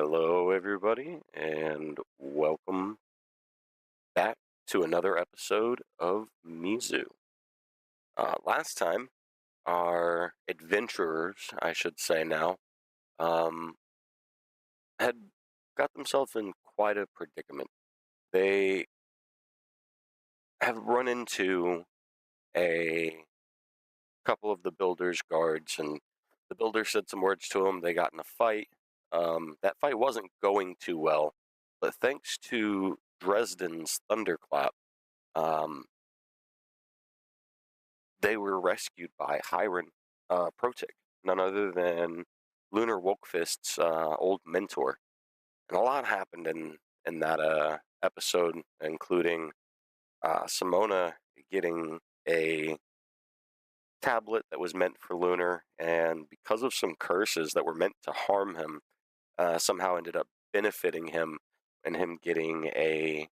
Hello, everybody, and welcome back to another episode of Mizu. Last time, our adventurers, I should say now, um, had got themselves in quite a predicament. They have run into a couple of the builder's guards, and the builder said some words to them. They got in a fight. That fight wasn't going too well, but thanks to Dresden's thunderclap, um, they were rescued by Hiron Protic, none other than Lunar Wolkfist's old mentor. And a lot happened in that episode, including Simona getting a tablet that was meant for Lunar, and because of some curses that were meant to harm him, somehow ended up benefiting him and him getting a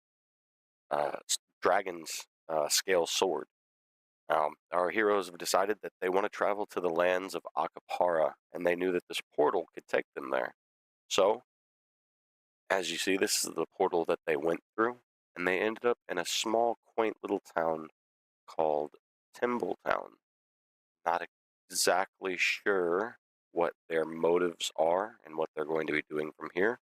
dragon's scale sword. Our heroes have decided that they want to travel to the lands of Akapara, and they knew that this portal could take them there. So, as you see, this is the portal that they went through, and they ended up in a small, quaint little town called Timble Town. Not exactly sure what their motives are and what they're going to be doing from here,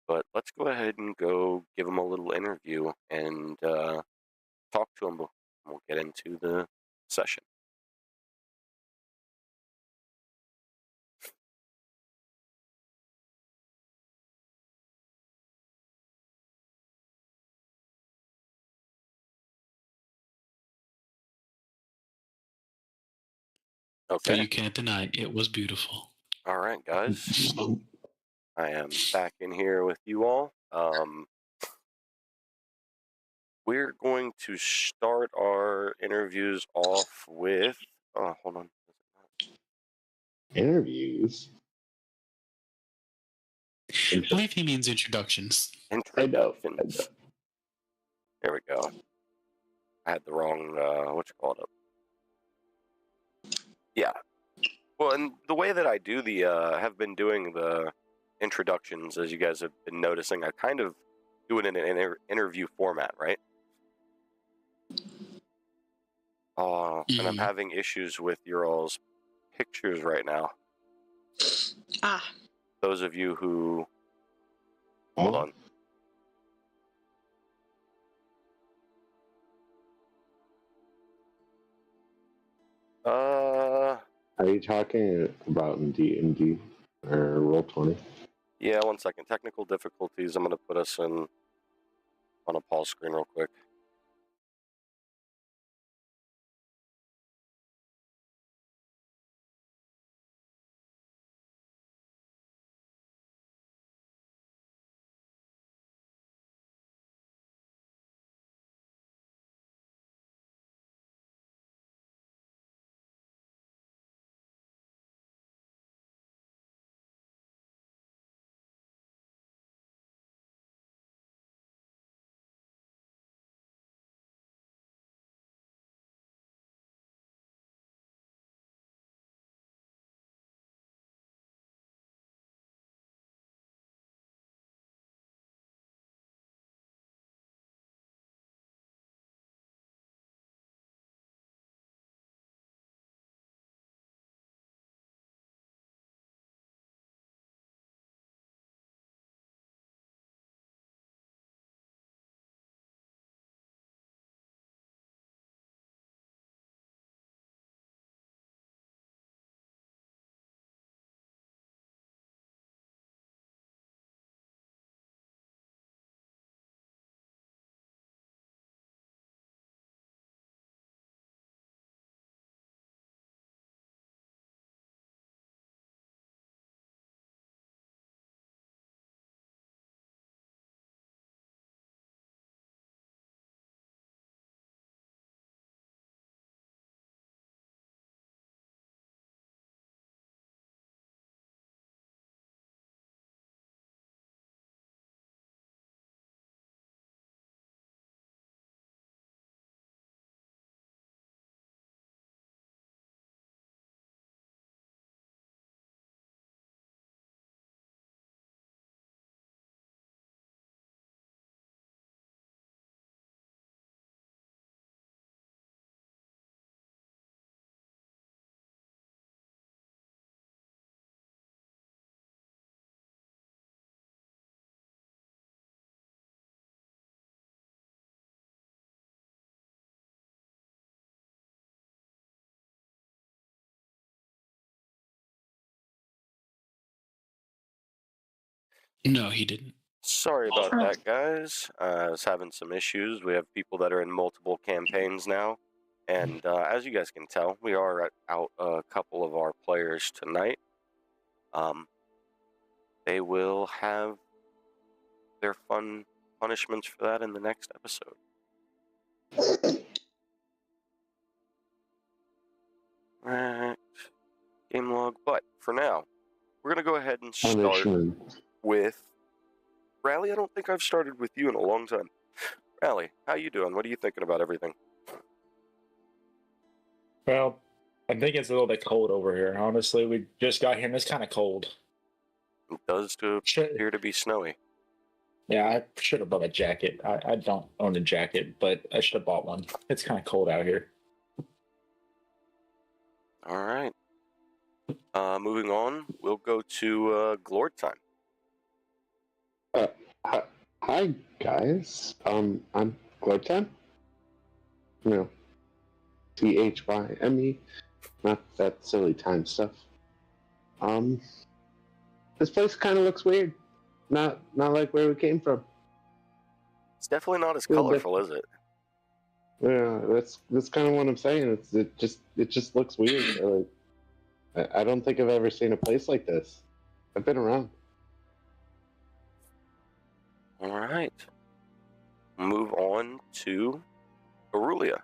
but let's go ahead and go give them a little interview and talk to them. We'll get into the session. But Okay. you can't deny it was beautiful. All right, guys. I am back in here with you all. We're going to start our interviews off with. Oh, hold on. Interviews. I believe he means introductions. Introductions. There we go. I had the wrong. What you call it up? Yeah. Well, and the way that I do the have been doing the introductions, as you guys have been noticing, I kind of do it in an interview format, right? And I'm having issues with your all's pictures right now. Those of you who... Hold on. Are you talking about in D&D or Roll20? Yeah, 1 second. Technical difficulties. I'm going to put us on a pause screen real quick. No, he didn't. Sorry about that, guys. I was having some issues. We have people that are in multiple campaigns now. And as you guys can tell, we are out a couple of our players tonight. They will have their fun punishments for that in the next episode. Right. Game log. But for now, we're going to go ahead and start Punishment. with Rally. I don't think I've started with you in a long time. Rally, how you doing? What are you thinking about everything? Well, I think it's a little bit cold over here. Honestly, we just got here and it's kind of cold. It does appear to be snowy. Yeah, I should have bought a jacket. I don't own a jacket, but I should have bought one. It's kind of cold out here. All right. Moving on, we'll go to Glord time. Hi guys. I'm Glortan. CHYME. Not that silly time stuff. This place kind of looks weird. Not like where we came from. It's definitely not as Yeah, colorful, is it? Yeah, that's kind of what I'm saying. It just looks weird. Like, I don't think I've ever seen a place like this. I've been around. All right. Move on to Aurelia.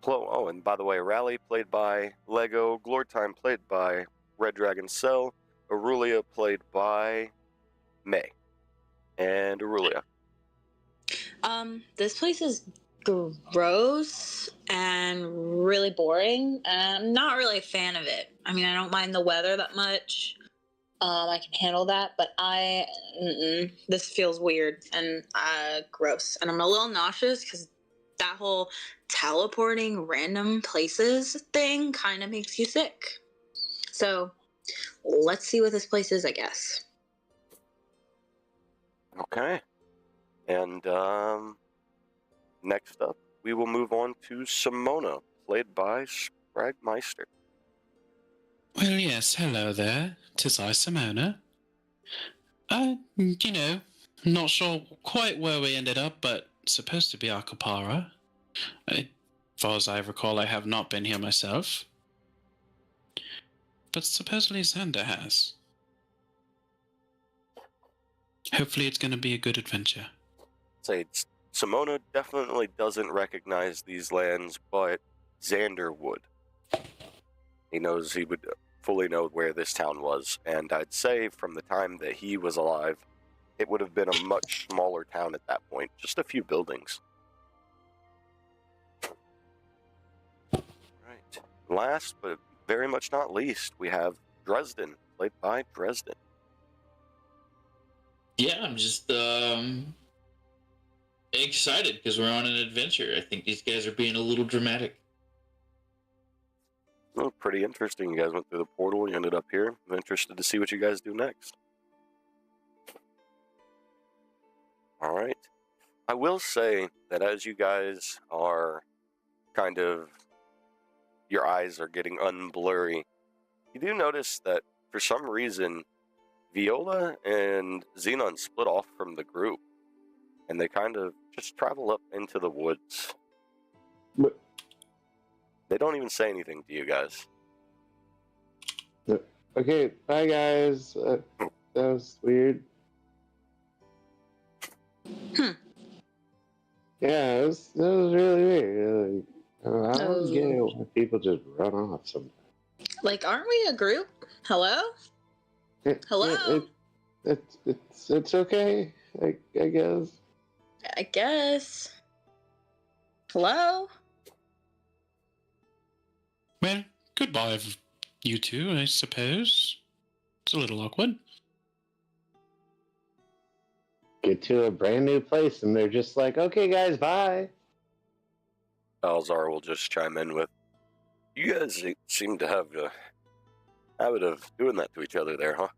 Oh, and by the way, Rally played by Lego, Glord time played by Red Dragon Cell, Aurelia played by May. And Aurelia. This place is gross and really boring, and I'm not really a fan of it. I mean, I don't mind the weather that much. I can handle that, but this feels weird and gross, and I'm a little nauseous because that whole teleporting random places thing kind of makes you sick. So let's see what this place is, I guess. Okay. And next up, we will move on to Simona, played by Spragmeister. Well, yes, hello there. 'Tis I, Simona. Not sure quite where we ended up, but supposed to be Akapara. As far as I recall, I have not been here myself. But supposedly Xander has. Hopefully it's going to be a good adventure. Say, Simona definitely doesn't recognize these lands, but Xander would. He would fully know where this town was, and I'd say from the time that he was alive, it would have been a much smaller town at that point, just a few buildings. Right. Last, but very much not least, we have Dresden, played by Dresden. Yeah, I'm just excited because we're on an adventure. I think these guys are being a little dramatic. Well, pretty interesting. You guys went through the portal, you ended up here. I'm interested to see what you guys do next. All right. I will say that as you guys are kind of, your eyes are getting unblurry, you do notice that for some reason, Viola and Xenon split off from the group, and they kind of just travel up into the woods. But They don't even say anything to you guys. okay, bye guys. That was weird. Yeah, that was really weird. I don't get it when people just run off sometimes. Like, aren't we a group? Hello? Hello? It's okay. I guess. I guess. Hello? Well, goodbye, you two, I suppose. It's a little awkward. Get to a brand new place and they're just like, okay, guys, bye. Balzar will just chime in with, you guys seem to have a habit of doing that to each other there, huh?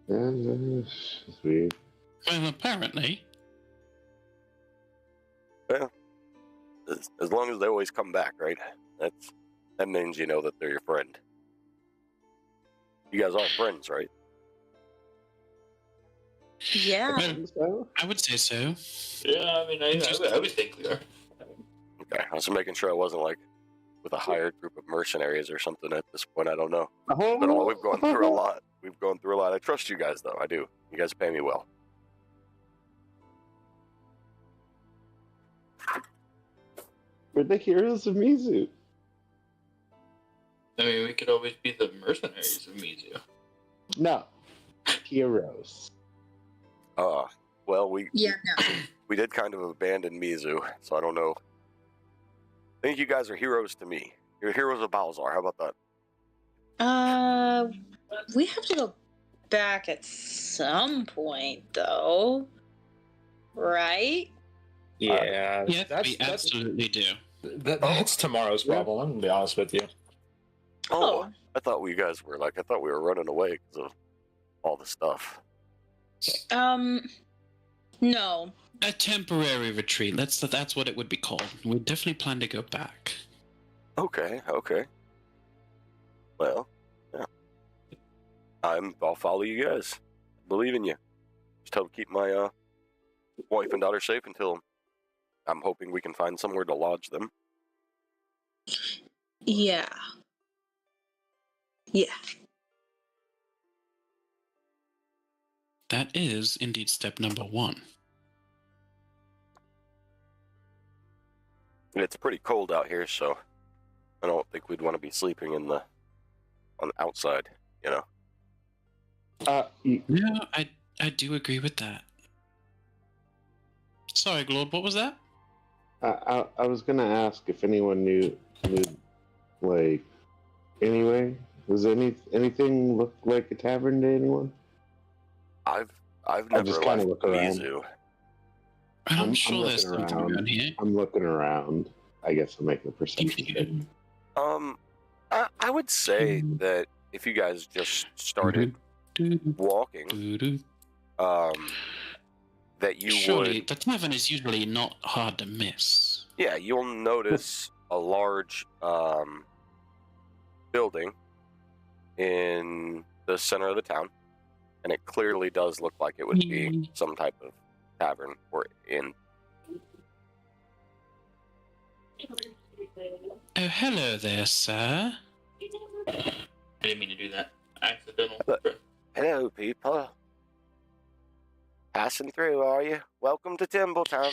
Yeah, it's weird. Well, apparently. Well, as long as they always come back, right? That means you know that they're your friend. You guys are friends, right? Yeah. So, I would say so. Yeah, I mean, I would think we are. Okay, I was making sure I wasn't like with a hired group of mercenaries or something at this point. I don't know. But all we've gone through a lot. We've gone through a lot. I trust you guys, though. I do. You guys pay me well. We're the heroes of Mizu. I mean, we could always be the mercenaries of Mizu. No, heroes. Well, we Yeah, no. we did kind of abandon Mizu, so I don't know. I think you guys are heroes to me. You're heroes of Balzar. How about that? We have to go back at some point, though. Right? Yeah, Yes, we absolutely do. that's tomorrow's problem. I'm gonna be honest with you. Oh. I thought we guys were like, I thought we were running away because of all the stuff. No. A temporary retreat. That's what it would be called. We definitely plan to go back. Okay. Well, yeah. I'll follow you guys. Believe in you. Just help keep my wife and daughter safe until I'm hoping we can find somewhere to lodge them. Yeah. Yeah. That is indeed step number 1. And it's pretty cold out here, so I don't think we'd want to be sleeping on the outside, you know. Yeah, I do agree with that. Sorry, Glord, what was that? I was gonna ask if anyone knew like, anyway, does anything look like a tavern to anyone? I've I'll never just kinda left look around. Mizu. I'm I'm sure there's looking something around. around here. I'm looking around. I guess I'm making a perception check. I would say that if you guys just started walking, that you Surely, would, the tavern is usually not hard to miss. yeah, you'll notice a large building in the center of the town, and it clearly does look like it would be some type of tavern or inn. Oh, hello there, sir. I didn't mean to do that. Accidental. Hello, people. Passing through, are you? Welcome to Timble Town.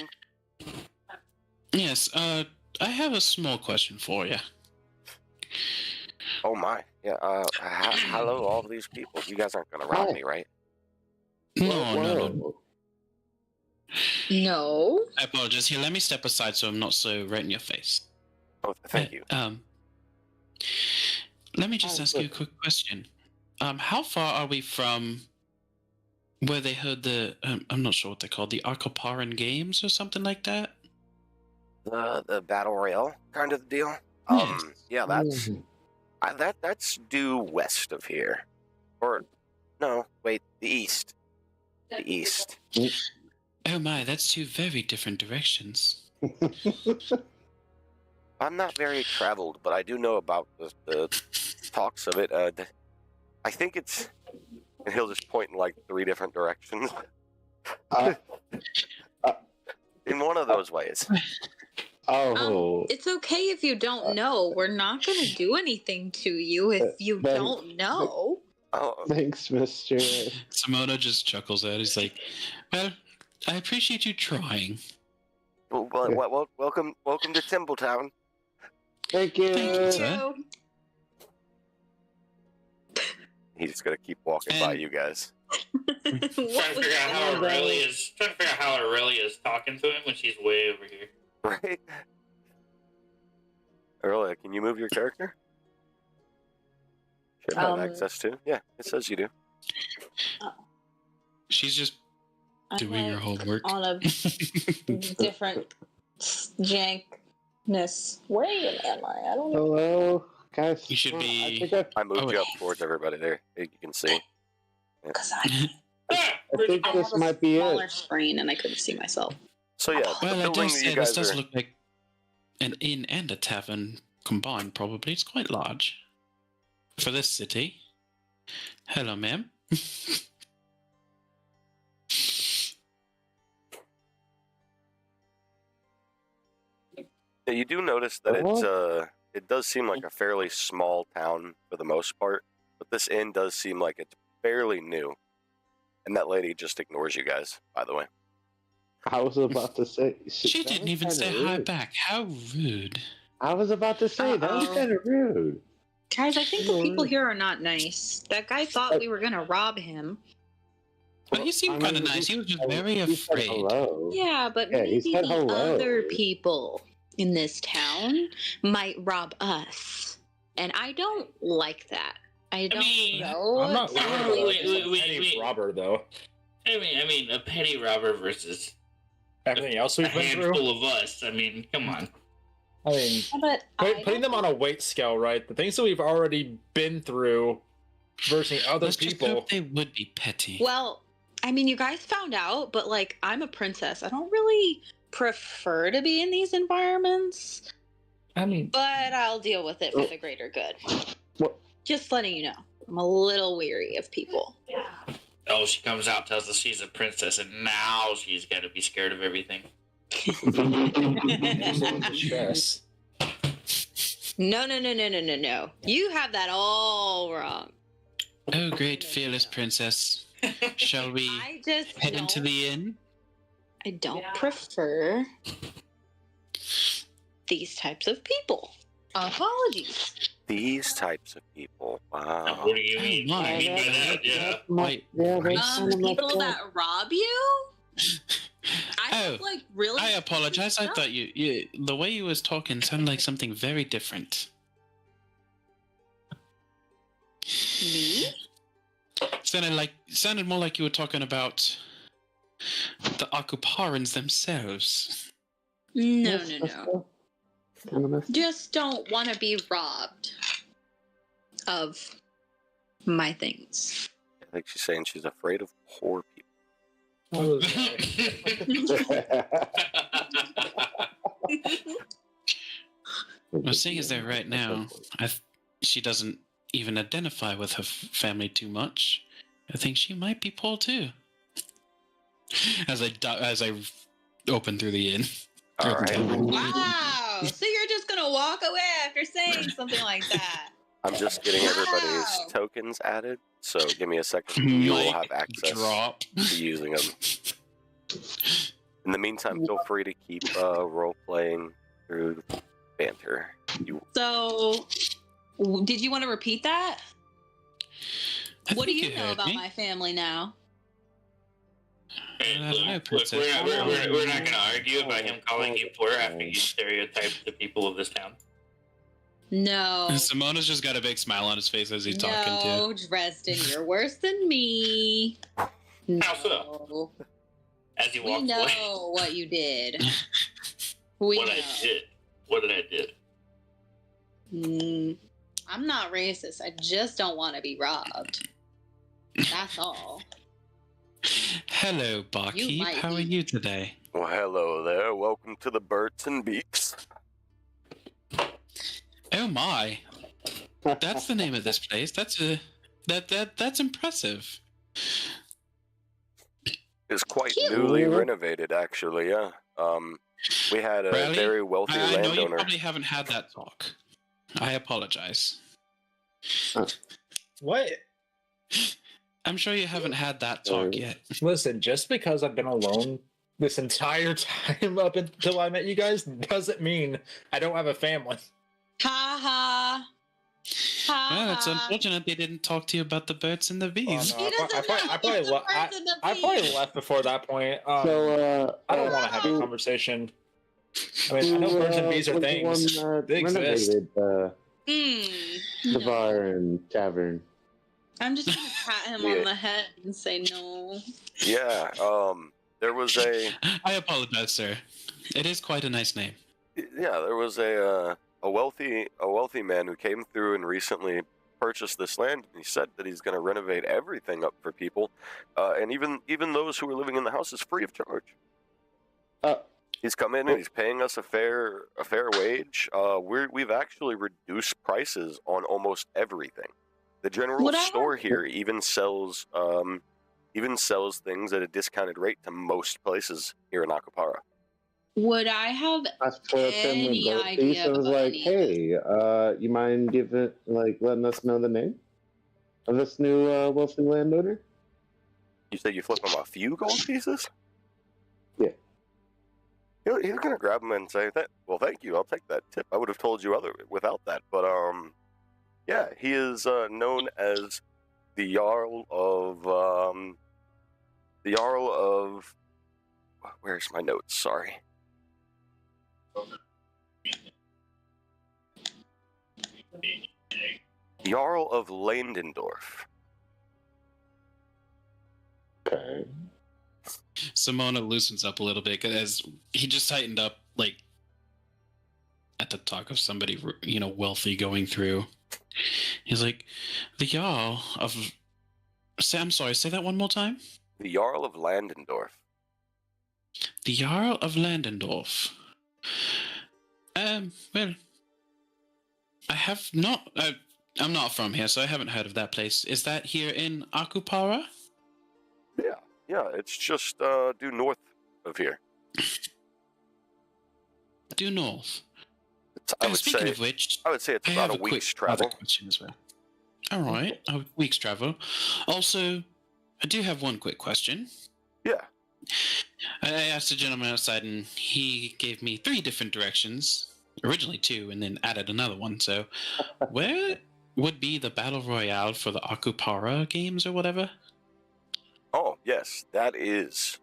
Yes, I have a small question for you. Oh my, yeah. Hello, all these people. You guys aren't gonna rob Hi. me, right? No. No. I apologize. Here, let me step aside so I'm not so right in your face. Oh, thank you. Let me just ask you a quick question. How far are we from where they heard the, I'm not sure what they're called, the Arcoparan Games or something like that? The battle royale kind of deal. Yes. Yeah, that's due west of here, or no, wait, the east. The east. Oh my, that's 2 very different directions. I'm not very traveled, but I do know about the talks of it. I think it's, and he'll just point in like 3 different directions. In one of those ways. It's okay if you don't know. We're not going to do anything to you if you don't know. Thanks, Mister. Simona just chuckles at it. He's like, well, I appreciate you trying. Well, welcome to Timble Town. Thank you. Thank you, sir. He's just gonna keep walking by you guys. Trying to figure out how Aurelia is talking to him when she's way over here. Right? Aurelia, can you move your character? Should have access to. Yeah, it says you do. She's just doing her homework. On a different jankness. Where am I? I don't know. Hello, guys. You should be. I moved you up towards everybody there. You can see. Because I think this might be smaller it. screen and I couldn't see myself. So yeah, the Well, I building do that say you this guys does are. look like an inn and a tavern combined, probably. It's quite large for this city. Hello, ma'am. Yeah, you do notice that it does seem like a fairly small town for the most part, but this inn does seem like it's fairly new. And that lady just ignores you guys, by the way. I was about to say She didn't even say hi back. How rude. I was about to say that was kind of rude. Guys, I think the people here are not nice. That guy thought we were gonna rob him. But he seemed kind of nice. He was just very afraid. Hello. Yeah, but Yeah, he maybe said the hello. other people in this town might rob us. And I don't like that. I don't know. I'm not exactly worried what about a petty robber, though. I mean, a petty robber versus Everything else a we've been through. handful of us. I mean, come on. I mean, But putting them on a weight scale, right? The things that we've already been through versus other Let's just people. hope they would be petty. Well, I mean, you guys found out, but like, I'm a princess. I don't really prefer to be in these environments, I mean, but I'll deal with it for the greater good. What? Just letting you know, I'm a little weary of people. Oh, she comes out, tells us she's a princess, and now she's got to be scared of everything. stress. No. You have that all wrong. Oh, great, fearless princess. Shall we I just head into don't- the inn? I don't prefer these types of people. Apologies. These types of people. Wow. What do you mean? Oh, What do you mean by that? Yeah. Wait, People that rob you? I Oh, was like really. I apologize. I No. thought you the way you was talking sounded like something very different. Me? Sounded more like you were talking about the Akuparans themselves. No. Kind of messed Just don't want to be robbed of my things. I think she's saying she's afraid of poor people. Well, seeing as they're right now, she doesn't even identify with her family too much. I think she might be poor too. As I open through the inn. All right. Wow! So you're just gonna walk away after saying something like that? I'm just getting everybody's Wow. tokens added, so give me a second. You will Mic have access Drop. to using them. In the meantime, feel free to keep role playing through the banter. So, did you want to repeat that? What do think you know heard about me. my family now? Hey, I don't know, look, princess. we're not going to argue about him calling you poor after you stereotype the people of this town. No. Simona's just got a big smile on his face as he's talking to you. No, Dresden, you're worse than me. How so? No. As he We walks know away. what you did. We What know. I did. What did I did? I'm not racist. I just don't want to be robbed. That's all. Hello, barkeep. might How are be. you today? Well, hello there. Welcome to the Birds and Beaks. Oh my, that's the name of this place. That's impressive. It's quite Cute. newly renovated, actually. Yeah. We had a Really? very wealthy I know you landowner. probably haven't had that talk. I apologize. What? I'm sure you haven't had that talk yet. Listen, just because I've been alone this entire time up until I met you guys doesn't mean I don't have a family. Ha ha. Ha Well, it's ha. unfortunate they didn't talk to you about the birds and the bees. Oh, He no, doesn't I probably know left. it's the birds and the I probably bees. left before that point. So, I don't want to have a conversation. I mean, I know birds and bees are was the things. one, They exist. renovated the No. bar and tavern. I'm just gonna pat him Yeah. on the head and say no. Yeah. There was I apologize, sir. It is quite a nice name. there was a wealthy man who came through and recently purchased this land. He said that he's going to renovate everything up for people, and even those who are living in the house is free of charge. He's come in and he's paying us a fair wage. We've actually reduced prices on almost everything. The general What I store have- here even sells things at a discounted rate to most places here in Akapara. Would I have I flipped him any the gold piece idea and was about like, any of "Hey, you mind letting us know the name of this new wealthy landowner?" You said you flip him a few gold pieces? Yeah. He's gonna grab them and say, "Well, thank you. I'll take that tip. I would have told you without that." But yeah, he is known as the Jarl of Where's my notes? Sorry. Jarl of Landendorf. Okay. Simona loosens up a little bit as he just tightened up, like, at the talk of somebody, wealthy going through. He's like, the Jarl of... I'm sorry, say that one more time? The Jarl of Landendorf. The Jarl of Landendorf. Well, I have not... I'm not from here, so I haven't heard of that place. Is that here in Akupara? Yeah, it's just due north of here. Due north. I would say it's about a week's travel. Question as well. All right, a week's travel. Also, I do have one quick question. Yeah. I asked the gentleman outside, and he gave me 3 different directions. Originally 2, and then added another one. So, where would be the Battle Royale for the Akupara games or whatever? Oh, yes, that is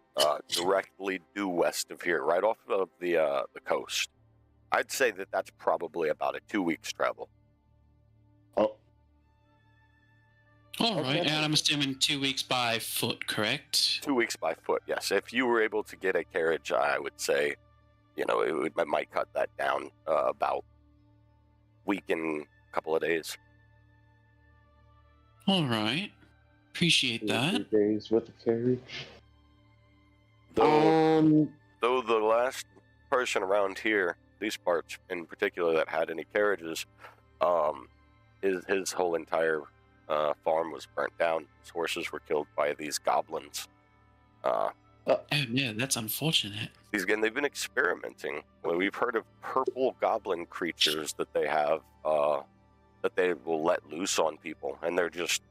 directly due west of here, right off of the coast. I'd say that's probably about a 2 weeks travel. Oh. All right, and I'm assuming 2 weeks by foot, correct? 2 weeks by foot, yes. If you were able to get a carriage, I would say, it might cut that down about week and a couple of days. All right. Appreciate that. 2 days with a carriage. Though the last person around here, these parts in particular, that had any carriages, his whole entire farm was burnt down. His horses were killed by these goblins. Yeah, that's unfortunate. They've been experimenting. Well, we've heard of purple goblin creatures that they have that they will let loose on people, and they're just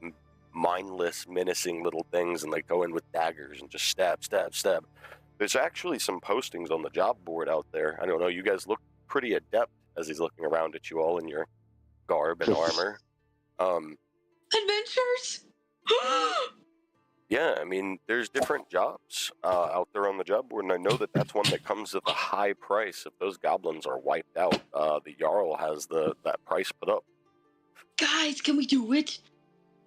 mindless, menacing little things, and they go in with daggers and just stab, stab, stab. There's actually some postings on the job board out there. I don't know, you guys look pretty adept as he's looking around at you all in your garb and armor. Adventures? Yeah, I mean, there's different jobs out there on the job board, and I know that's one that comes at a high price. If those goblins are wiped out, the Jarl has that price put up. Guys, can we do it?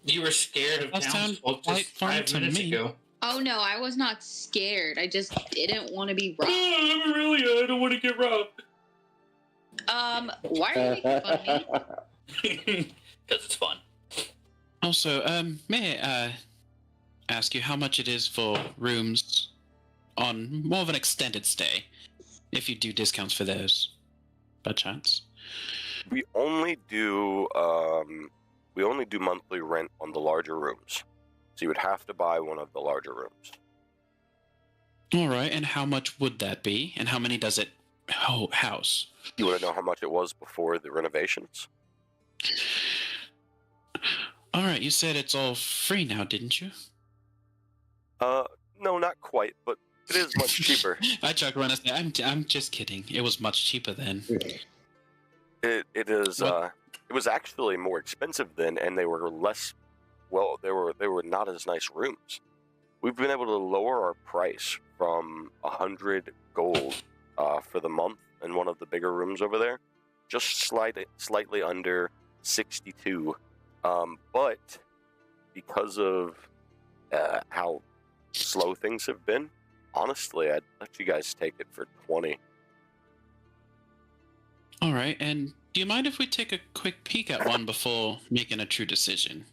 You were scared of townsfolk just 5 minutes ago. Oh no, I was not scared. I just didn't want to be robbed. I don't want to get robbed. Why are you making fun of me? Because it's fun. Also, may I ask you how much it is for rooms on more of an extended stay, if you do discounts for those, by chance? We only do monthly rent on the larger rooms, so you would have to buy one of the larger rooms. All right, and how much would that be, and how many does it house? You want to know how much it was before the renovations? All right, you said it's all free now, didn't you? No, not quite, but it is much cheaper. I joke around and say, I'm just kidding. It was much cheaper then. It is. It was actually more expensive then, and they were less. Well, they were not as nice rooms. We've been able to lower our price from 100 gold for the month in one of the bigger rooms over there, just slightly under 62. But because of how slow things have been, honestly, I'd let you guys take it for 20. All right, and do you mind if we take a quick peek at one before making a true decision?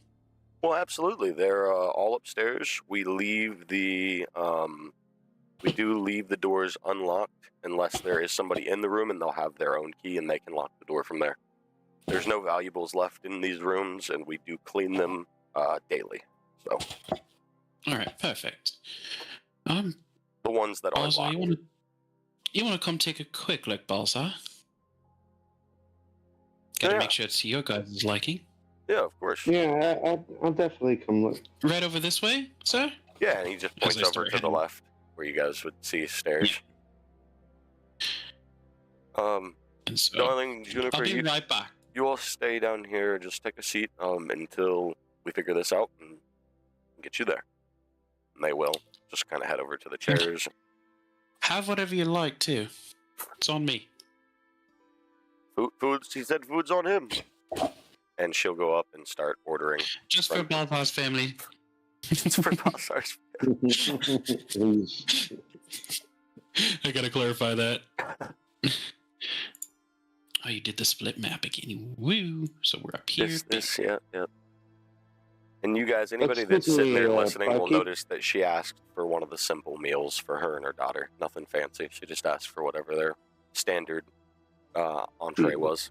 Well, absolutely. They're all upstairs. We do leave the doors unlocked unless there is somebody in the room, and they'll have their own key and they can lock the door from there. There's no valuables left in these rooms, and we do clean them daily. So. All right, perfect. The ones that aren't locked. You want to come take a quick look, Balzar? Gotta Yeah. make sure it's to your guys' liking. Yeah, of course. Yeah, I'll definitely come look. Right over this way, sir? Yeah, and he just points As I over start to the heading- left, where you guys would see stairs. And so, Darling, Juniper, I'll be right back. you all stay down here. Just take a seat until we figure this out and get you there. And they will. Just kind of head over to the chairs. Have whatever you like, too. It's on me. Food, he said food's on him. And she'll go up and start ordering. Just for Balzar's family. It's for Balzar's. I gotta clarify that. Oh, you did the split map again. Woo! So we're up here. Yeah. And you guys, anybody that's sitting there listening will notice that she asked for one of the simple meals for her and her daughter. Nothing fancy. She just asked for whatever their standard entree was.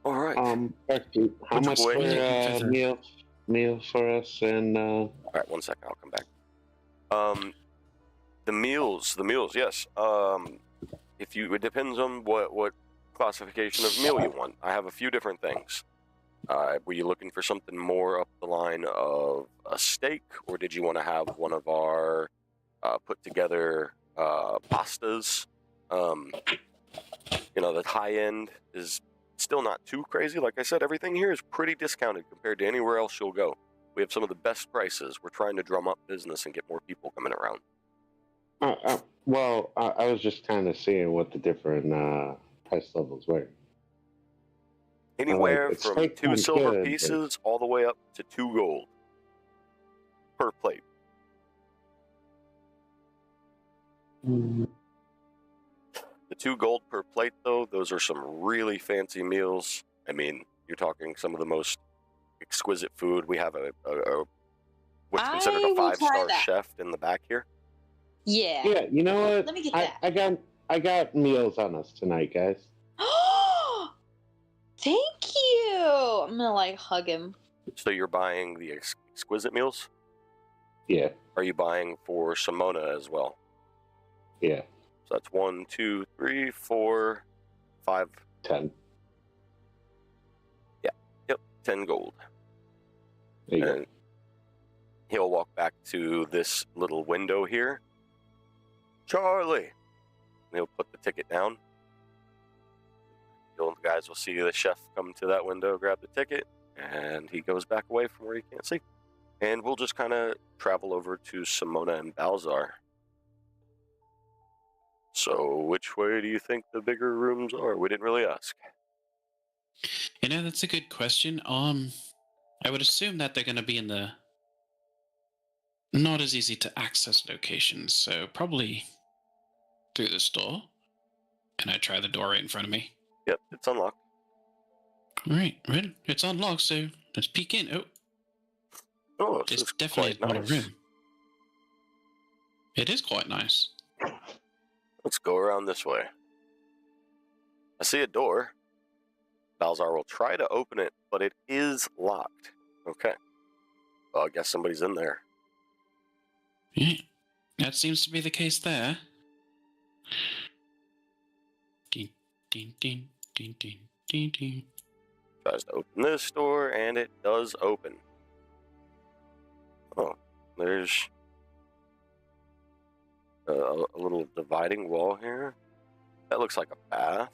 All right. Becky, how much for way? meal for us and All right, 1 second. I'll come back. The meals. Yes. It depends on what classification of meal you want. I have a few different things. Were you looking for something more up the line of a steak, or did you want to have one of our put together pastas? The high end is still not too crazy. Like I said, everything here is pretty discounted compared to anywhere else you'll go. We have some of the best prices. We're trying to drum up business and get more people coming around. I was just kind of seeing what the different price levels were. Anywhere it's from like 2 silver good, pieces all the way up to 2 gold per plate. The 2 gold per plate, though, those are some really fancy meals. I mean, you're talking some of the most exquisite food. We have what's considered a 5-star chef in the back here. Yeah. Yeah, you know what? Let me get that. I got meals on us tonight, guys. Thank you. I'm gonna hug him. So you're buying the exquisite meals? Yeah. Are you buying for Simona as well? Yeah. So that's 1, 2, 3, 4, 5, 10. Yeah. Yep. 10 gold. There you And he'll walk back to this little window here. Charlie! And he'll put the ticket down. The guys will see the chef come to that window, grab the ticket, and he goes back away from where he can't see. And we'll just kind of travel over to Simona and Balzar. So, which way do you think the bigger rooms are? We didn't really ask. That's a good question. I would assume that they're going to be in the not as easy to access locations, so probably through this door. And I try the door right in front of me. Yep, it's unlocked. All right, ready? It's unlocked, so let's peek in. Oh, it's it's definitely quite not nice. a room. It is quite nice. Let's go around this way. I see a door. Balzar will try to open it, but it is locked. Okay. Well, I guess somebody's in there. Yeah, that seems to be the case there. Ding, ding, ding, ding, ding, ding, ding. Tries to open this door, and it does open. Oh, there's a little dividing wall here. That looks like a bath.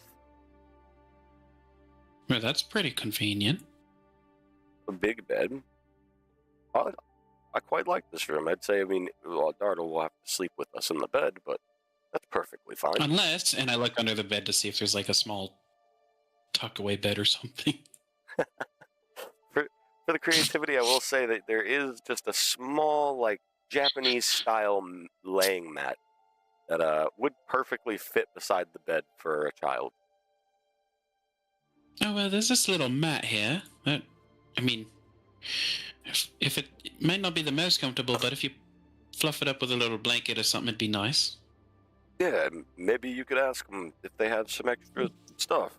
Well, that's pretty convenient. A big bed. I quite like this room. I'd say, Dartle will have to sleep with us in the bed, but that's perfectly fine. Unless, and I look under the bed to see if there's a small tuck-away bed or something. For the creativity, I will say that there is just a small, Japanese-style laying mat that would perfectly fit beside the bed for a child. Oh, well, there's this little mat here. If it might not be the most comfortable, but if you fluff it up with a little blanket or something, it'd be nice. Yeah, maybe you could ask them if they have some extra stuff.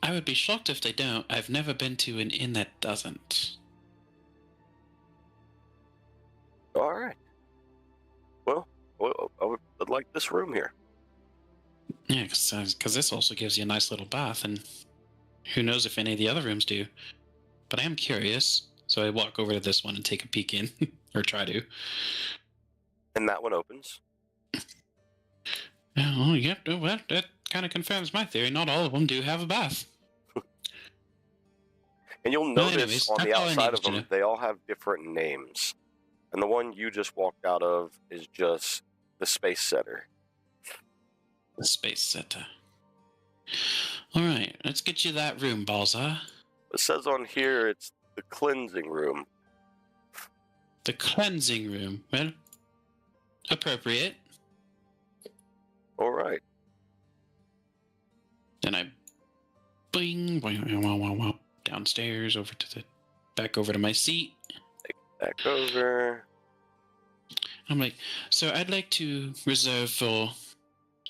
I would be shocked if they don't. I've never been to an inn that doesn't. All right. Well, this room here. Yeah, because this also gives you a nice little bath, and who knows if any of the other rooms do. But I am curious, so I walk over to this one and take a peek in, or try to. And that one opens. Oh, yep, well, that kind of confirms my theory. Not all of them do have a bath. And you'll Well, notice anyways, on the that's all I outside needed of to them, know. they all have different names. And the one you just walked out of is just the Space Setter. The space setter. Alright, let's get you that room, Balza. It says on here it's the cleansing room. The cleansing room. Well, appropriate. All right. Then I boing, boing, boing, boing, boing, boing, downstairs back over to my seat. Back over. I'm like, so I'd like to reserve for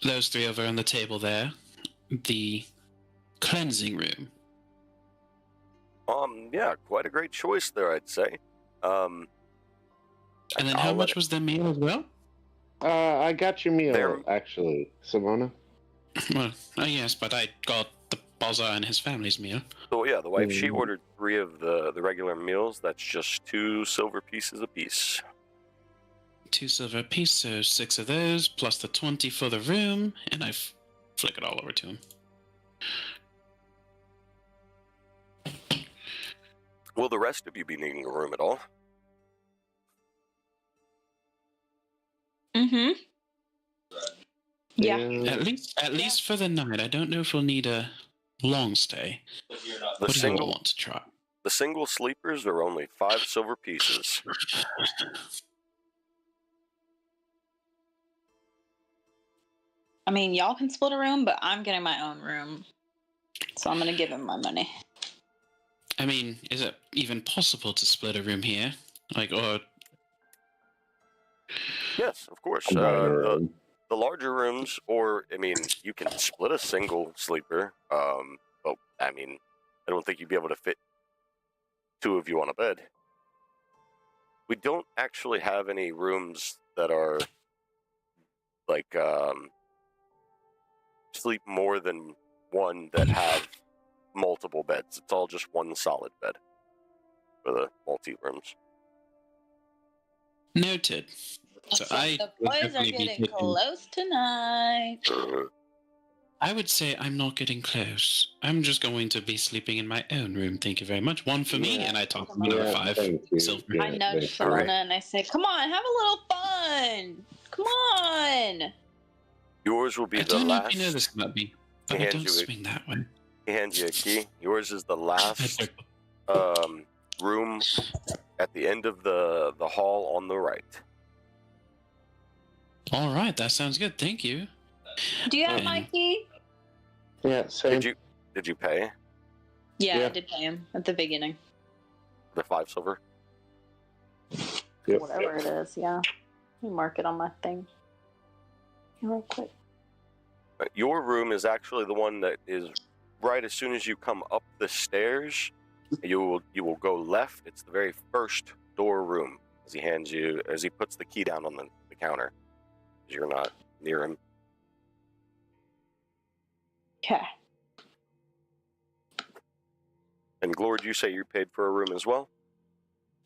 those three over on the table there the cleansing room. Yeah, quite a great choice there, I'd say. And then how much was the meal as well? I got your meal, actually, Simona. Well, yes, but I got the Balza and his family's meal. So yeah, the wife, she ordered 3 of the regular meals. That's just 2 silver pieces apiece. 2 silver apiece, so 6 of those, plus the 20 for the room, and I flick it all over to him. Will the rest of you be needing a room at all? Mm-hmm. Yeah. At least for the night. I don't know if we'll need a long stay. What do you all want to try? The single sleepers are only 5 silver pieces. I mean, y'all can split a room, but I'm getting my own room. So I'm going to give him my money. I mean, is it even possible to split a room here? Like, or... Yes, of course. The larger rooms, or, I mean, you can split a single sleeper. But, I mean, I don't think you'd be able to fit 2 of you on a bed. We don't actually have any rooms that are, like, sleep more than 1 that have multiple beds. It's all just 1 solid bed for the multi-rooms. Noted. So The boys are getting close tonight. I would say I'm not getting close. I'm just going to be sleeping in my own room. Thank you very much. 1 for me, and I talk to another 5 silver. I nudge Simona and I say, "Come on, have a little fun. Come on." Yours will be the last. I don't know if you know this about me, but I don't swing that way. He hands you a key. Yours is the last room at the end of the hall on the right. All right, that sounds good. Thank you. Do you have my key? Yeah, same. Did you pay? Yeah, I did pay him at the beginning. The 5 silver? Yep. Whatever it is, yeah. Let me mark it on my thing. Real quick. Your room is actually the one that is right as soon as you come up the stairs. You will go left. It's the very first door room as he puts the key down on the counter. You're not near him. Okay. And Glord, you say you paid for a room as well?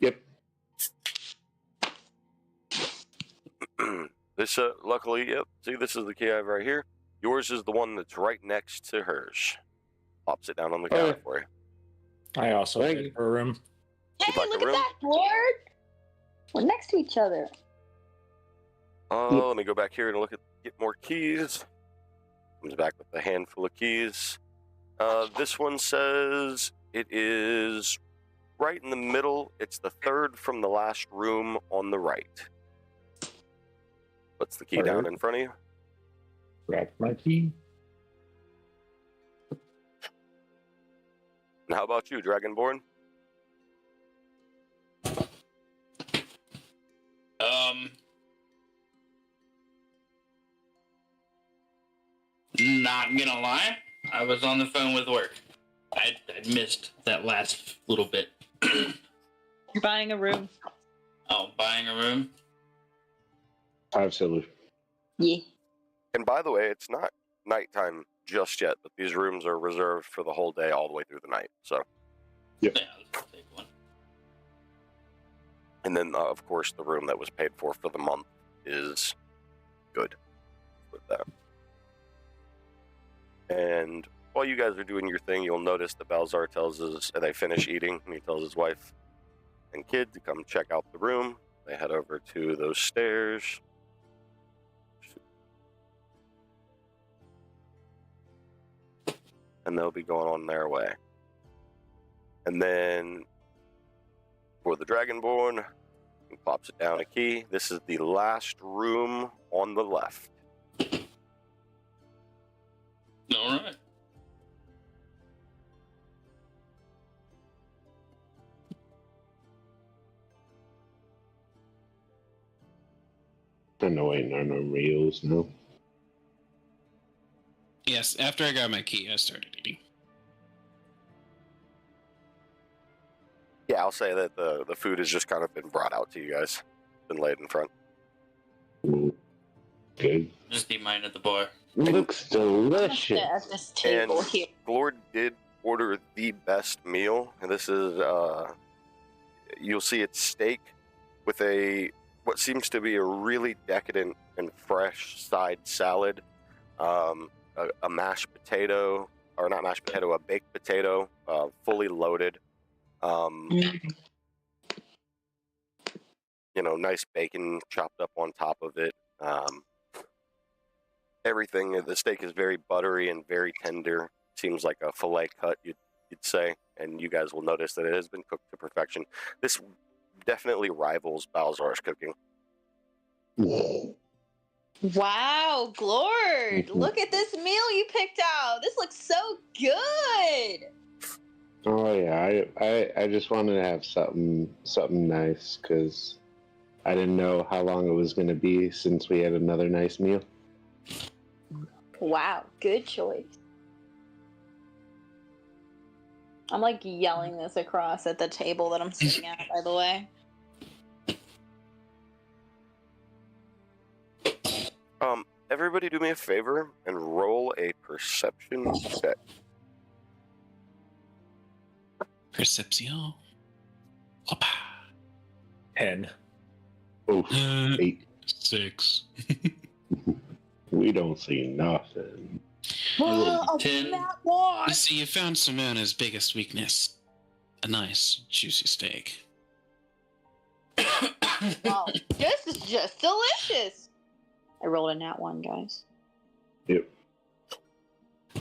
Yep. This luckily, yep. See, this is the key I have right here. Yours is the one that's right next to hers. Pops it down on the counter for you. I also paid for a room. Hey, like look a at room? that, Lord! We're next to each other. Let me go back here and get more keys. Comes back with a handful of keys. This one says it is right in the middle. It's the 3rd from the last room on the right. Puts the key down in front of you. Grab my key. And how about you, Dragonborn? Not gonna lie, I was on the phone with work. I missed that last little bit. You're buying a room. Oh, buying a room? 5 silver. Yeah. And by the way, it's not nighttime just yet, but these rooms are reserved for the whole day, all the way through the night. So. Yeah, let's take one. And then, of course, the room that was paid for the month is good with that. And while you guys are doing your thing, you'll notice that Balzar they finish eating, and he tells his wife and kid to come check out the room. They head over to those stairs. And they'll be going on their way. And then for the Dragonborn, he pops it down a key. This is the last room on the left. All right. I'm not waiting on our meals now. Yes, after I got my key, I started eating. Yeah, I'll say that the food has just kind of been brought out to you guys. Been laid in front. Good. Just be minded the bar. Looks delicious. At this table And here. Glord did order the best meal. And this is, you'll see it's steak with what seems to be a really decadent and fresh side salad. A mashed potato, or not mashed potato, a baked potato, fully loaded. Nice bacon chopped up on top of it. Everything, the steak is very buttery and very tender. Seems like a filet cut, you'd say. And you guys will notice that it has been cooked to perfection. This definitely rivals Balzar's cooking. Wow, Glord! Look at this meal you picked out. This looks so good. Oh yeah, I just wanted to have something nice because I didn't know how long it was going to be since we had another nice meal. Wow, good choice. I'm like yelling this across at the table that I'm sitting at, by the way. Everybody do me a favor and roll a perception check. Perception. Opa. 10. Oh, 8. 6. We don't see nothing. Oh, 10. You see, you found Simona's biggest weakness. A nice, juicy steak. Wow, this is just delicious. I rolled a nat 1, guys. Yep.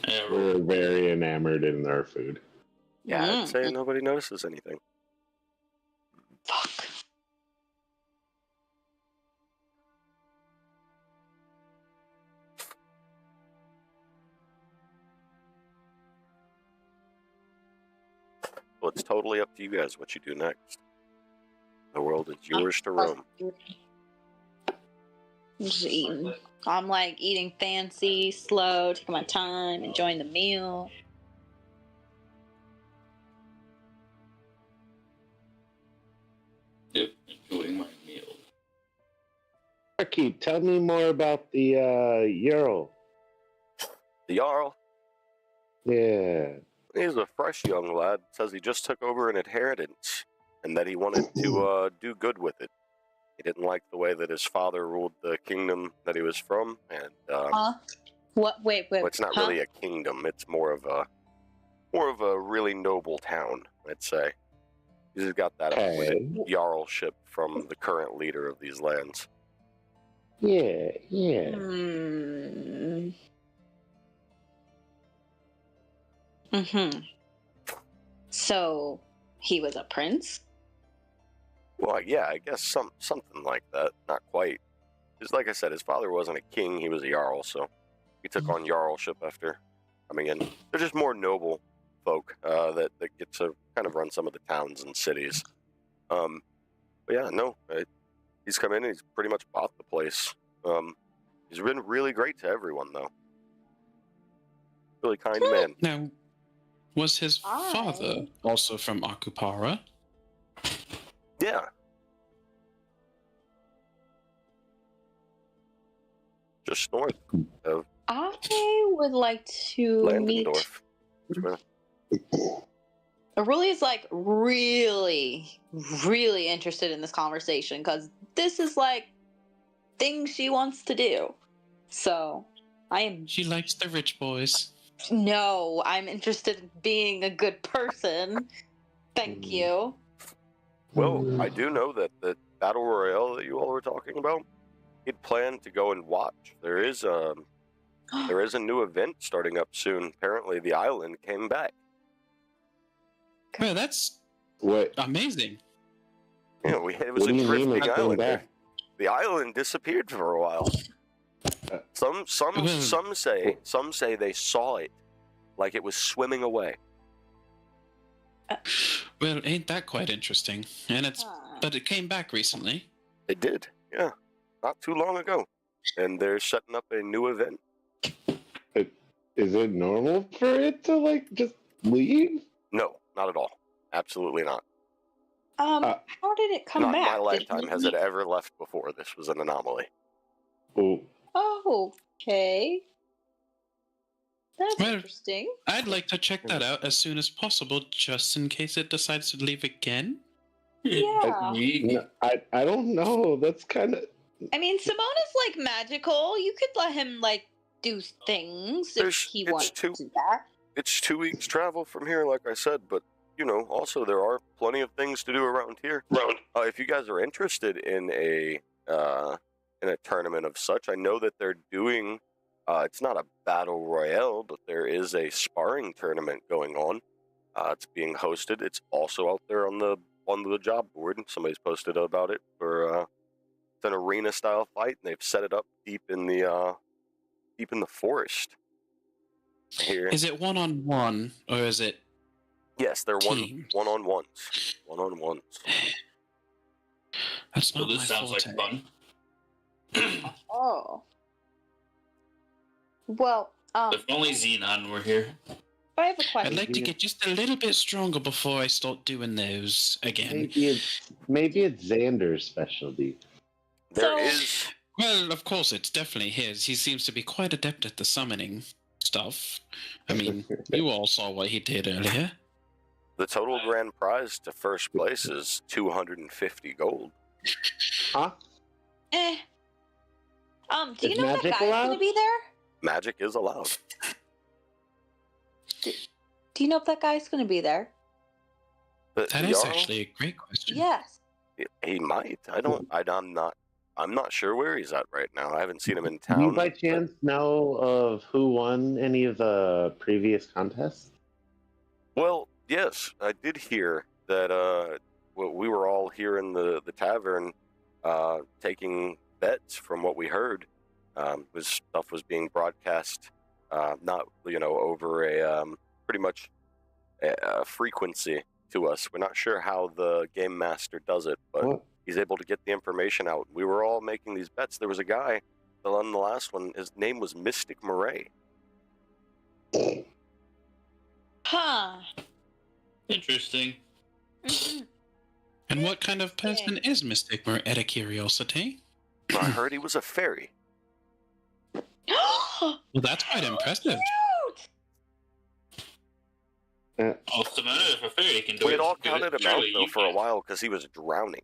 Yeah, We're very enamored in our food. Yeah, I'd say nobody notices anything. Fuck. Well, it's totally up to you guys what you do next. The world is yours to roam. Just eating. I'm like eating fancy, slow, taking my time, enjoying the meal. Yep, enjoying my meal. Marky, tell me more about the Jarl. The Jarl, Yeah. he's a fresh young lad. Says he just took over an inheritance and that he wanted to do good with it. He didn't like the way that his father ruled the kingdom that he was from, and What? Wait. well, it's not really a kingdom. It's more of a really noble town, I'd say. He's got that appointed jarlship from the current leader of these lands. Yeah. So he was a prince? Well, yeah, I guess something like that. Not quite. Because like I said, his father wasn't a king, he was a jarl, so he took on jarlship after coming in. They're just more noble folk that get to kind of run some of the towns and cities. But yeah, no, he's come in and he's pretty much bought the place. He's been really great to everyone, though. Really kind man. Now, was his father also from Akupara? Yeah. just north of I would like to meet. Landendorf. Aurelia is like really, really interested in this conversation because this is like things she wants to do. So I am. She likes the rich boys. No, I'm interested in being a good person. Thank you. Well, I do know that the battle royale that you all were talking about, he'd planned to go and watch. There is a new event starting up soon. Apparently, the island came back. Well, that's What? amazing. Yeah, it was What a do you mean drifting it came island. back? The island disappeared for a while. Some say they saw it, like it was swimming away. Well, ain't that quite interesting? And but it came back recently. It did, yeah, not too long ago, and they're setting up a new event. Is it normal for it to like just leave? No, not at all. Absolutely not. How did it come not back? in my Did lifetime has it ever left before. This was an anomaly. Oh, Okay. That's Well, interesting. I'd like to check that out as soon as possible, just in case it decides to leave again. Yeah. I don't know. That's kind of. I mean, Simone is like magical. You could let him like do things if he wants to do that. It's 2 weeks travel from here, like I said, but also there are plenty of things to do around here. If you guys are interested in a tournament of such, I know that they're doing. It's not a battle royale, but there is a sparring tournament going on. It's being hosted. It's also out there on the job board. Somebody's posted about it for it's an arena style fight, and they've set it up deep in the forest. Here. Is it 1-on-1 or is it? Yes, they're teams? one-on-ones. One-on-ones. That's not This my sounds like forte. fun. Oh. Well, If only Xenon were here. I have a question. I'd like to get just a little bit stronger before I start doing those again. Maybe it's Xander's specialty. There is. Well, of course, it's definitely his. He seems to be quite adept at the summoning stuff. I mean, you all saw what he did earlier. The total grand prize to first place is 250 gold. Huh? Do you Is know that magic guy's allowed? gonna be there? Magic is allowed. Do you know if that guy's gonna be there? But That is Jarl, actually a great question. Yes. he might. I'm not sure where he's at right now. I haven't seen him in Do town. you by chance know of who won any of the previous contests? Well, yes, I did hear that we were all here in the tavern taking bets from what we heard. Stuff was being broadcast, not over a pretty much a frequency to us. We're not sure how the game master does it, but What? he's able to get the information out. We were all making these bets. There was a guy on the last one. His name was Mystic Murray. Huh. Interesting. And what kind of person is Mystic Mer out of curiosity? I heard he was a fairy. Well, that's quite impressive. What's the matter if a fairy can do We it? had all do it, counted him out surely though you for a can. while because he was drowning.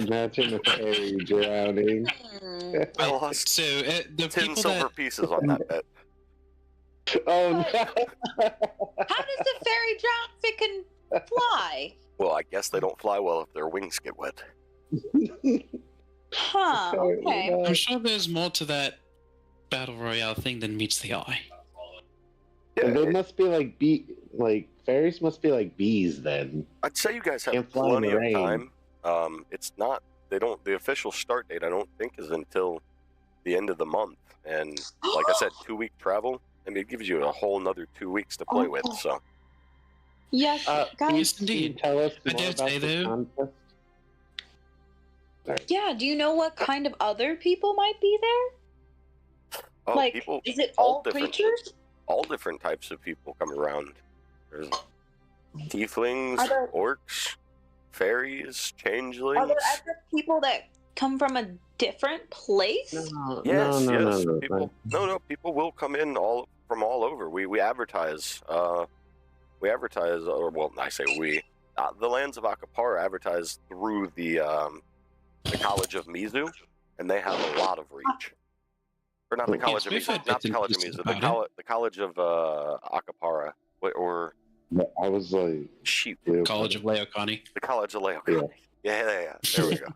Imagine a fairy drowning. I lost So the 10 people silver that pieces on that bet. Oh no! How does the fairy drown if it can fly? Well, I guess they don't fly well if their wings get wet. Huh. Okay. I'm sure there's more to that battle royale thing than meets the eye. They must be like fairies must be like bees then. I'd say you guys have Can't fly in plenty the of rain. time. It's not. The official start date I don't think is until the end of the month, and like I said, 2-week travel. I mean, it gives you a whole another 2 weeks to play with. So Yes, Can guys. Yes, you indeed. tell us I more dare about say, the though. contest? Yeah. Do you know what kind of other people might be there? Like, people, is it all different, creatures? all different types of people come around. There's tieflings, Are there- orcs, fairies, changelings. Are there ever people that come from a different place? No, Yes, no, no, yes. no, no. People, no. People will come in from all over. We advertise. We advertise, or well, I say we. The Lands of Akapara advertise through the College of Mizu, and they have a lot of reach. Or not the College of we've Mizu, had not bits the and College of pieces Mizu, about the College of Akapara, or I was like, shoot, College of Leokani. the College of Leokani. Yeah. There we go.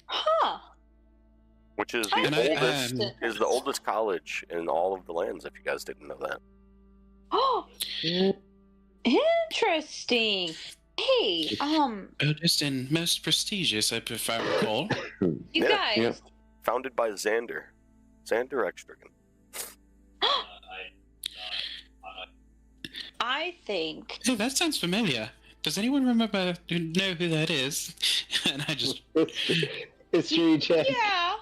Huh. Which is I the And oldest is the oldest college in all of the lands. If you guys didn't know that. Oh, interesting. Hey, oldest and most prestigious, if I recall. you Yeah, guys. yeah. Founded by Xander Extrigan. I think. Oh, that sounds familiar. Does anyone know who that is? And I just history check. Yeah.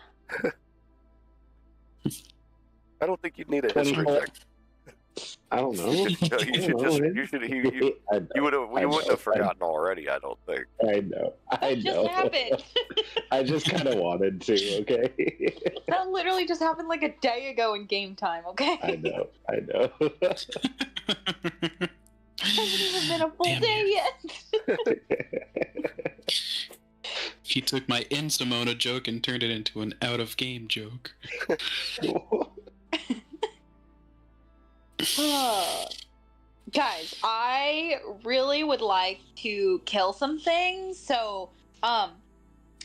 I don't think you'd need a history 24. check. I don't know. You wouldn't have forgotten already. I don't think. I know. That just happened. I just kind of wanted to. Okay. That literally just happened like a day ago in game time. Okay. I know. It hasn't even been a full Damn day yet. He took my in Simona joke and turned it into an out of game joke. Guys, I really would like to kill some things. So,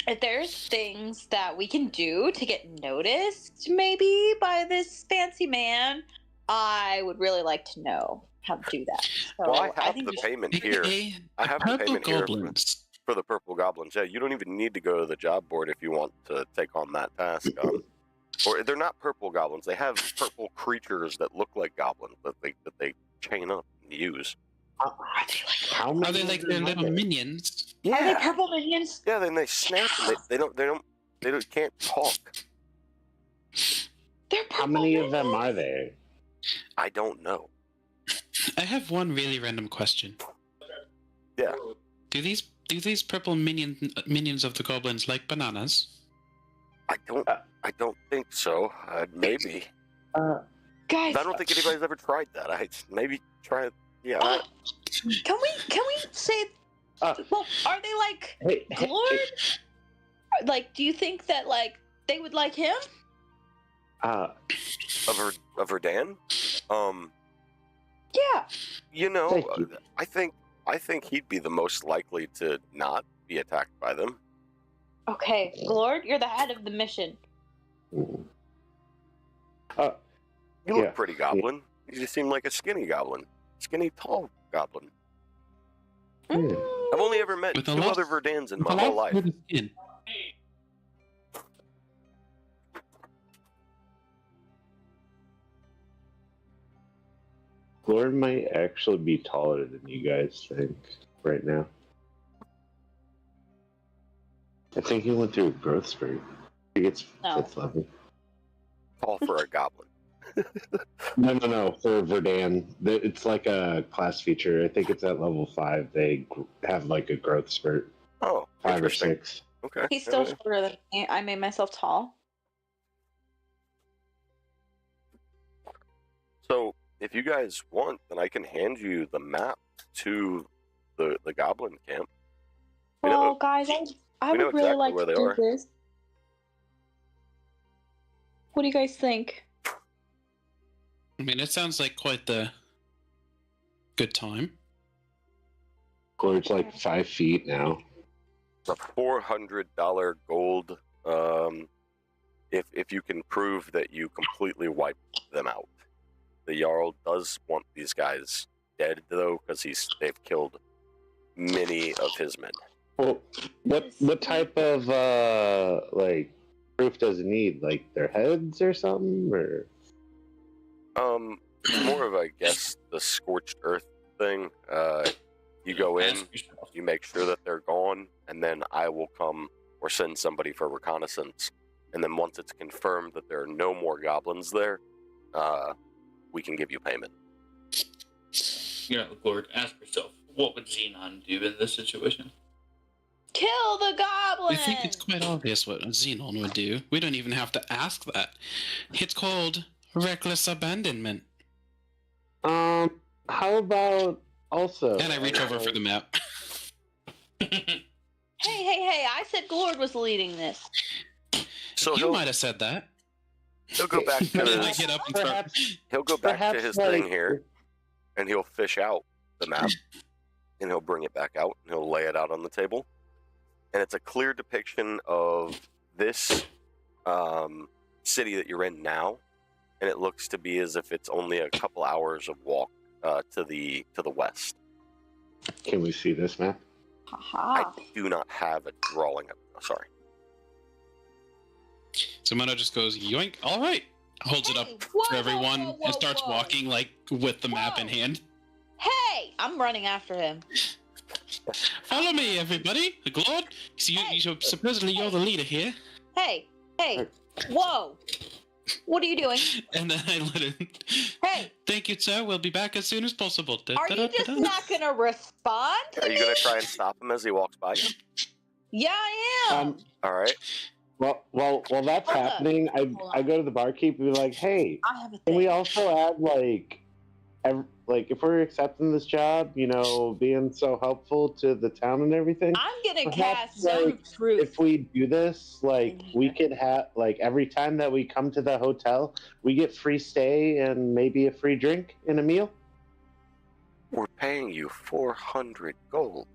if there's things that we can do to get noticed, maybe by this fancy man, I would really like to know how to do that. So Well, I have think the we should- payment here. I have the Purple payment here goblins. for the purple goblins. Yeah, you don't even need to go to the job board if you want to take on that task. Or they're not purple goblins. They have purple creatures that look like goblins that they chain up and use. How Are many they like their little minions? Are they purple minions? Yeah, then they snap and they can't talk. They're purple How many of them minions? are there? I don't know. I have one really random question. Yeah. Do these purple minions of the goblins like bananas? I don't think so. Maybe. Guys, I don't think anybody's ever tried that. Maybe try it. Yeah. can we say? Well, are they like Glord? Like, do you think that like they would like him? Of Verdan? Yeah. You know, Thank you. I think he'd be the most likely to not be attacked by them. Okay, Glord, you're the head of the mission. You look Yeah, pretty goblin. You just seem like a skinny goblin. Skinny, tall goblin. Hmm. I've only ever met With two a lot- other Verdans in With my a whole lot life. of skin. Lord might actually be taller than you guys think right now. I think he went through a growth spurt. I think it's No. 5th level. Tall for a goblin. No. For Verdan, it's like a class feature. I think it's at level 5. They have like a growth spurt. Oh, 5 or interesting. 6. Okay. He's still Yeah. shorter than me. I made myself tall. So, if you guys want, then I can hand you the map to the goblin camp. We know- Well, guys, I we know would really exactly like where to they do are. this. What do you guys think? I mean, it sounds like quite the good time. Lord's like 5 feet now. It's a $400 gold. If you can prove that you completely wiped them out. The Jarl does want these guys dead though, because they've killed many of his men. Well, what type of like proof does it need? Like their heads or something, or More of, I guess, the scorched earth thing. You go in, you make sure that they're gone, and then I will come or send somebody for reconnaissance. And then once it's confirmed that there are no more goblins there, we can give you payment. You know, Lord, ask yourself, what would Xenon do in this situation? Kill the goblin! I think it's quite obvious what Xenon would do. We don't even have to ask that. It's called reckless abandonment. How about also? And I reach over for the map. Hey, I said Glord was leading this. So You might have said that. he'll go back to And then I his, get up and start. he'll go back to Perhaps, his like- thing here, and he'll fish out the map, and he'll bring it back out, and he'll lay it out on the table, and it's a clear depiction of this city that you're in now, and it looks to be as if it's only a couple hours of walk to the west. Can we see this map? Haha. I do not have a drawing of. Oh, sorry. So Mono just goes, yoink, all right. Holds it up for everyone and starts walking, like, with the map in hand. Hey! I'm running after him. Follow me, everybody. The Glord. So supposedly you're the leader here. Hey! Whoa! What are you doing? And then I let him. Hey! Thank you, sir. We'll be back as soon as possible. Are you just not gonna respond to Are you me? going to try and stop him as he walks by you? Yeah, I am. All right. While that's Hold on. happening, I go to the barkeep and be like, "Hey, I have a can we thing. also add like if we're accepting this job, being so helpful to the town and everything? I'm gonna Perhaps, cast Zone of Truth. If we do this, we could have every time that we come to the hotel, we get free stay and maybe a free drink and a meal." We're paying you 400 gold.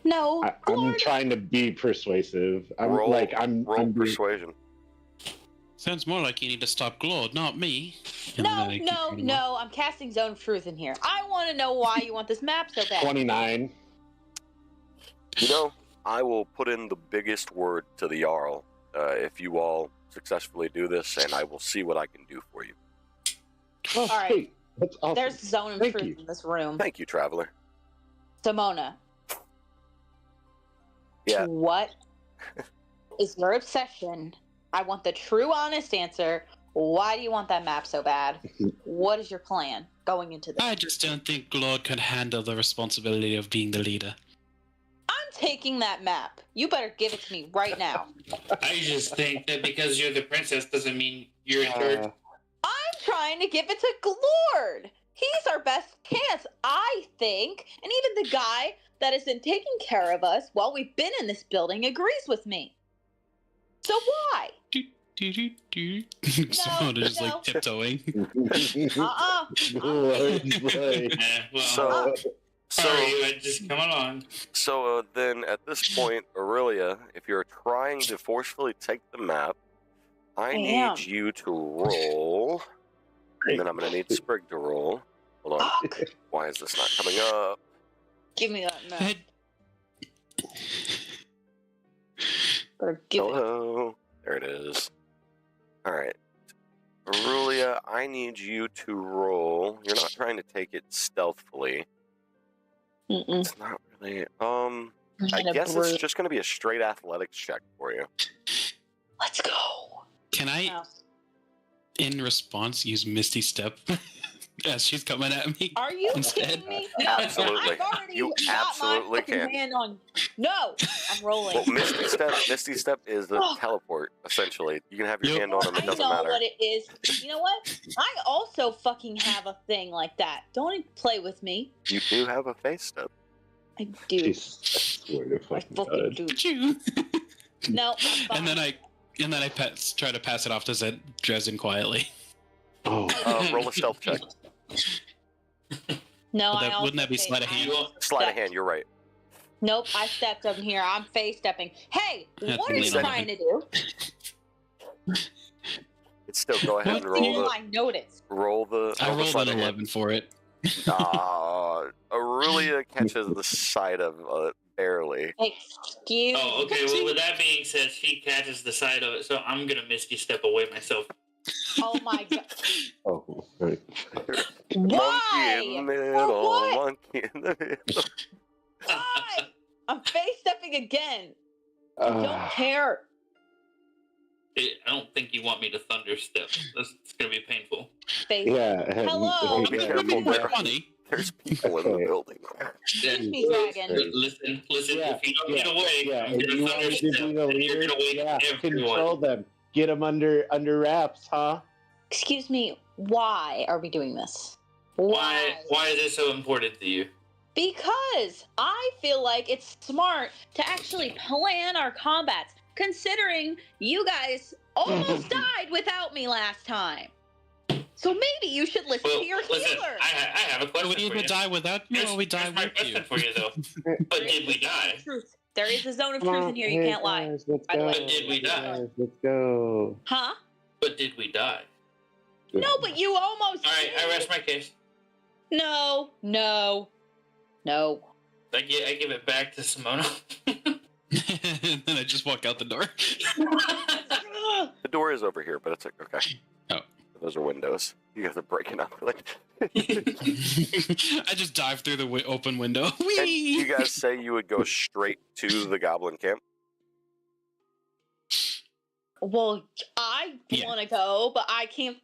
No, I'm Glord. trying to be persuasive. Roll I'm being- persuasion. Sounds more like you need to stop Glord, not me. And then I keep reading on. No. I'm casting Zone of Truth in here. I want to know why you want this map so bad. 29. I will put in the biggest word to the Jarl if you all successfully do this, and I will see what I can do for you. Oh, All right. sweet. That's awesome. There's Zone of Thank Truth you. in this room. Thank you, Traveler. Simona. Yeah. What is your obsession? I want the true, honest answer. Why do you want that map so bad? What is your plan going into this? I just don't think Glord can handle the responsibility of being the leader. I'm taking that map. You better give it to me right now. I just think that because you're the princess doesn't mean you're in charge. I'm trying to give it to Glord. He's our best chance, I think. And even the guy that has been taking care of us while we've been in this building agrees with me. So why? Someone is no. like tiptoeing. So Sorry, just come on. So then at this point, Aurelia, if you're trying to forcefully take the map, I need you to roll. And then I'm going to need Sprig to roll. Hold on. Why is this not coming up? Give me that map. I- Or give it. Hello. There it is. All right. Aurelia, I need you to roll. You're not trying to take it stealthily. Mm-mm. It's not really. I guess it's just going to be a straight athletics check for you. Let's go. Can I, in response, use Misty Step as she's coming at me? Are you Instead. kidding me? Absolutely. I've already You got absolutely my fucking can. hand on. No, I'm rolling. Well, Misty Step is the teleport, essentially. You can have your hand on him, it I doesn't know matter. what it is. You know what? I also fucking have a thing like that. Don't play with me. You do have a face step. I do. Jeez, I swear to I fucking fucking God. do. Achoo. No, I'm fine. And then I try to pass it off to Dresden quietly. Oh, Roll a stealth check. No, Wouldn't that be sleight of hand? Sleight of hand, you're right. Nope, I stepped up here. I'm face stepping. Hey, That's what are you lean on trying me. to do? It's still go ahead and What? roll I noticed. the I rolled sleight an of hand. 11 for it. Aurelia catches the side of barely. Excuse Oh, okay. Well, with that being said, she catches the side of it, so I'm gonna Misty Step away myself. Oh my god. oh, right. Why? Monkey in the middle, what? monkey in the middle. Why? I'm face stepping again. I don't care. I don't think you want me to thunder step. It's gonna be painful. Face. Yeah. Hello. Be It's careful gonna be more there. funny. There's people in the building. Excuse me, Dragon. Listen. Yeah, If you don't get away, Yeah, I'm if gonna you want to be thunderstep, the and leader, you're gonna wake yeah, everyone. control them. Get them under wraps, huh? Excuse me, why are we doing this? Why is it so important to you? Because I feel like it's smart to actually plan our combats, considering you guys almost died without me last time. So maybe you should listen to your Listen, healer. I have a Do question we for either you. die without you or we die Here's my with you? question for you, though. But did we die? Truth. There is a zone of Come truth on, in here. You hey, can't lie. guys, let's By the go. way. But did we die? Guys, let's go. Huh? But did we die? No, but you almost All right, I did. rest my case. No. I give it back to Simona. And then I just walk out the door. The door is over here, but it's like, okay. Oh. Those are windows. You guys are breaking up. Like, I just dive through the open window. and Whee! you guys say you would go straight to the goblin camp? Well, I Yeah. want to go, but I can't.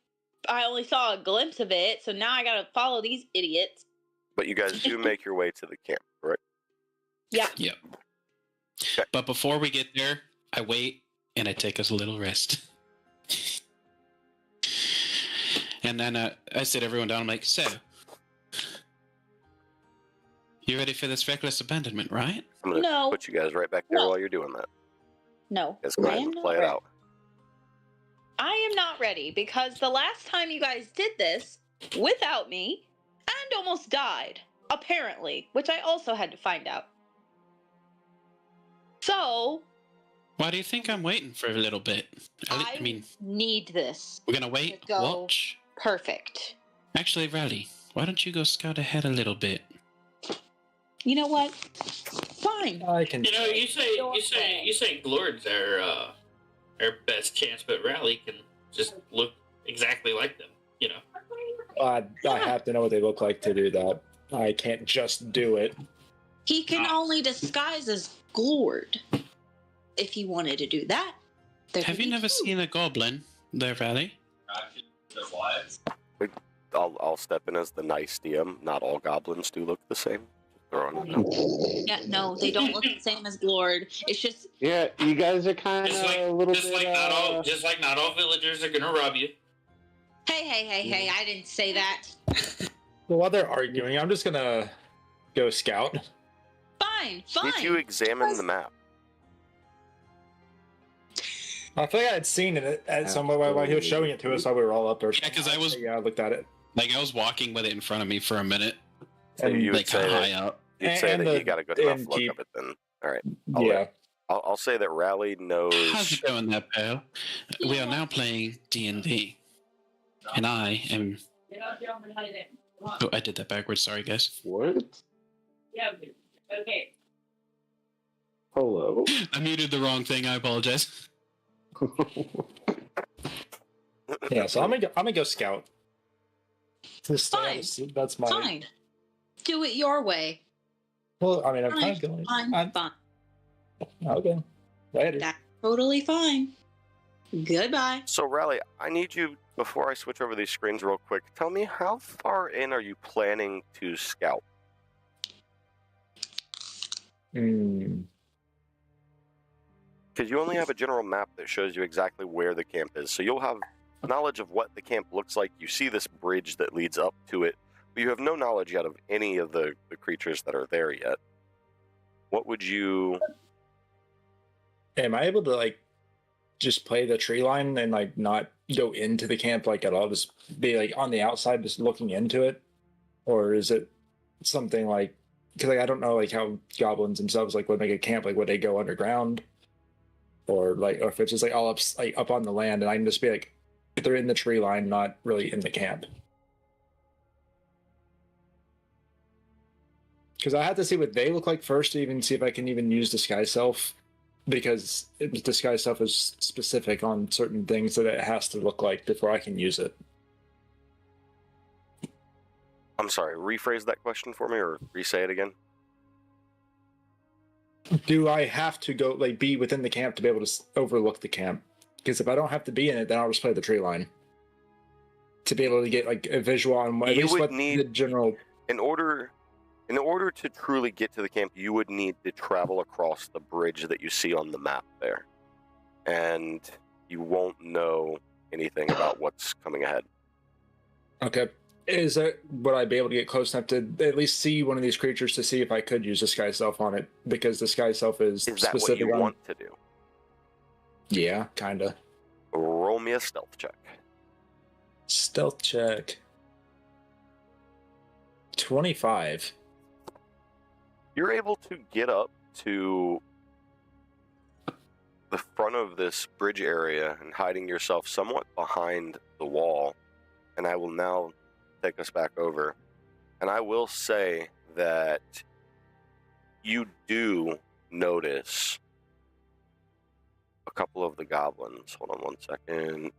I only saw a glimpse of it, so now I gotta follow these idiots. But you guys do make your way to the camp, right? Yeah. Yep. But before we get there, I wait and I take us a little rest. And then I sit everyone down. I'm like, so, you ready for this reckless abandonment, right? I'm going to No. put you guys right back there No. while you're doing that. No. Let's go I ahead am and not play it ready. out. I am not ready because the last time you guys did this without me and almost died, apparently, which I also had to find out. So, Why do you think I'm waiting for a little bit? I mean, need this. we're gonna wait, to go. watch. Perfect. Actually, Riley, why don't you go scout ahead a little bit? You know what? Fine. I can. You know, you say Glord's our best chance, but Rally can just look exactly like them. You know. I have to know what they look like to do that. I can't just do it. He can only disguise as Glord. If he wanted to do that. there Have could you be never two. seen a goblin there, Riley? I'll step in as the nice DM. Not all goblins do look the same. Just throwing it out. Yeah, no, they don't look the same as Glord. It's just Yeah, you guys are kind of Just like, a little just bit. like not all villagers are gonna rob you. hey, I didn't say that. Well, while they're arguing, I'm just gonna go scout. Fine. Did you examine the map? I think I had seen it at somewhere while he was showing it to us while we were all up there. Yeah, 'cause I was- Yeah, I looked at it. Like, I was walking with it in front of me for a minute, So And, you would like, kind say of that, high up. you'd say and that the- you got a good enough and look keep- of it then. All right. I'll Yeah. I'll say that Rally knows. How's it going there, pal? We are now playing D&D. And I am... Oh, I did that backwards. Sorry, guys. What? Okay. Hello. I muted the wrong thing. I apologize. Yeah, so I'm gonna go scout. Just, Fine. That's my. Fine. Do it your way. Well, I mean, I'm kind Fine. of going. Fine. Fine. Okay. Later. That's totally fine. Goodbye. So, Rally, I need you, before I switch over these screens real quick, tell me how far in are you planning to scout? Hmm. Because you only have a general map that shows you exactly where the camp is. So you'll have knowledge of what the camp looks like. You see this bridge that leads up to it, but you have no knowledge yet of any of the creatures that are there yet. What would you... Am I able to like just play the tree line and like not go into the camp like at all? Just be like on the outside, just looking into it, or is it something like? Because like I don't know like how goblins themselves like would make a camp. Like would they go underground, or if it's just like all up on the land, and I can just be like they're in the tree line, not really in the camp. Because I have to see what they look like first to even see if I can even use Disguise Self. Because Disguise Self is specific on certain things that it has to look like before I can use it. I'm sorry, rephrase that question for me or re-say it again? Do I have to go like be within the camp to be able to overlook the camp? Because if I don't have to be in it, then I'll just play the tree line. To be able to get like a visual on at You least would what need- the general in order to truly get to the camp, you would need to travel across the bridge that you see on the map there. And you won't know anything about what's coming ahead. Okay. Would I be able to get close enough to at least see one of these creatures to see if I could use the Sky Self on it? Because the Sky Self is Is that specific what you on... want to do? Yeah, kinda. Roll me a stealth check. Stealth check. 25. You're able to get up to the front of this bridge area and hiding yourself somewhat behind the wall. And I will now take us back over. And I will say that you do notice a couple of the goblins. Hold on one second.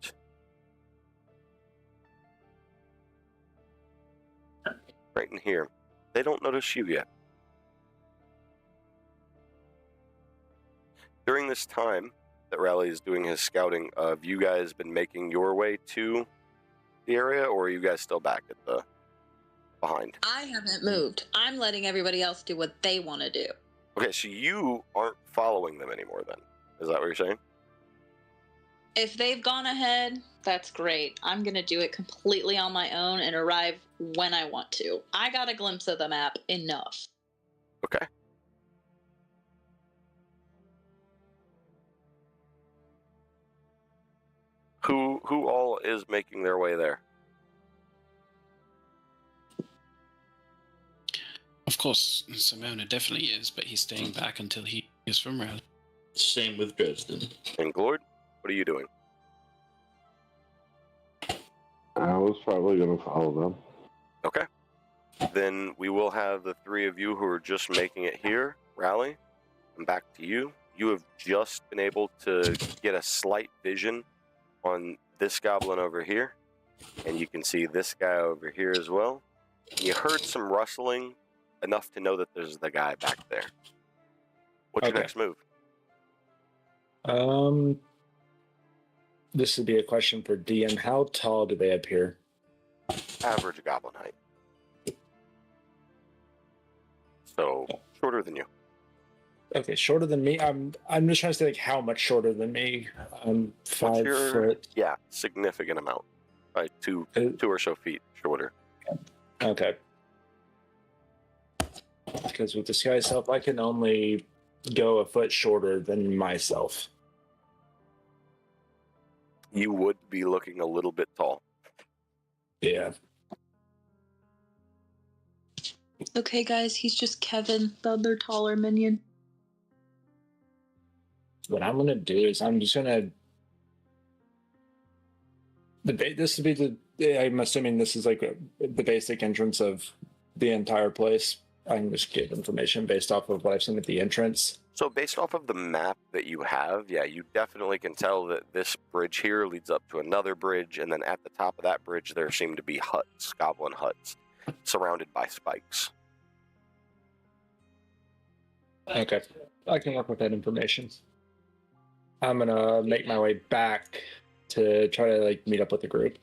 Right in here. They don't notice you yet. During this time that Raleigh is doing his scouting, have you guys been making your way to the area, or are you guys still back at the behind? I haven't moved. I'm letting everybody else do what they want to do. Okay, so you aren't following them anymore then. Is that what you're saying? If they've gone ahead, that's great. I'm going to do it completely on my own and arrive when I want to. I got a glimpse of the map enough. Okay. Who all is making their way there? Of course, Simona definitely is, but he's staying back until he is from Raleigh. Same with Dresden. And Glord, what are you doing? I was probably going to follow them. Okay. Then we will have the three of you who are just making it here rally. And back to you. You have just been able to get a slight vision on this goblin over here. And you can see this guy over here as well. You heard some rustling, enough to know that there's the guy back there. What's your next move? This would be a question for DM. How tall do they appear? Average goblin height. So, shorter than you. Okay, shorter than me. I'm just trying to say, like, how much shorter than me? I'm 5 foot. Yeah, significant amount. Like two or so feet shorter. Okay. Because with the Sky Self, I can only go a foot shorter than myself. You would be looking a little bit tall. Yeah. Okay, guys, he's just Kevin, the other taller minion. What I'm gonna do is I'm just gonna. This would be the. I'm assuming this is like the basic entrance of the entire place. I can just give information based off of what I've seen at the entrance. So based off of the map that you have, yeah, you definitely can tell that this bridge here leads up to another bridge, and then at the top of that bridge there seem to be huts, goblin huts, surrounded by spikes. Okay, I can work with that information. I'm gonna make my way back to try to like meet up with the group.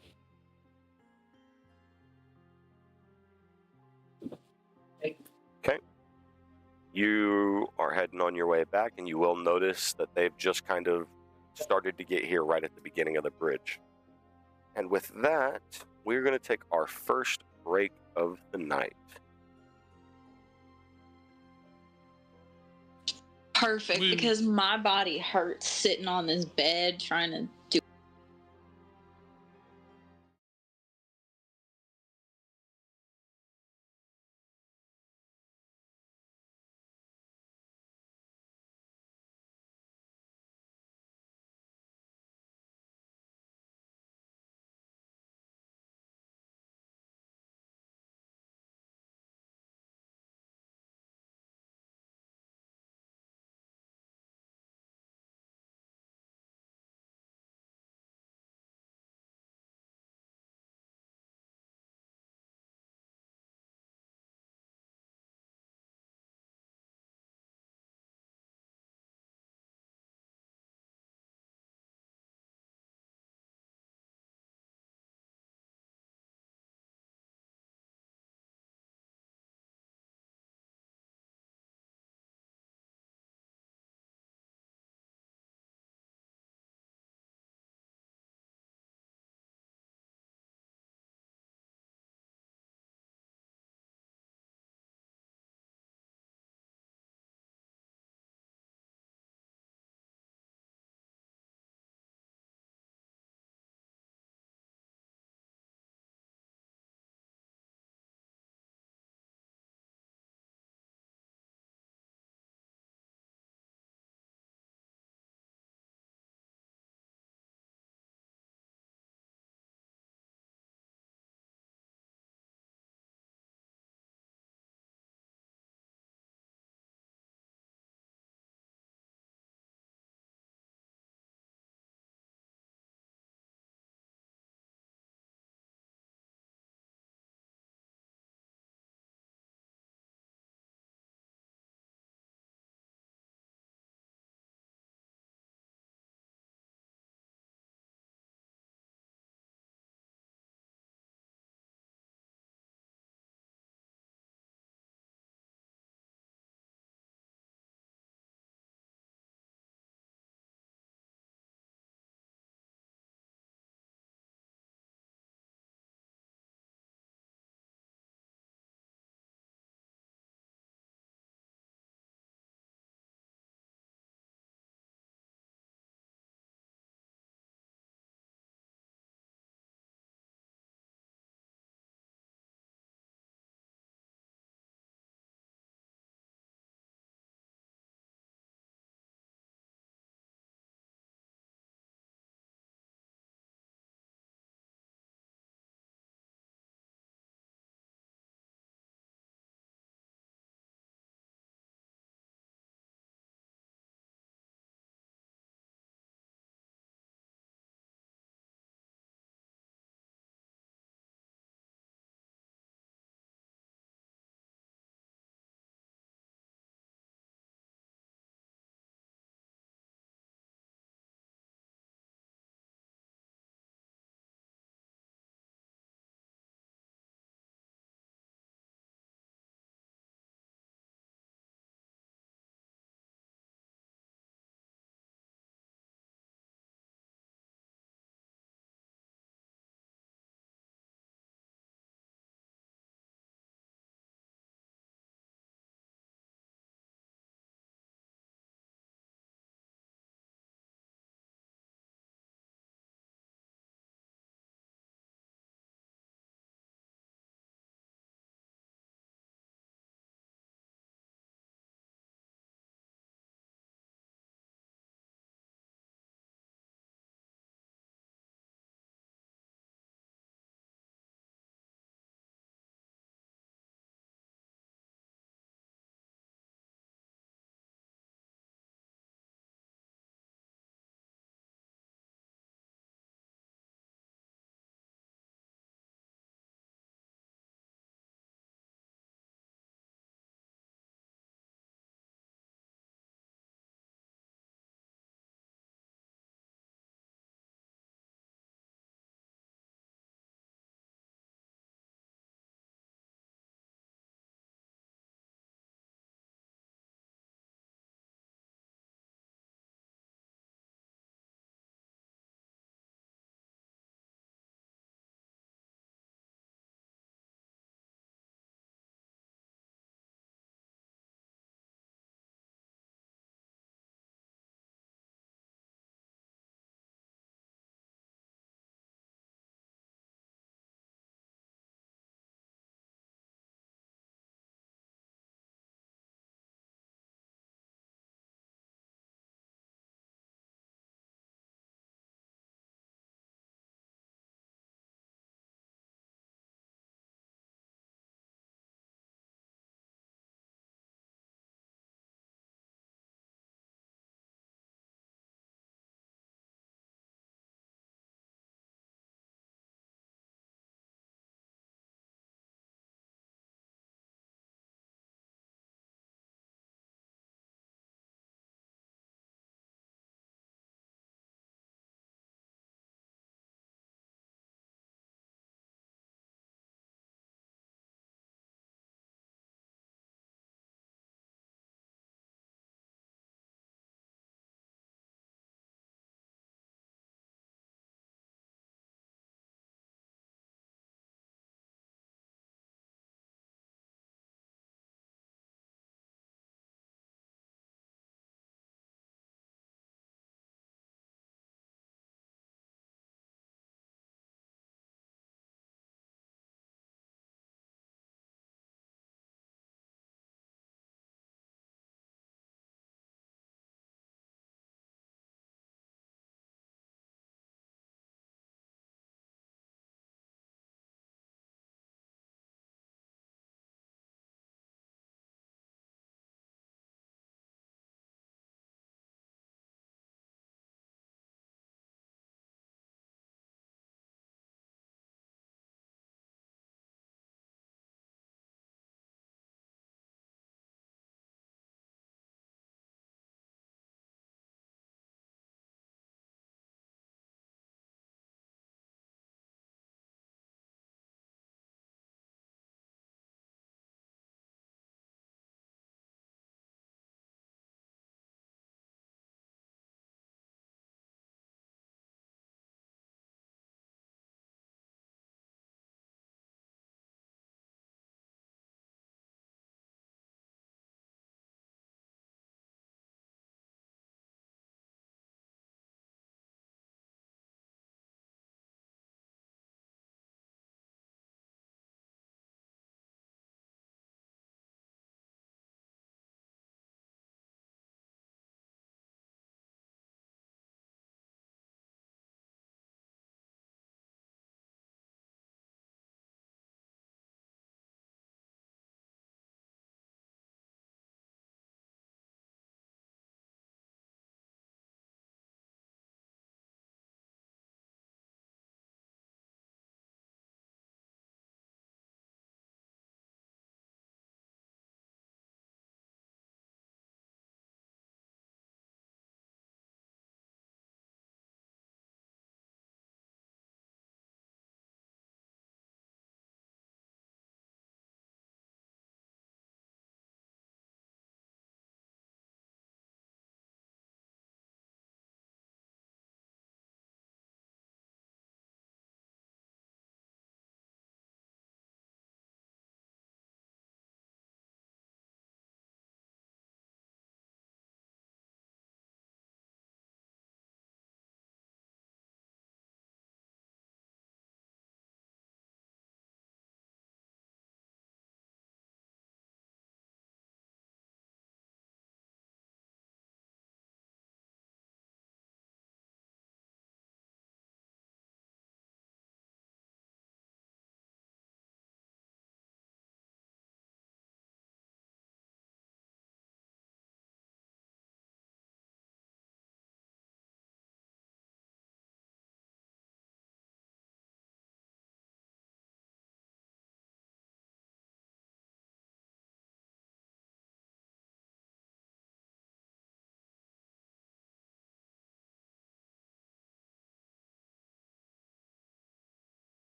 Okay. You are heading on your way back, and you will notice that they've just kind of started to get here right at the beginning of the bridge. And with that, we're going to take our first break of the night. Perfect, because my body hurts sitting on this bed trying to do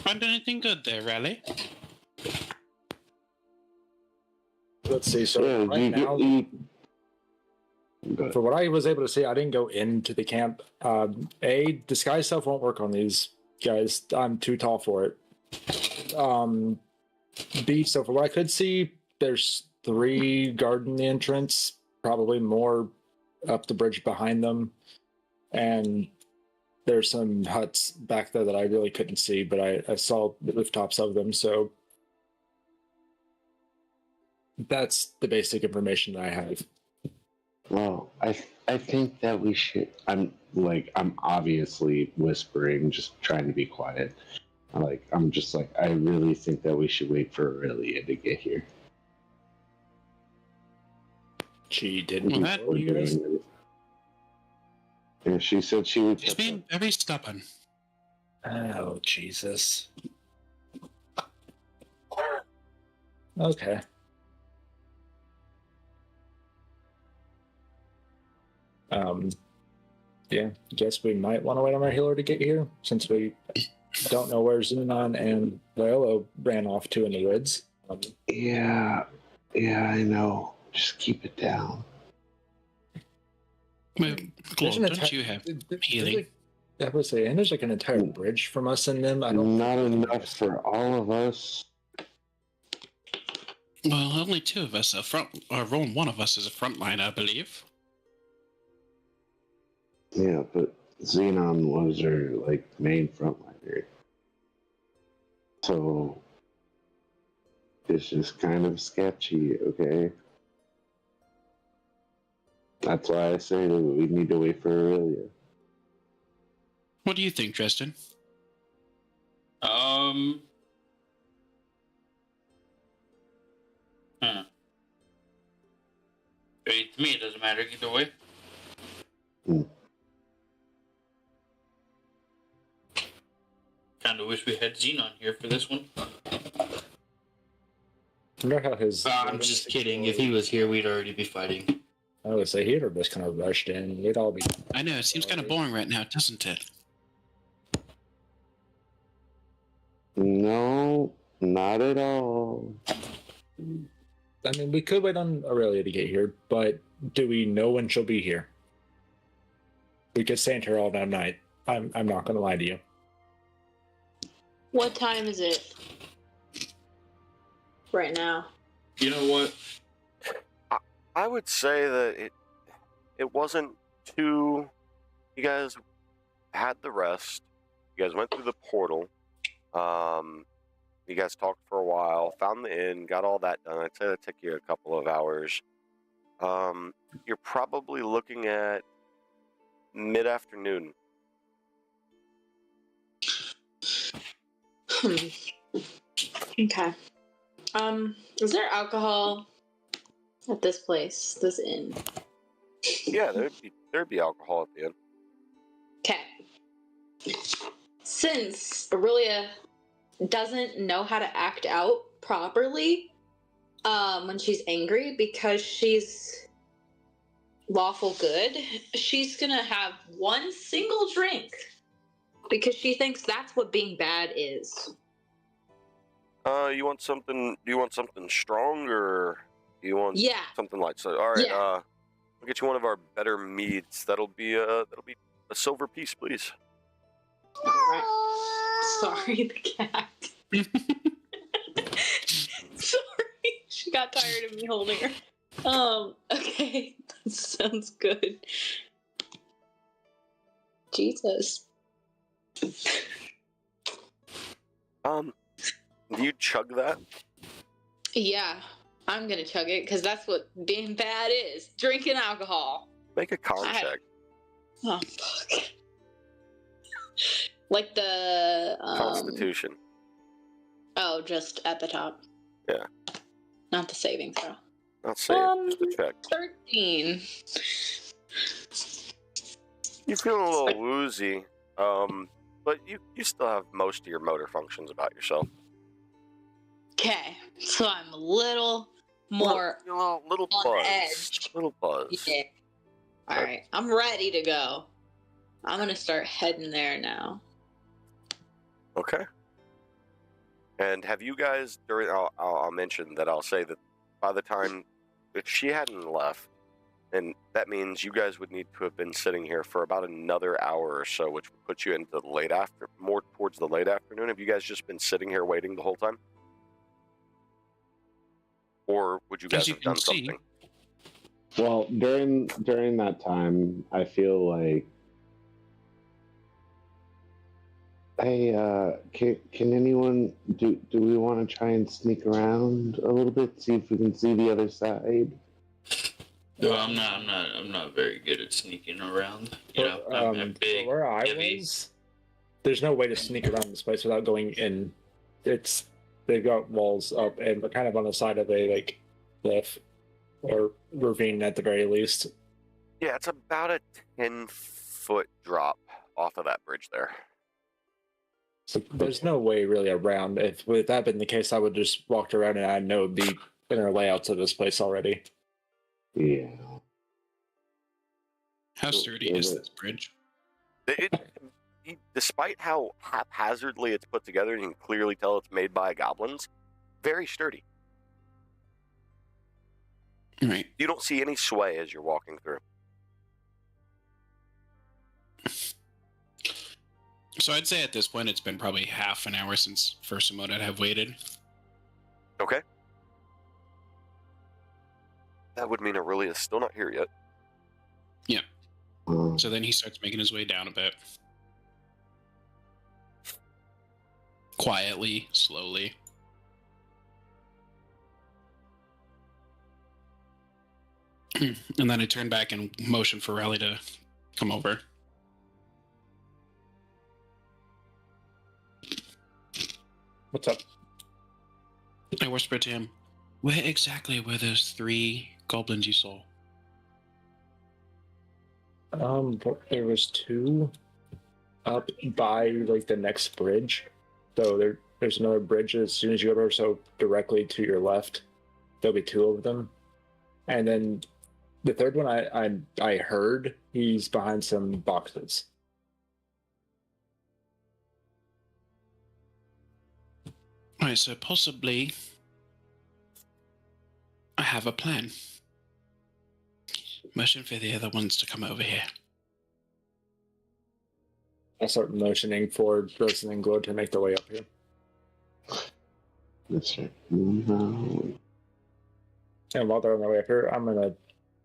Find anything good there, Raleigh? Let's see. So Yeah, right now, But for what I was able to see, I didn't go into the camp. Disguise stuff won't work on these guys. I'm too tall for it. B, so for what I could see, there's 3 guarding the entrance, probably more up the bridge behind them. And there's some huts back there that I really couldn't see, but I saw the rooftops of them, so that's the basic information that I have. well, I think that we should. I'm obviously whispering, just trying to be quiet. I'm just like, I really think that we should wait for Aurelia to get here. She didn't Well, that- tell you guys? Yeah, she said she would. She's being very stubborn. Oh, Jesus. Okay. Yeah, guess we might want to wait on our healer to get here, since we don't know where Xenon and Loyolo ran off to in the woods. Yeah, I know. Just keep it down. Well, There's Claude, an don't you have there's healing? like- I would say, and there's like an entire bridge from us and them. I don't Not enough for all of us. Well, only 2 of us are one of us is a frontline, I believe. Yeah, but Xenon was her main frontliner. So it's just kind of sketchy, okay? That's why I say that we need to wait for Aurelia. What do you think, Dresden? To me, it doesn't matter either way. Kind of wish we had Xenon here for this one. I wonder how his. I'm just kidding. If he was here, we'd already be fighting. I would say he'd have just kind of rushed in. We'd all be. I know, it seems kind of boring right now, doesn't it? No, not at all. I mean, we could wait on Aurelia to get here, but do we know when she'll be here? We could stand here all damn night. I'm not going to lie to you. What time is it right now? You know what? I would say that it wasn't too. You guys had the rest. You guys went through the portal. You guys talked for a while, found the inn, got all that done. I'd say that took you a couple of hours. You're probably looking at mid-afternoon. Okay. Is there alcohol at this place, this inn? Yeah, there'd be alcohol at the end. Okay. Since Aurelia doesn't know how to act out properly when she's angry because she's lawful good, she's gonna have one single drink because she thinks that's what being bad is. You want something? Do you want something strong, or do you want something light? So, all right. Yeah. I'll get you one of our better meads. That'll be a silver piece, please. All right. Sorry, the cat. Sorry, she got tired of me holding her. Okay, that sounds good. Jesus. Do you chug that? Yeah, I'm gonna chug it because that's what being bad is. Drinking alcohol. Make a con check. Oh, fuck. Like the... Constitution. Oh, just at the top. Yeah. Not the saving throw. Not save, just a check. 13. You're feeling a little woozy, but you still have most of your motor functions about yourself. Okay, so I'm a little more little on buzz. the edge. Little buzz. Yeah. All right, I'm ready to go. I'm gonna start heading there now. Okay. And have you guys during? I'll mention that I'll say that by the time if she hadn't left, then that means you guys would need to have been sitting here for about another hour or so, which would put you into the more towards the late afternoon. Have you guys just been sitting here waiting the whole time? Or would you guys have done something? Well, during that time, I feel like, hey, can anyone do we want to try and sneak around a little bit, see if we can see the other side? No, I'm not very good at sneaking around. You know, I'm big, where I heavy. was, there's no way to sneak around this place without going in. They've got walls up and kind of on the side of a cliff or ravine at the very least. Yeah, it's about a 10-foot drop off of that bridge there. So there's no way really around. If that had been the case, I would just walked around and I know the inner layouts of this place already. Yeah. How sturdy is this bridge? Despite how haphazardly it's put together, you can clearly tell it's made by goblins. Very sturdy. Right. You don't see any sway as you're walking through. So I'd say at this point it's been probably half an hour since First Simona have waited. Okay. That would mean Aurelia is still not here yet. Yeah. So then he starts making his way down a bit. Quietly, slowly. And then I turn back and motion for Raleigh to come over. What's up? I whisper to him, "Where exactly were those 3 goblins you saw?" There was 2 up by the next bridge. So there's another bridge as soon as you go over. So directly to your left, there'll be 2 of them, and then the third one I heard he's behind some boxes. Alright, so possibly I have a plan. Motion for the other ones to come over here. I start motioning for Rosen and Glow to make their way up here. That's right. No. And while they're on their way up here, I'm going to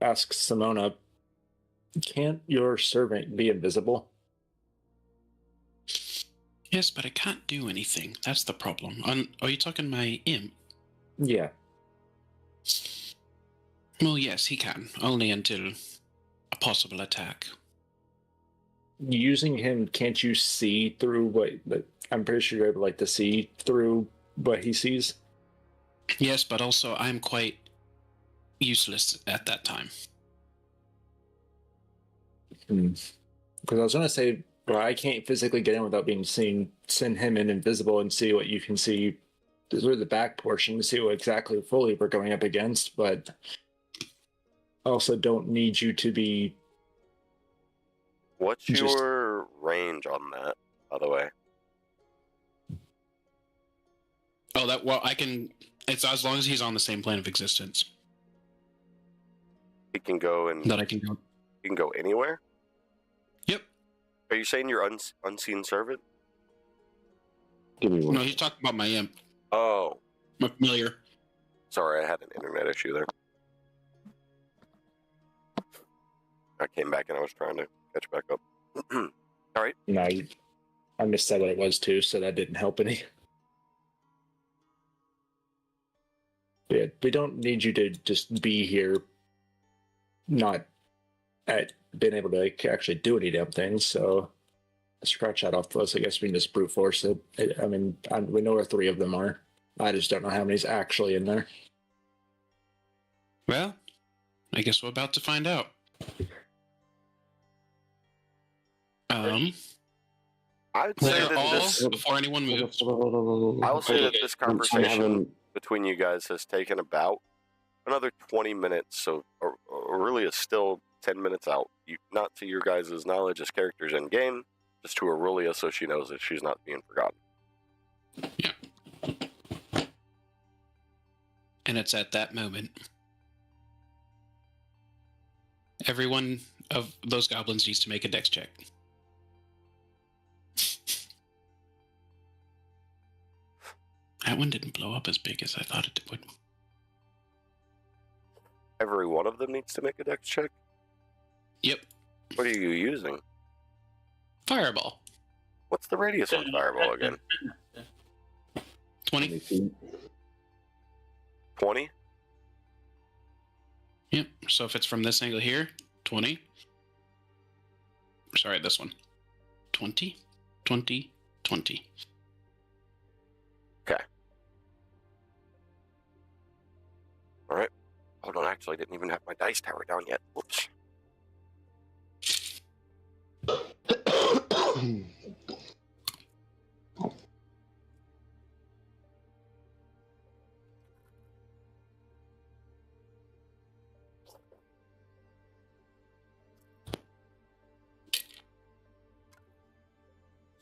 ask Simona, can't your servant be invisible? Yes, but I can't do anything. That's the problem. Are you talking my imp? Yeah. Well, yes, he can. Only until a possible attack. Using him, can't you see through what... I'm pretty sure you're able to see through what he sees? Yes, but also I'm quite useless at that time. Because I was going to say, well, I can't physically get in without being seen. Send him in invisible and see what you can see through the back portion to see what exactly fully we're going up against, but I also don't need you to be... What's your range on that, by the way? Oh, I can... It's as long as he's on the same plane of existence. He can go and... That I can go. He can go anywhere? Yep. Are you saying you're unseen servant? Give me one. No, he's talking about my imp. Oh. My familiar. Sorry, I had an internet issue there. I came back and I was trying to catch back up. All right. No, I missed out what it was too, so that didn't help any. Yeah, we don't need you to just be here, not at being able to actually do any damn things. So scratch that off the list. I guess we can just brute force it. I mean, we know where 3 of them are. I just don't know how many's actually in there. Well, I guess we're about to find out. I would say that all, before anyone moves. I will say that this conversation between you guys has taken about another 20 minutes, so Aurelia is still 10 minutes out. Not to your guys' knowledge as characters in game, just to Aurelia so she knows that she's not being forgotten. Yeah. And it's at that moment. Every one of those goblins needs to make a dex check. That one didn't blow up as big as I thought it would. Every one of them needs to make a dex check? Yep. What are you using? Fireball. What's the radius on Fireball again? 20. 20? Yep. So if it's from this angle here, 20. Sorry, this one. 20, 20, 20. Okay. All right. Hold on, actually, I didn't even have my dice tower down yet. Whoops.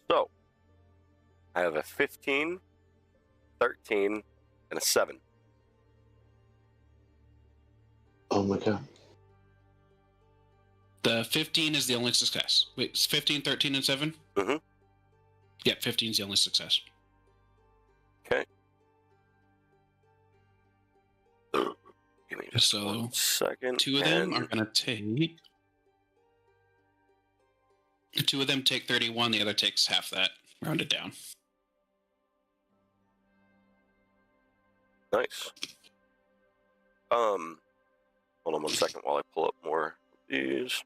So, I have a 15, 13, and a 7. Oh my god. The 15 is the only success. Wait, it's 15, 13, and 7? Mm-hmm. Yep, 15 is the only success. Okay. Give me just So, 1 second. 2 of them are going to take... 2 of them take 31, the other takes half that, rounded down. Nice. Hold on 1 second while I pull up more of these.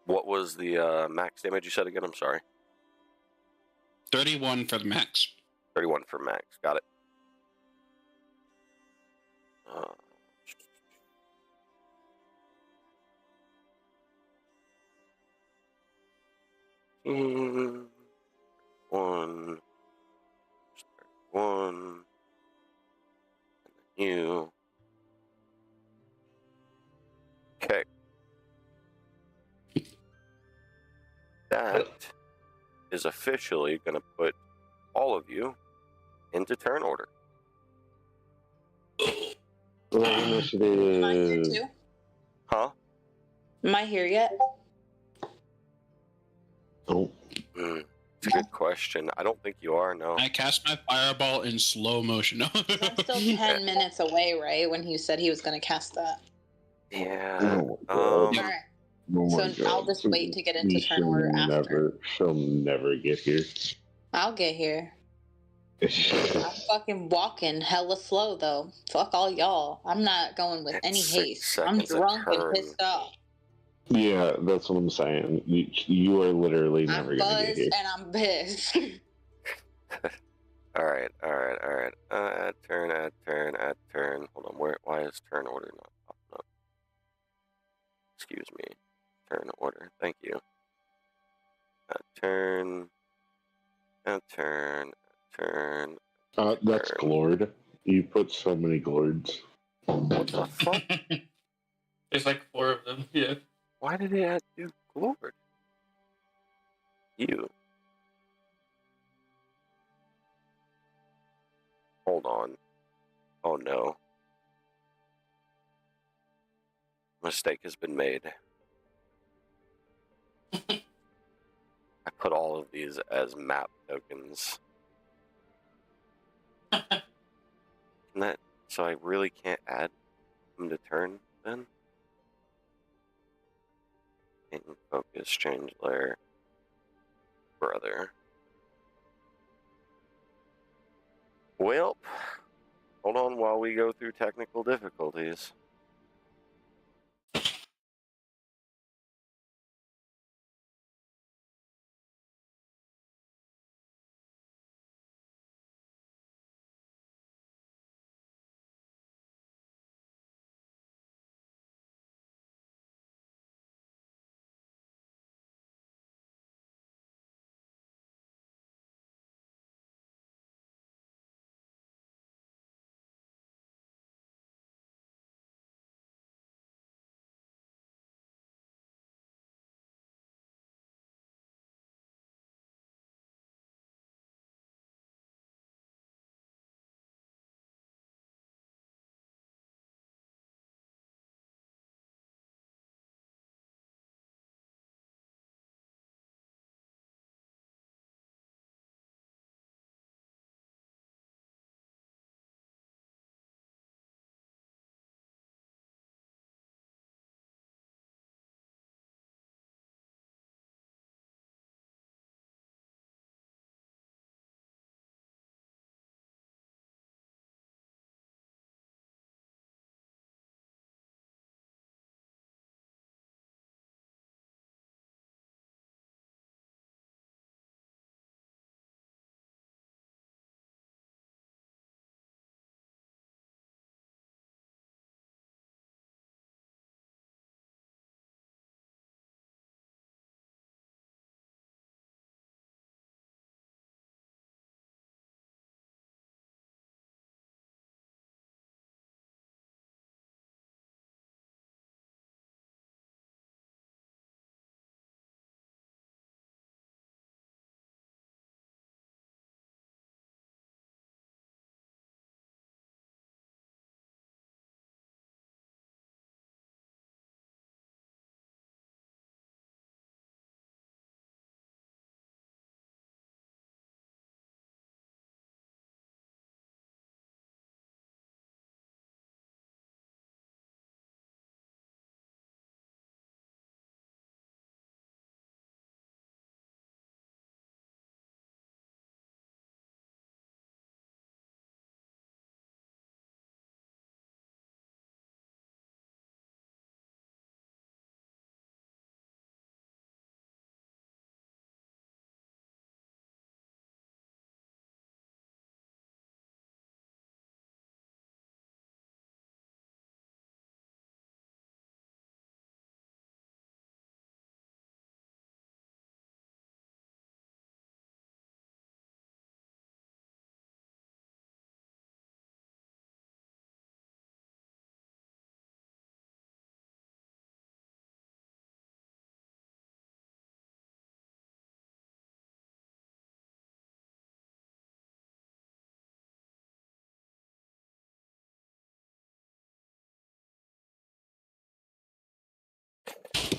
What was the max damage you said again? I'm sorry. 31 for the max. 31 for max. Got it. One. And then you. Okay. That is officially going to put all of you into turn order. Initiative. Am I here too? Huh? Am I here yet? Oh. It's a good question. I don't think you are, no. I cast my fireball in slow motion. I'm still 10 minutes away, right? When he said he was going to cast that. Yeah. Oh my god. All right. Oh my So god. I'll just wait to get into turn order after. She'll never get here. I'll get here. I'm fucking walking hella slow, though. Fuck all y'all. I'm not going with any It's 6 haste. I'm seconds a drunk and turn. pissed off. Yeah, that's what I'm saying. You are literally never I'm gonna get buzzed here. and I'm pissed. All right. Add turn. Hold on. Why is turn order not popping up? Excuse me. Turn order. Thank you. Turn. That's Glord. You put so many Glords. What the fuck? There's like 4 of them. Yeah. Why did it do Glord? You. Hold on. Oh no. Mistake has been made. I put all of these as map tokens. So I really can't add them to turn then? In focus, change layer. Brother. Well, hold on while we go through technical difficulties.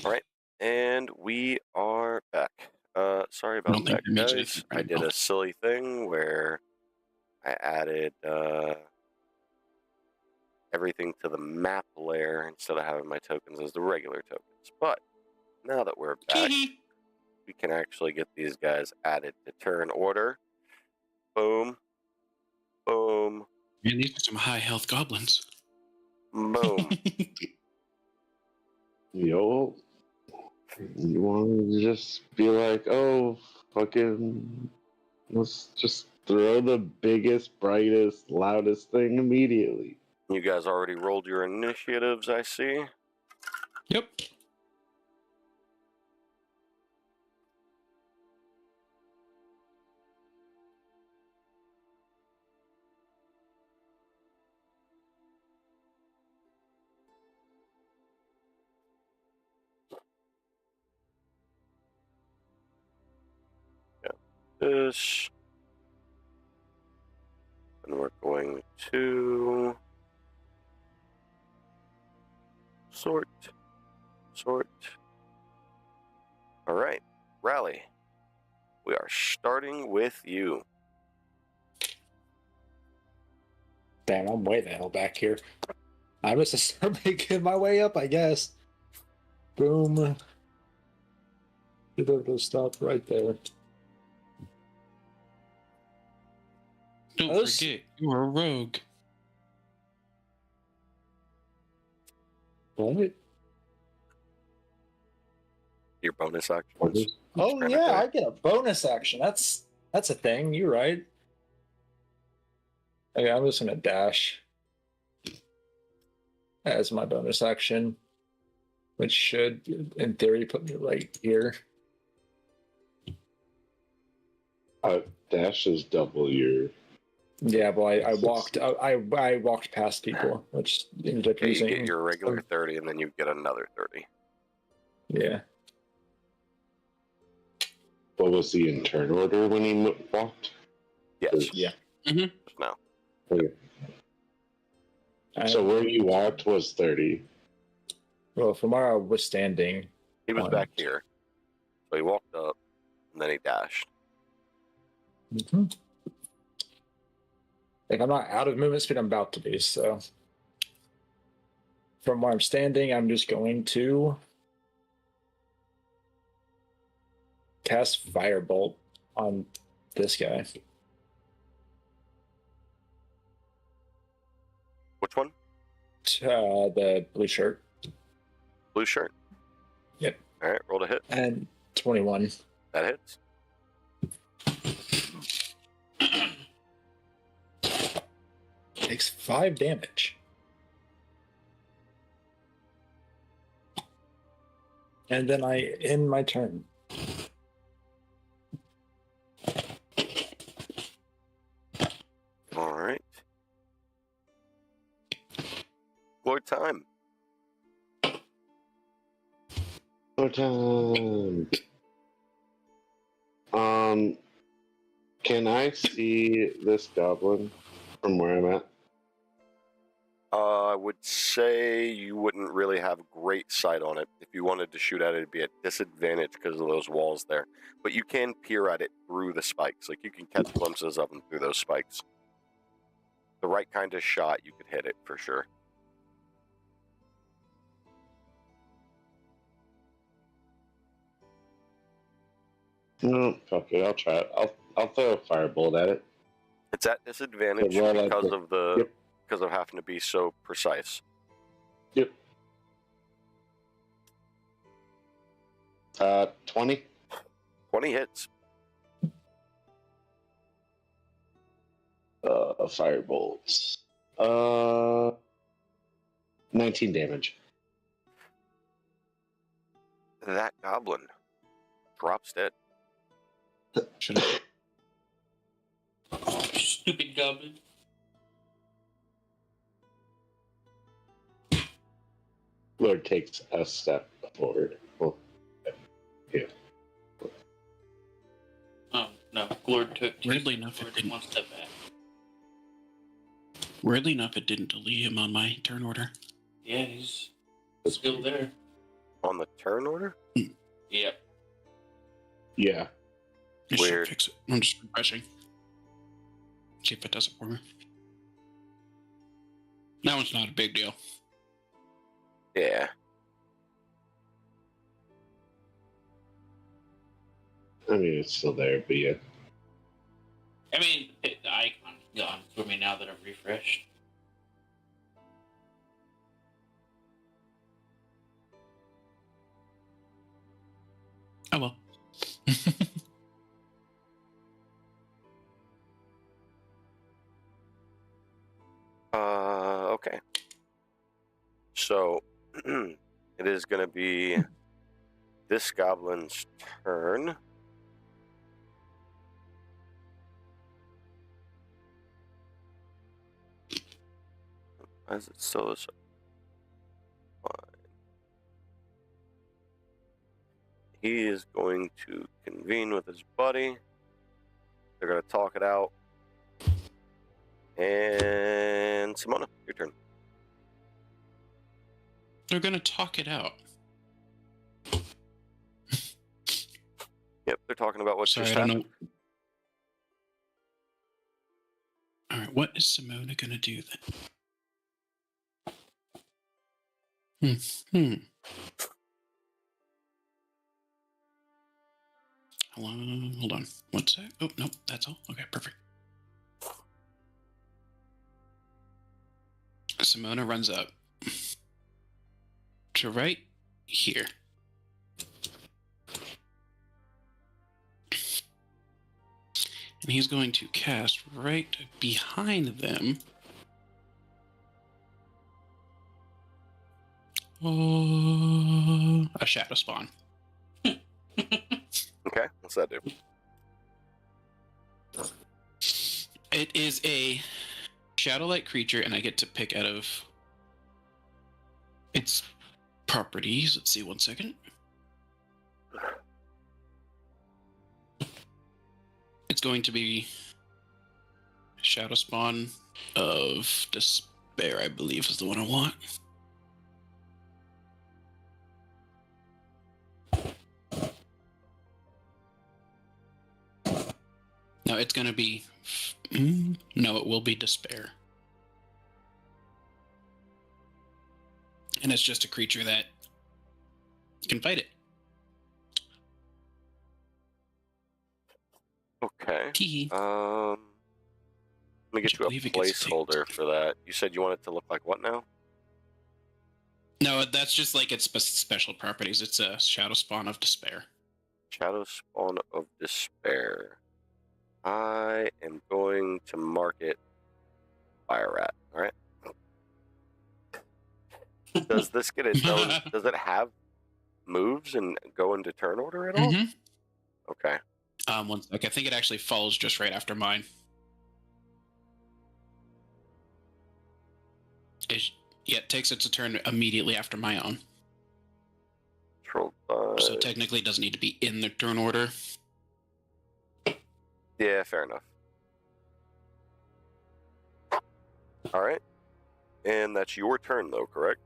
All right, and we are back. Sorry I about don't think that, that means guys. anything I right did now. a silly thing where I added everything to the map layer instead of having my tokens as the regular tokens. But now that we're back, we can actually get these guys added to turn order. Boom. Boom. Man, these are some high health goblins. Boom. Yo, you want to just be like, oh, fucking, let's just throw the biggest, brightest, loudest thing immediately. You guys already rolled your initiatives, I see. Yep. This. And we're going to sort. All right, Rally. We are starting with you. Damn, I'm way the hell back here. I'm just start making my way up, I guess. Boom. It'll stop right there. Don't Us? forget, you're a rogue. What? Your bonus actions. Oh Trying to yeah, do. I get a bonus action. That's a thing. You're right. Okay, I'm just gonna dash as my bonus action, which should, in theory, put me right here. Dash is double your. Yeah, but I walked. I walked past people, which ended up Yeah, you using. get your regular 30, and then you get another 30. Yeah. What was the in turn order when he walked? Yes. Yeah. Mm-hmm. Just now. Okay. So where you walked was 30. Well, from where I was standing, He was back here. So he walked up, and then he dashed. Mm-hmm. If I'm not out of movement speed, I'm about to be. So from where I'm standing, I'm just going to cast Firebolt on this guy. Which one? The blue shirt. Blue shirt. Yep. All right, roll to hit. And 21. That hits. Takes 5 damage. And then I end my turn. All right. Lord time. More time. Can I see this goblin from where I'm at? I would say you wouldn't really have great sight on it. If you wanted to shoot at it, it'd be a disadvantage because of those walls there. But you can peer at it through the spikes. Like, you can catch glimpses of them through those spikes. The right kind of shot, you could hit it for sure. No, fuck it. I'll try it. I'll throw a firebolt at it. It's at disadvantage Yeah, well, because of the yep. because of having to be so precise. Yep. 20. 20 hits. Firebolts. 19 damage. That goblin drops dead. Stupid goblin. Lord takes a step forward. Well, yeah. Oh, no. Glord took Weirdly enough, it didn't. one step back. Weirdly enough, it didn't delete him on my turn order. Yeah, he's still there. On the turn order? Yep. Yeah. It Weird. should fix it. I'm just refreshing. See if it does it for me. That one's not a big deal. Yeah. I mean, it's still there, but yeah. I mean, the icon's gone for me now that I've refreshed. Oh well. Okay. So, it is going to be this goblin's turn. Why is it still this? He is going to convene with his buddy. They're going to talk it out. And Simona, your turn. They're gonna talk it out. Yep, they're talking about what Sorry, just I don't happened. know. All right, what is Simona gonna do then? Hold on. One sec. Oh no, that's all. Okay, perfect. Simona runs up to right here. And he's going to cast right behind them. A shadow spawn. Okay, what's that do? It is a shadow-like creature, and I get to pick out of its properties. Let's see, one second. It's going to be shadow spawn of despair, I believe, is the one I want. No, it's going to be... no, it will be despair. And it's just a creature that can fight it. Okay. Tee. Let me get I you a believe it gets to take- placeholder for that. You said you want it to look like what now? No, that's just like its special properties. It's a shadow spawn of despair. Shadow Spawn of Despair. I am going to mark it Fire Rat. All right. Does this get its own? Does it have moves and go into turn order at all? Mm-hmm. Okay. One sec. I think it actually falls just right after mine. It takes its turn immediately after my own. Controlled by... So technically it doesn't need to be in the turn order. Yeah, fair enough. All right. And that's your turn, though, correct?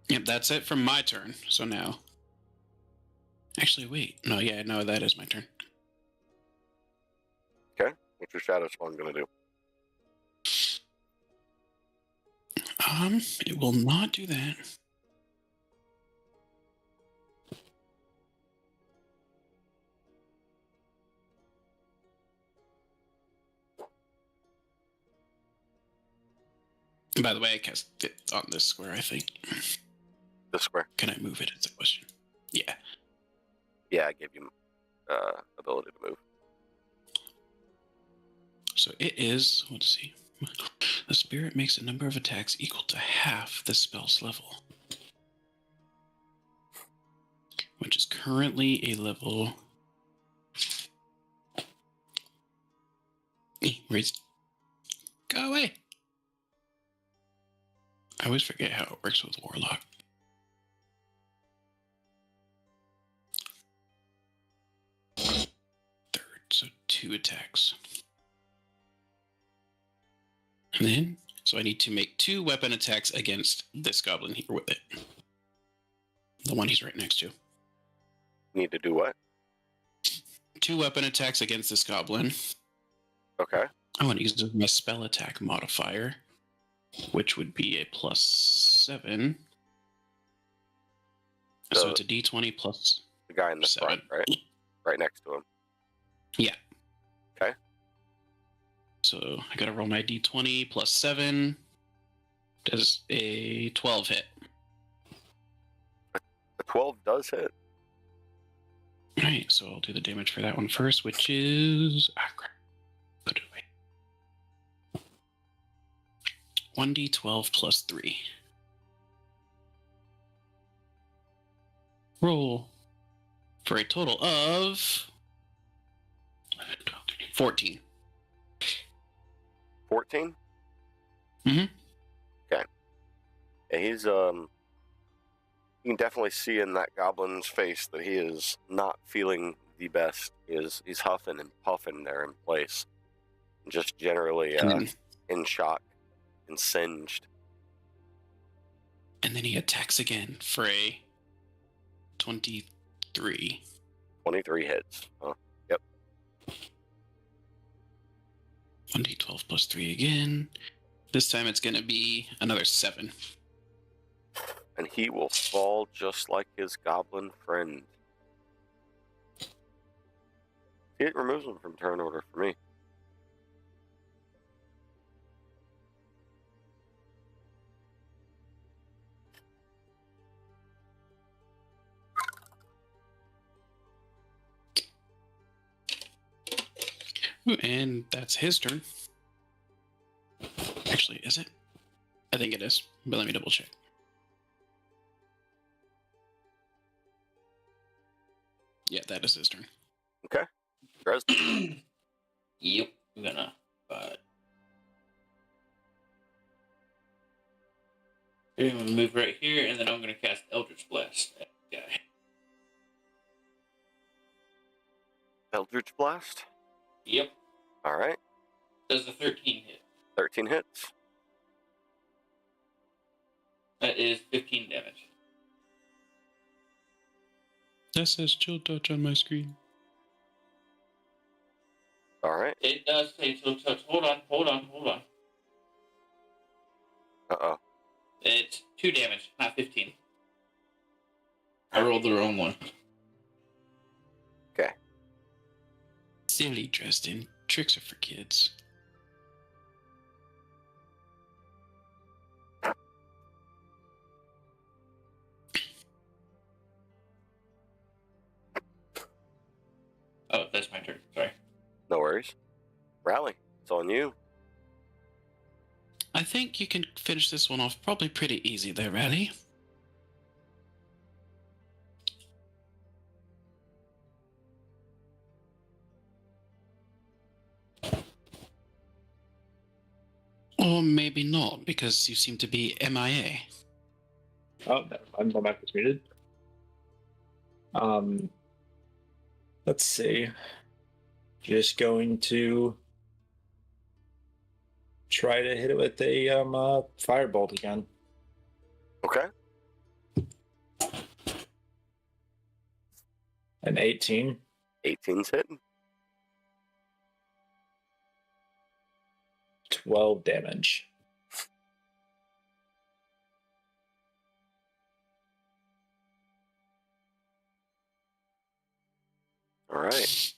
Yep, that's it from my turn. So now... Actually, wait. No, yeah, no, that is my turn. Okay. What's your Shadow Spawn going to do? It will not do that. By the way, I cast it on this square, I think. This square. Can I move it? Is the question. Yeah. Yeah, I give you ability to move. So it is, let's see. The spirit makes a number of attacks equal to half the spell's level. Which is currently a level... Where's... Go away! I always forget how it works with Warlock. Third, so 2 attacks. And then, so I need to make 2 weapon attacks against this goblin here with it. The one he's right next to. Need to do what? 2 weapon attacks against this goblin. Okay. I want to use my spell attack modifier, which would be a +7. So it's a d20 plus the guy in the 7. front, right? Right next to him. Yeah. Okay. So I gotta roll my d20 plus 7. Does a 12 hit? The 12 does hit. Alright, so I'll do the damage for that one first, which is... crap. Put it away. 1d12 plus 3. Roll for a total of 14. 14? Mhm. Okay. Yeah, he's you can definitely see in that goblin's face that he is not feeling the best. He's huffing and puffing there in place. Just generally in shock and singed. And then he attacks again for a 23. 23 hits. Huh? Yep. 1d12 plus 3 again. This time it's going to be another 7. And he will fall just like his goblin friend. It removes him from turn order for me. Ooh, and that's his turn. Actually, is it? I think it is, but let me double check. Yeah, that is his turn. Okay. Dresden. Yep. I'm gonna. I'm gonna move right here, and then I'm gonna cast Eldritch Blast at the guy. Eldritch Blast. Yep. All right. Does the 13 hit? 13 hits. That is 15 damage. That says chill touch on my screen. All right. It does say chill touch. Hold on. Uh-oh. It's 2 damage, not 15. I rolled the wrong one. Okay. Silly, Dresden. Tricks are for kids. Oh, that's my turn. Sorry. No worries. Rally. It's on you. I think you can finish this one off probably pretty easy there, Rally. Or maybe not, because you seem to be MIA. Oh, never mind. My mic was muted. Let's see. Just going to try to hit it with a firebolt again. Okay. An 18. 18's hitting. 12 damage. All right.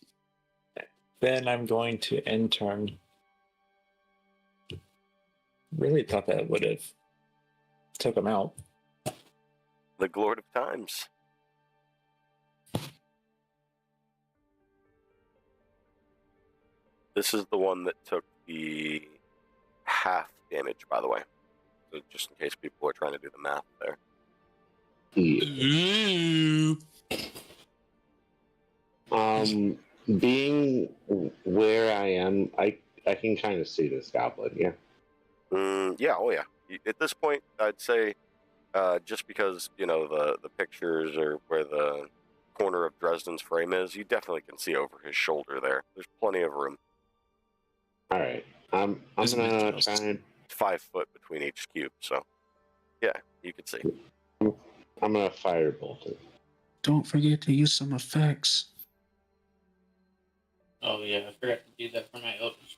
Then I'm going to end turn. Really thought that would have took him out. The Glord of Times. This is the one that took the half damage, by the way. So just in case people are trying to do the math there. Being where I am, I can kind of see this goblin, yeah. Yeah, oh yeah. At this point, I'd say just because, the pictures are where the corner of Dresden's frame is, you definitely can see over his shoulder there. There's plenty of room. All right. I'm going to try and... 5 foot between each cube, so yeah, you can see. I'm gonna firebolt it. Don't forget to use some effects. Oh yeah, I forgot to do that for my elders.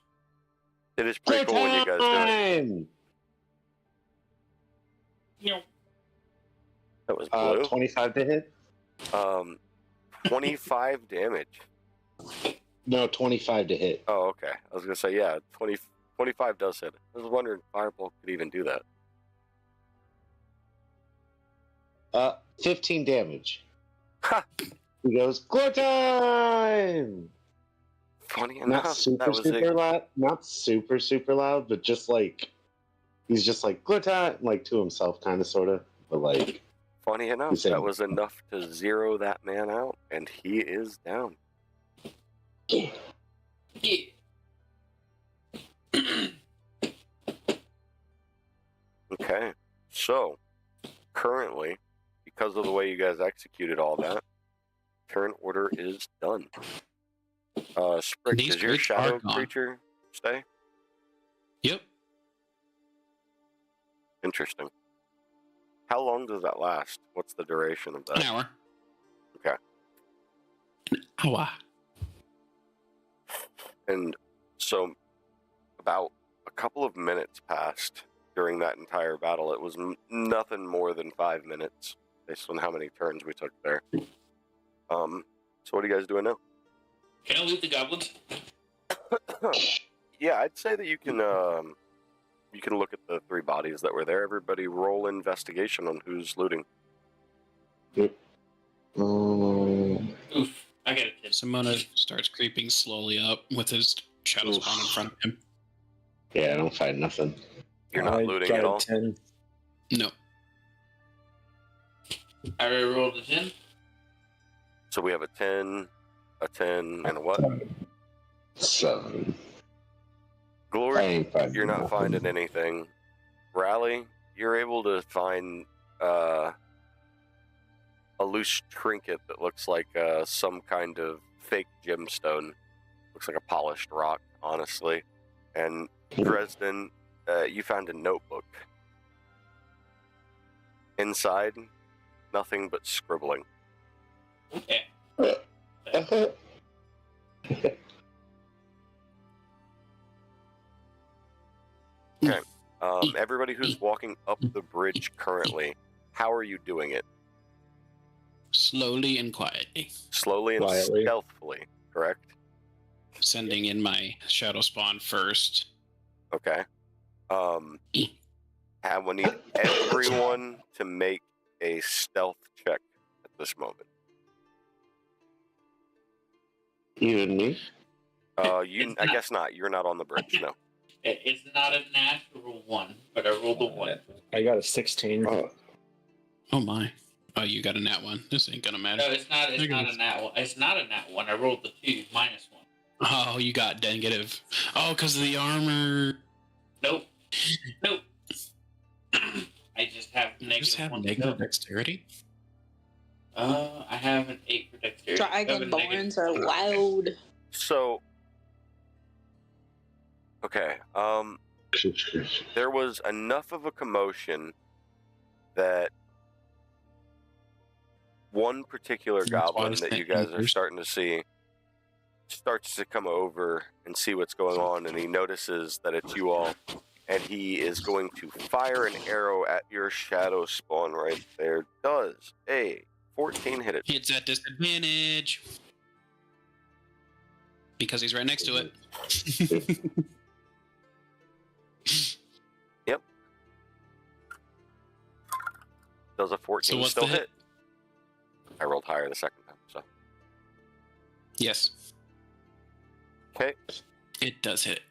It is pretty cool when you guys do it. Time! That was blue. 25 to hit? 25 damage. No, 25 to hit. Oh, okay. I was gonna say, yeah, 25 does hit. I was wondering if Firebolt could even do that. 15 damage. Ha! He goes, "Glow time!" Funny Not enough, super, that was super loud. Not super, super loud, but just like he's just like "Glow time," like to himself, kind of, sort of. But like, funny enough, He's saying- that was enough to zero that man out, and he is down. Yeah. Okay, so currently, because of the way you guys executed all that, turn order is done. Sprick, These does your creatures are shadow gone. creature stay? Yep. Interesting. How long does that last? What's the duration of that? An hour. Okay. An hour. And so, about a couple of minutes passed during that entire battle. It was nothing more than 5 minutes, based on how many turns we took there. So what are you guys doing now? Can I loot the goblins? Yeah, I'd say that you can look at the 3 bodies that were there. Everybody roll investigation on who's looting. Oof, I got a 10. Simona starts creeping slowly up with his shadow spawn in front of him. yeah, I don't find nothing. You're not I looting got at a all? 10. No. I already rolled a 10. So we have a 10, and a what? 7. I Glory, ain't finding you're not nothing. finding anything. Rally, you're able to find a loose trinket that looks like some kind of fake gemstone. Looks like a polished rock, honestly. And Dresden, you found a notebook. Inside, nothing but scribbling. Yeah. Everybody who's walking up the bridge currently, how are you doing it? Slowly and quietly. Slowly and Quietly. stealthily, correct? Sending in my shadow spawn first. Okay. And we need everyone to make a stealth check at this moment. Even me? I guess not. You're not on the bridge, no. It's not a natural 1, but I rolled a 1. I got a 16. Oh my. Oh, you got a nat 1. This ain't gonna matter. No, it's not. It's not a nat 1. It's not a nat 1. I rolled the 2 minus 1. Oh, you got negative. Oh, because of the armor. Nope. Nope. I just have You negative just have 1. negative dexterity? I have an 8 for dexterity. I have a Dragon negative bones are 4. loud. So, okay. There was enough of a commotion that one particular That's why I goblin was that you thinking guys are first. starting to see starts to come over and see what's going on, and he notices that it's you all, and he is going to fire an arrow at your shadow spawn right there. Does a 14 hit it? Hits at disadvantage. Because he's right next to it. Yep. Does a 14 So what's still the hit? hit? I rolled higher the second time, so. Yes. Okay. It does hit.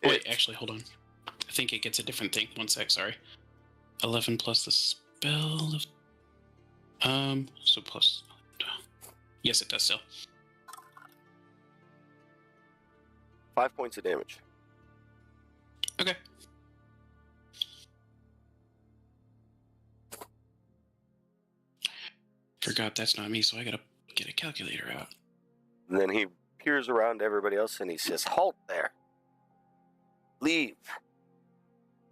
It- Wait, actually, hold on. I think it gets a different thing. 1 sec, sorry. 11 plus the spell of... so plus... Yes, it does still. 5 points of damage. Okay. Forgot that's not me, so I gotta get a calculator out. And then he peers around to everybody else and he says, "Halt there. Leave.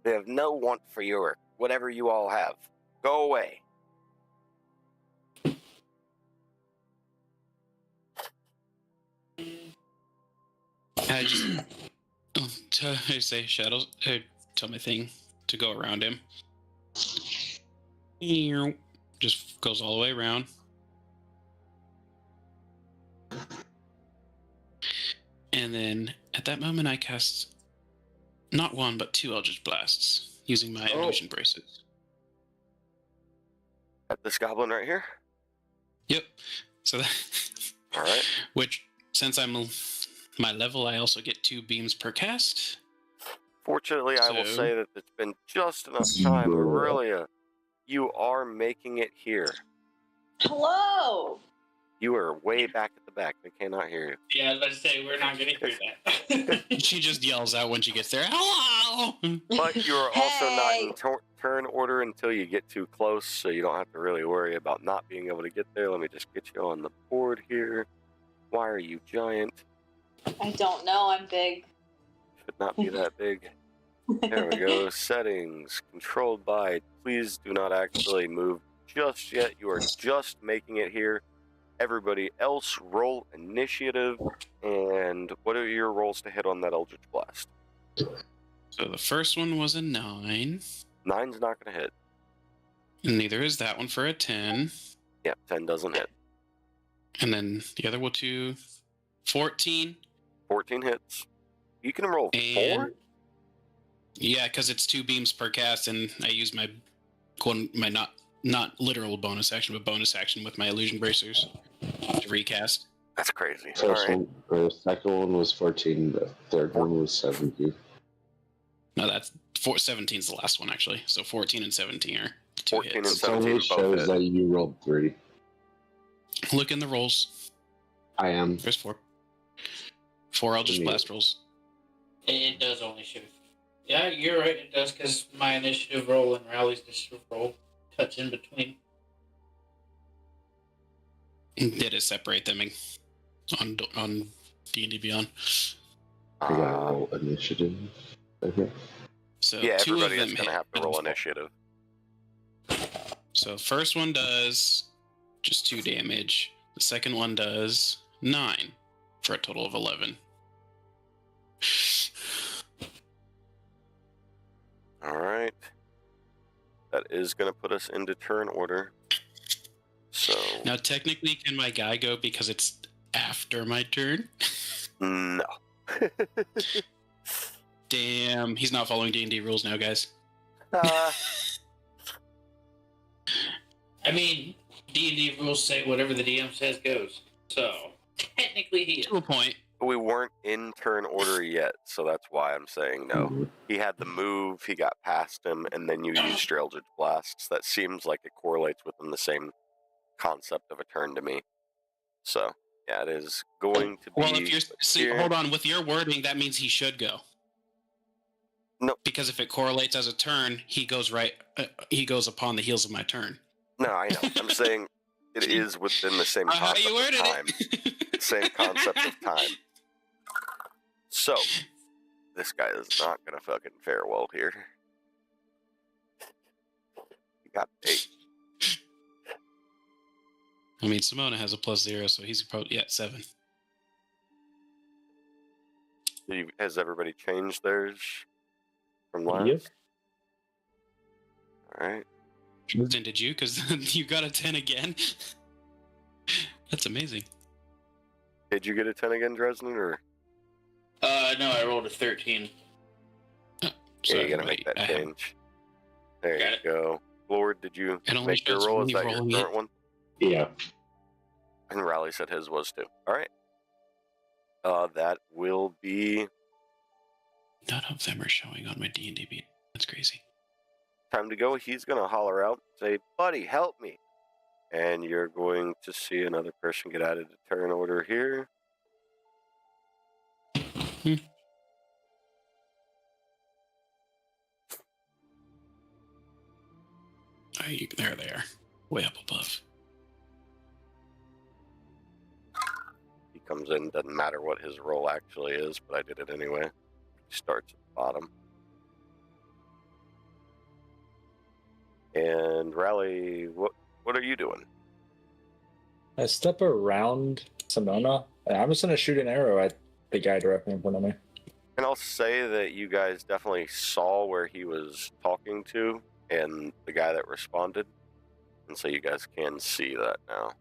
They have no want for your whatever you all have. Go away." I just I say shadows. I tell my thing to go around him. Just goes all the way around. And then at that moment, I cast not one but 2 Eldritch Blasts using my illusion braces. At this goblin right here? Yep. So that, All right. which, since I'm my level, I also get 2 beams per cast. Fortunately, I will So- say that it's been just enough time. Aurelia, you are making it here. Hello. You are way back at the back. They cannot hear you. Yeah, I was about to say, we're not going to hear that. She just yells out when she gets there, "Hello!" But you are also not Hey. in turn order until you get too close, so you don't have to really worry about not being able to get there. Let me just get you on the board here. Why are you giant? I don't know. I'm big. Should not be that big. There we go. Settings. Controlled by. Please do not actually move just yet. You are just making it here. Everybody else, roll initiative. And what are your rolls to hit on that Eldritch Blast? So the first one was a 9, 9's not going to hit. and neither is that one for a 10. Yeah, 10 doesn't hit. And then the other will 2, 14. 14 hits. You can roll 4? And yeah, because it's 2 beams per cast, and I use my not literal bonus action, but bonus action with my illusion bracers to recast. That's crazy. First All right. one, the second one was 14. The third one was 17. No, that's 17 is the last one actually. So 14 and 17 are 2 14 and hits. It only 17 both shows hit. that you rolled 3. Look in the rolls. I am. There's 4. 4 Eldritch Blast rolls. It does only show. Yeah, you're right, it does, because my initiative roll and Rally's initiative roll touch in between. Did it separate them on D&D Beyond? I got roll initiative. Okay. So Yeah, 2 of everybody them is going to hit have to for roll themselves. initiative. So first one does just 2 damage. The second one does 9 for a total of 11. All right. That is going to put us into turn order. So, Now technically, can my guy go because it's after my turn? no. Damn, he's not following D&D rules now, guys. I mean, D&D rules say whatever the DM says goes. So, technically he is. To a point. We weren't in turn order yet, so that's why I'm saying no. Mhm. He had the move, he got past him, and then you used your Eldritch Blasts. That seems like it correlates within the same concept of a turn to me. So, yeah, it is going to be... Well, if you're... See, here. hold on. With your wording, that means he should go. No. Because if it correlates as a turn, he goes right... he goes upon the heels of my turn. No, I know. I'm saying it is within the same How concept you worded of time. it. Same concept of time. So, this guy is not going to fucking fare well here. He got 8. I mean, Simona has a +0, so he's probably at 7. Has everybody changed theirs from last? Yep. All right. Then did you? Because you got a 10 again. That's amazing. Did you get a 10 again, Dresden, or? No, I rolled a 13. Yeah, So, you gotta make that I have- change. There Got you it. go. Lord, did you It only make your shows roll? Is me that your rolling current it. one? Yeah. And Raleigh said his was too. All right. That will be None of them are showing on my D&D beat. That's crazy. time to go. He's gonna holler out, say, "Buddy, help me!" And you're going to see another person get added to turn order here. There they are. Way up above. He comes in, doesn't matter what his role actually is, but I did it anyway. He starts at the bottom. And Raleigh, what are you doing? I step around Simona, and I'm just gonna shoot an arrow at the guy directly in front of me. And I'll say that you guys definitely saw where he was talking to and the guy that responded. And so you guys can see that now.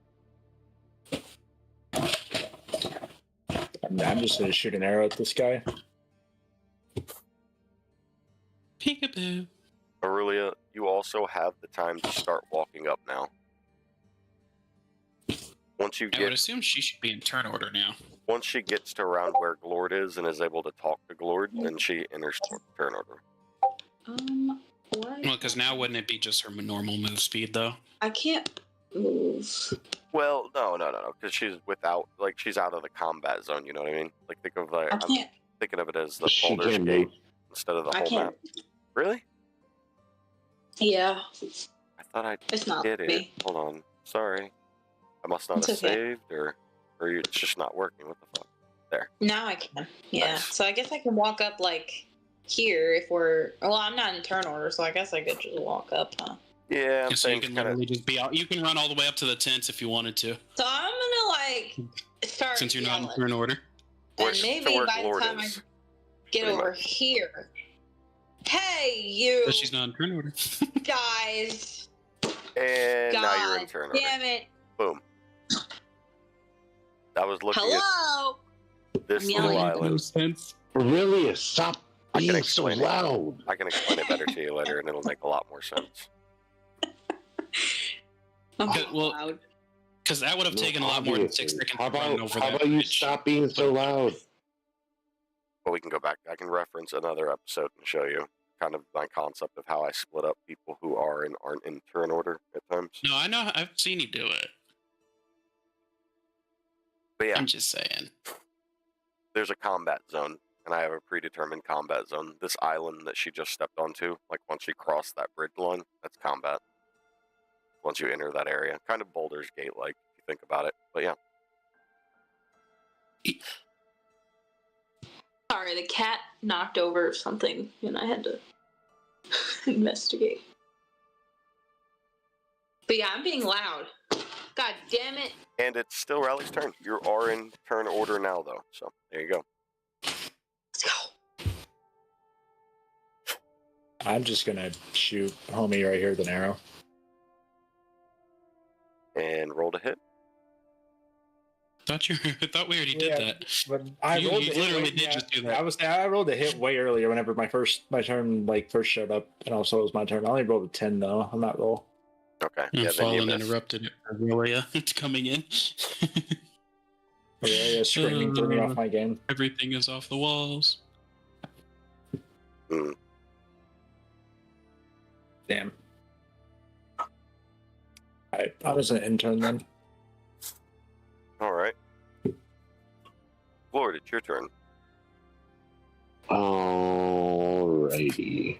I'm just going to shoot an arrow at this guy. Peekaboo. Aurelia, you also have the time to start walking up now. Once you I would get, assume she should be in turn order now. once she gets to around where Glord is and is able to talk to Glord, then she enters turn order. What? Well, because now wouldn't it be just her normal move speed, though? I can't move. Well, no, because she's without, like, she's out of the combat zone. You know what I mean? Like, think of like, I I'm can't. thinking of it as the She Baldur's can Gate move. instead of the I whole can't. map. Really? Yeah, I thought I it's not did it. me. Hold on. Sorry. I must not It's have okay. saved, or it's just not working. What the fuck? There. Now I can. Yeah. Nice. So I guess I can walk up like here if we're. Well, I'm not in turn order, so I guess I could just walk up, huh? Yeah, I'm So you saying can kind of. literally just be out. You can run all the way up to the tents if you wanted to, So I'm gonna like start since you're not in yelling. turn order. And maybe where by the Glord time is, I get pretty over much. here, hey you But she's not in turn order. guys! And God now you're in turn order. damn it! Boom. That was looking Hello. at this I'm little yelling. No island. sense. Aurelia, stop I can being so explain it. loud. I can explain it better to you later, and it'll make a lot more sense. I'm Okay, well, loud. Because that would have No, taken a lot more than 6 obviously. seconds How to run about, over how that about you bridge. stop being so loud? But we can go back. I can reference another episode and show you kind of my concept of how I split up people who are and aren't in turn order at times. No, I know. I've seen you do it. But yeah, I'm just saying. there's a combat zone, and I have a predetermined combat zone. This island that she just stepped onto, like once you cross that bridge line, that's combat. Once you enter that area, kind of Baldur's Gate like, if you think about it. But yeah, Sorry, the cat knocked over something, and I had to investigate. But yeah, I'm being loud. God damn it! and it's still Rally's turn. You are in turn order now, though. So there you go. Let's go. I'm just gonna shoot homie right here with an arrow. And roll to hit. I thought we already did Yeah, that. But I You rolled the hit literally way- did yeah, just do that. I rolled the hit way earlier whenever my turn first showed up, and also it was my turn. I only rolled a 10 though on that roll. Okay. And Yeah, then you Fallen missed. interrupted Aurelia. It's coming in. Yeah, screaming threw me off my game. Everything is off the walls. Mm. Damn. I was an intern then. All right. Lord, it's your turn. Alrighty.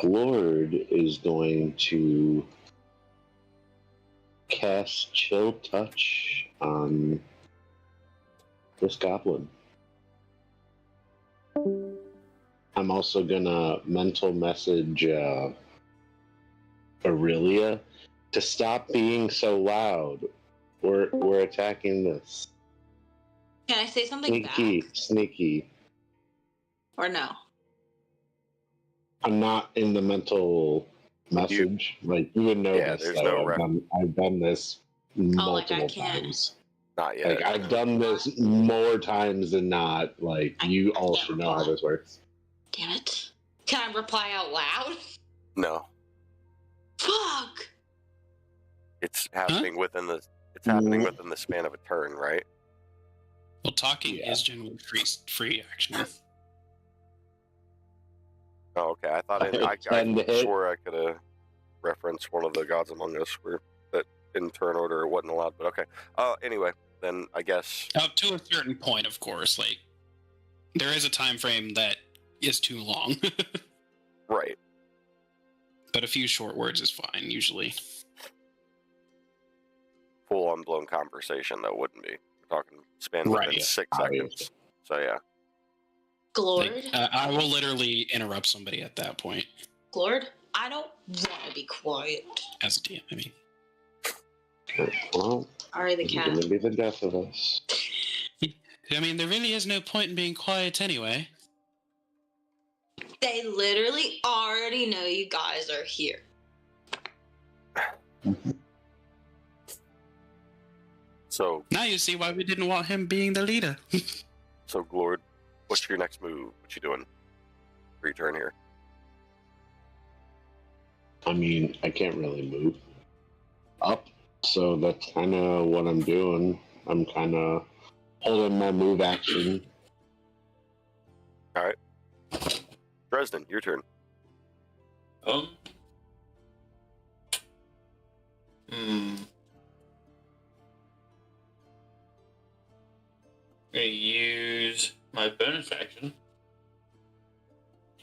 Lord is going to cast Chill Touch on this goblin. I'm also gonna mental message Aurelia to stop being so loud. We're attacking this. Can I say something Sneaky. back? Or no? I'm not in the mental message. Like you would know Yeah, this. there's Though. no I've done this like, I multiple can't. times. Not yet. Like I've done this more times than not. Like you I all can't should know how reply. this works. Damn it. Can I reply out loud? No, Fuck! it's happening within the. It's happening within the span of a turn, right? Well, talking Yeah. is generally free action. Oh, okay. I thought I Ten to hit. swore I could have referenced one of the gods among us where that in turn order it wasn't allowed. But okay. Anyway, then I guess. Up to a certain point, of course. Like, there is a time frame that is too long. Right. But a few short words is fine, usually. Full unblown conversation though wouldn't be. We're talking span within Right. 6 Obviously. seconds. So yeah. Glord? Like, I will literally interrupt somebody at that point Glord? I don't want to be quiet. as a DM. I mean, Well, Sorry, the it's cat. gonna be the death of us. he I mean, there really is no point in being quiet anyway. They literally already know you guys are here. So Now you see why we didn't want him being the leader. So, Glord, what's your next move? What you doing for your turn here? I mean, I can't really move up, so that's kind of what I'm doing. I'm kind of holding my move action. All right. Dresden, your turn. I'm gonna use my bonus action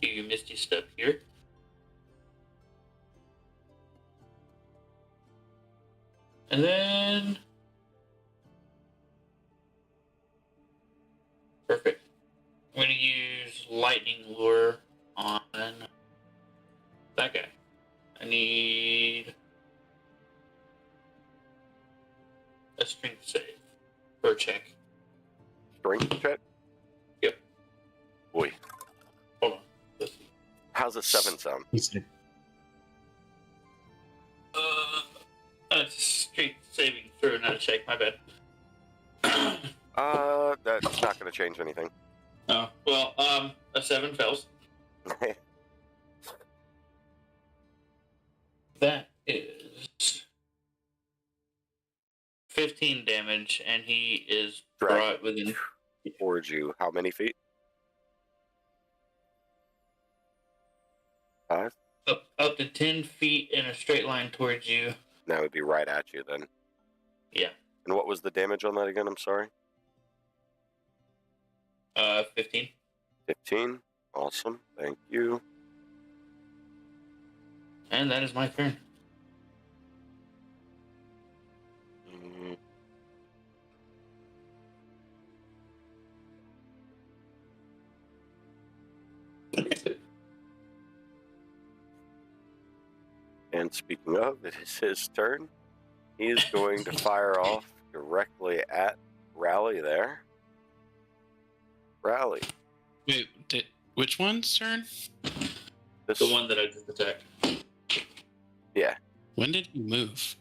to Misty Step here. And then... Perfect. I'm gonna use Lightning Lure on that guy. I need a strength save or check. Strength check? Yep. Boy. Hold on. Let's see. How's a 7 sound? He said, Strength saving throw, not a check. My bad. That's not going to change anything. Oh, well, a 7 fails. That is 15 damage, and he is brought within... Towards you, how many feet? 5? Up to 10 feet in a straight line towards you. That would be right at you then. Yeah. And what was the damage on that again? I'm sorry. 15. 15. Awesome. Thank you. And that is my turn. And speaking of, it is his turn. He is going to fire off directly at Rally there. Rally. wait, which one's turn? This, The one that I just attacked. yeah. When did he move?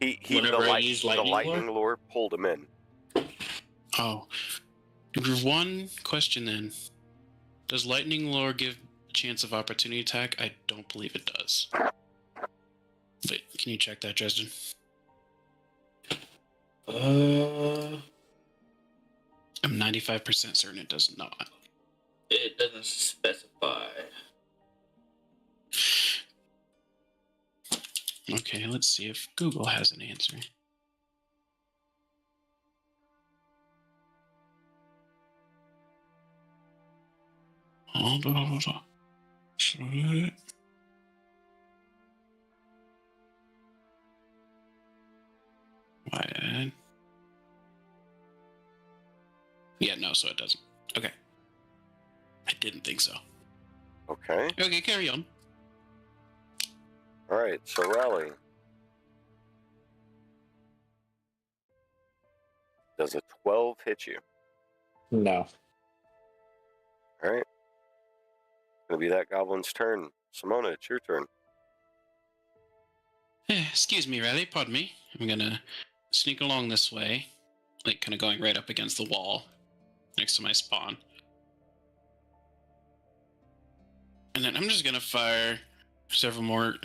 The Whenever I use lightning lure pulled him in. Oh. One question then. Does lightning lure give a chance of opportunity attack? I don't believe it does. Wait, can you check that, Dresden? I'm 95% certain it does not. It doesn't specify. Okay, let's see if Google has an answer. Hold on. Why? Yeah, no, so it doesn't. Okay. I didn't think so. Okay. Okay, carry on. All right. So Rally. Does a 12 hit you? No. All right. Gonna be that goblin's turn. Simona, it's your turn. Excuse me, Riley, pardon me. I'm gonna sneak along this way, like kind of going right up against the wall next to my spawn. And then I'm just gonna fire several more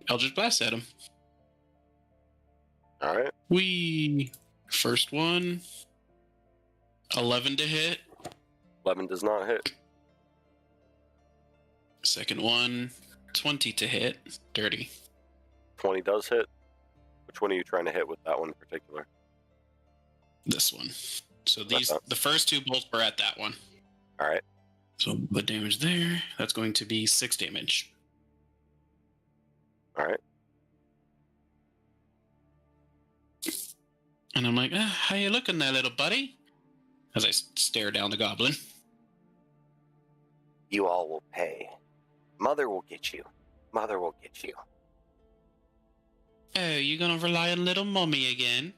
Eldritch Blasts at him. All right. First one, 11 to hit. 11 does not hit. Second one, 20 to hit. Dirty. 20 does hit. Which one are you trying to hit with that one in particular? This one. So the first two bolts were at that one. All right. So the damage there, that's going to be 6 damage. All right. And I'm like, how you looking there, little buddy? As I stare down the goblin. You all will pay. Mother will get you. Mother will get you. Oh, you gonna rely on little mommy again?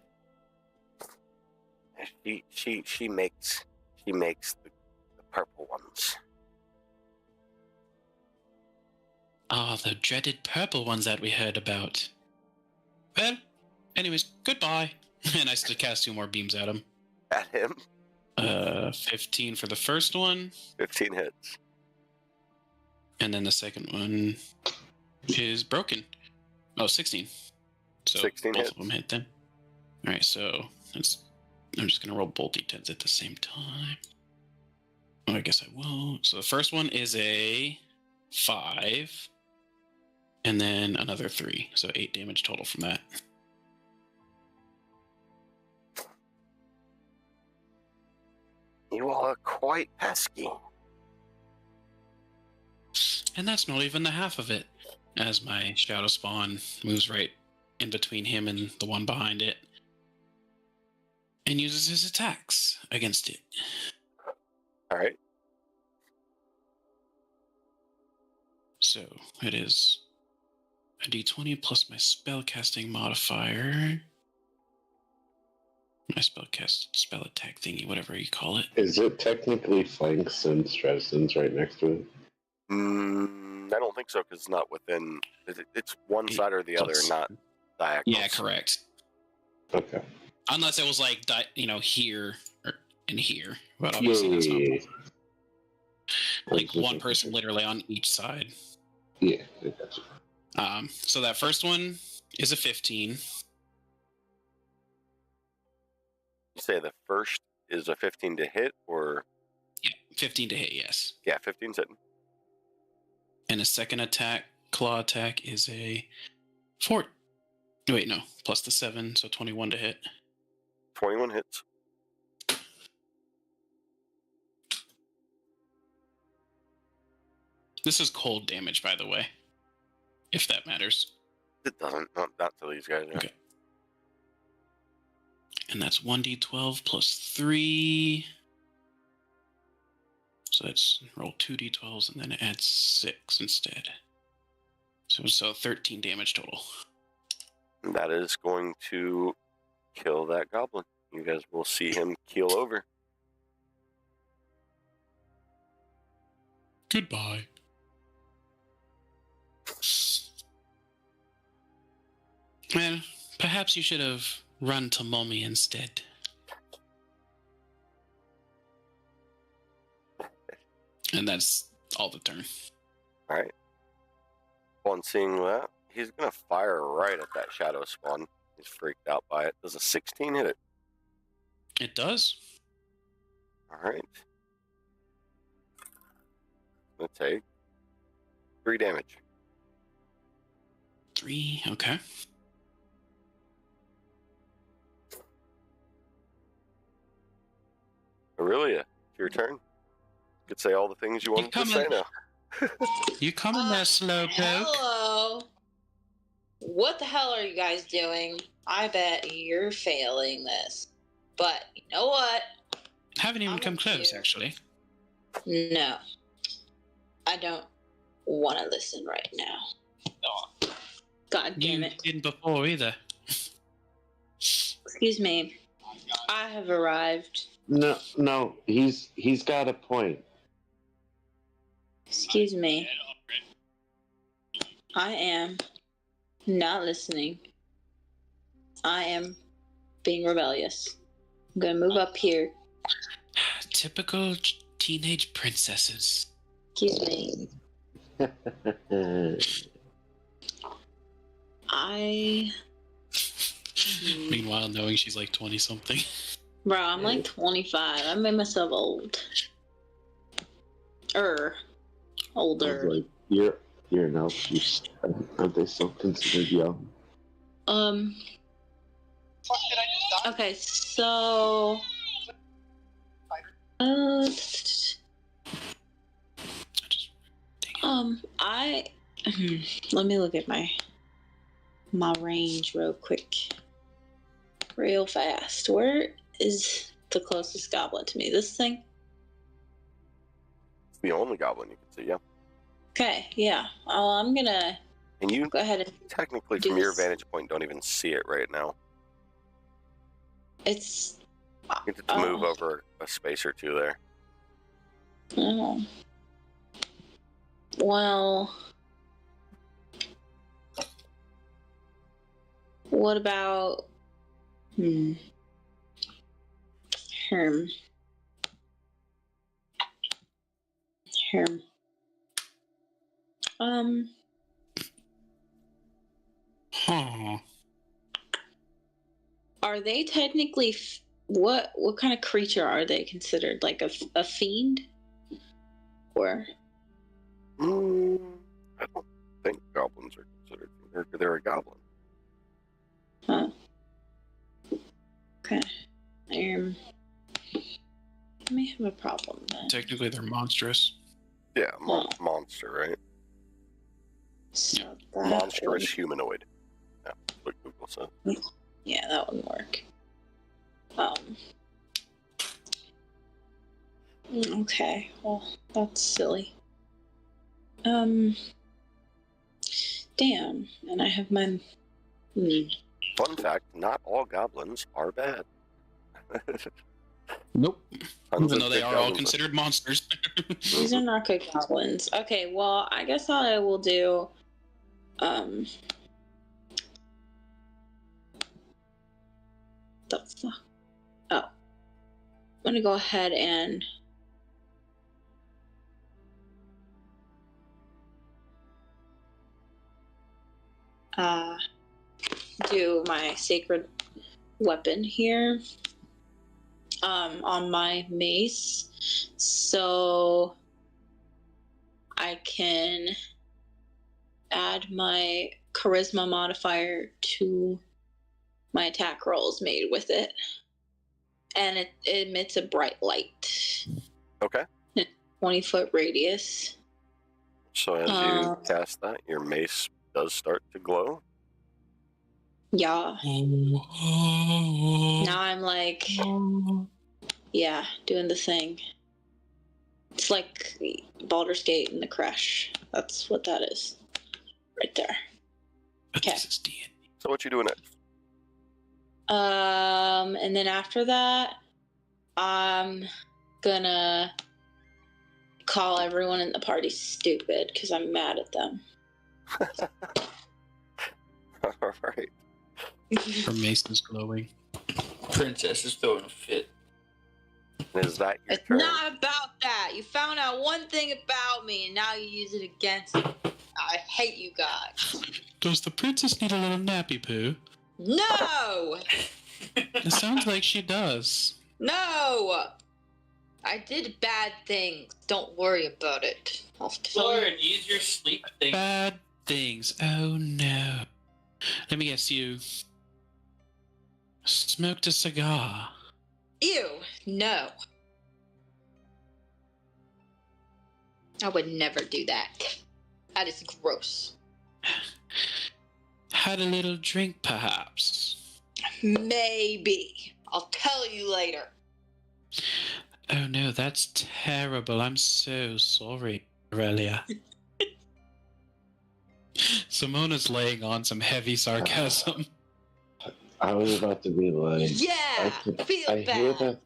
She makes the purple ones. Ah, the dreaded purple ones that we heard about. Well, anyways, goodbye. And I still cast 2 more beams at him. At him? 15 for the first one. 15 hits. And then the second one is broken. Oh, 16. So 16 both hits. of them hit then. Alright, so I'm just gonna roll both d10s at the same time. Oh, I guess I won't. So the first one is a 5. And then another 3. So 8 damage total from that. You all are quite pesky. And that's not even the half of it. As my Shadow Spawn moves right in between him and the one behind it. And uses his attacks against it. Alright. So it is a d20 plus my spellcasting modifier. My spell attack thingy, whatever you call it. Is it technically flanks since Dresden's right next to it? I don't think so, because it's not within... It's one side or the other, not diagonal. Yeah, correct. Okay. Unless it was like, here or in here. But obviously that's not possible. Like one person literally on each side. Yeah, I got you. So that first one is a 15. You say the first is a 15 to hit, or... Yeah, 15 to hit, yes. Yeah, 15's hitting. And a second attack, claw attack, is a 4. Wait, no. Plus the 7, so 21 to hit. 21 hits. This is cold damage, by the way. If that matters. It doesn't. Not to these guys. Yeah. Okay. And that's 1d12 plus 3. So let's roll 2d12s and then add 6 instead. So 13 damage total. That is going to kill that goblin. You guys will see him keel over. Goodbye. Well, perhaps you should have run to Mommy instead. And that's all the turn. Alright. Upon seeing that, he's going to fire right at that Shadow Spawn. He's freaked out by it. Does a 16 hit it? It does. Alright. Gonna take 3 damage. 3, okay. Aurelia, it's your turn. You could say all the things you wanted to say now. You coming there, Slowpoke? Hello. What the hell are you guys doing? I bet you're failing this. But you know what? Haven't even I'm come close, here. actually. No. I don't want to listen right now. God damn You it. didn't before either. Excuse me. I have arrived. No, he's got a point. Excuse me. I am not listening. I am being rebellious. I'm gonna move up here. Typical teenage princesses. Excuse me. Meanwhile, knowing she's like 20-something. Bro, I'm like 25. I made myself old. Older. Like, you're an elf. Aren't they still considered young? Okay, so. Let me look at my range real quick. Real fast. Where is the closest goblin to me? This thing? It's the only goblin you can see, yeah. Okay, yeah. I'm gonna And you go ahead and technically, do from your this. vantage point, don't even see it right now. It's You get to move over a space or two there. Oh. Well, what about him? Huh. Are they technically what kind of creature are they considered? Like a fiend, or? I don't think goblins are considered. They're a goblin. Huh. Okay. I may have a problem then. Technically, they're monstrous. Yeah, monster, right? So that Monstrous humanoid. Yeah, that's what Google said. Yeah, that wouldn't work. Okay. Well, that's silly. Damn. And I have my. Fun fact: not all goblins are bad. Nope. Tons Even of though they good are all goblins. considered monsters. These are not good goblins. Okay, well, I guess all I will do. The fuck? Oh. I'm gonna go ahead and. Do my sacred weapon here. On my mace. So I can add my charisma modifier to my attack rolls made with it. And it emits a bright light. Okay. 20-foot radius. So as you cast that, your mace does start to glow. Yeah. Now I'm like, yeah, doing the thing. It's like Baldur's Gate and the Crash. That's what that is. Right there. Okay. This is D&D. So what you doing next? And then after that, I'm gonna call everyone in the party stupid because I'm mad at them. All right. Her mace is glowing. Princess is throwing a fit. Is that your It's turn? not about that. You found out one thing about me and now you use it against me. I hate you guys. Does the princess need a little nappy poo? No! It sounds like she does. No! I did bad things. Don't worry about it. I'll tell you. Lord, use your sleep thing. Bad things. Oh no. Let me guess, you smoked a cigar. Ew, no. I would never do that. That is gross. Had a little drink, perhaps. Maybe. I'll tell you later. Oh no, that's terrible. I'm so sorry, Aurelia. Simona's laying on some heavy sarcasm. I was about to be like, Yeah, feel I hear bad. that.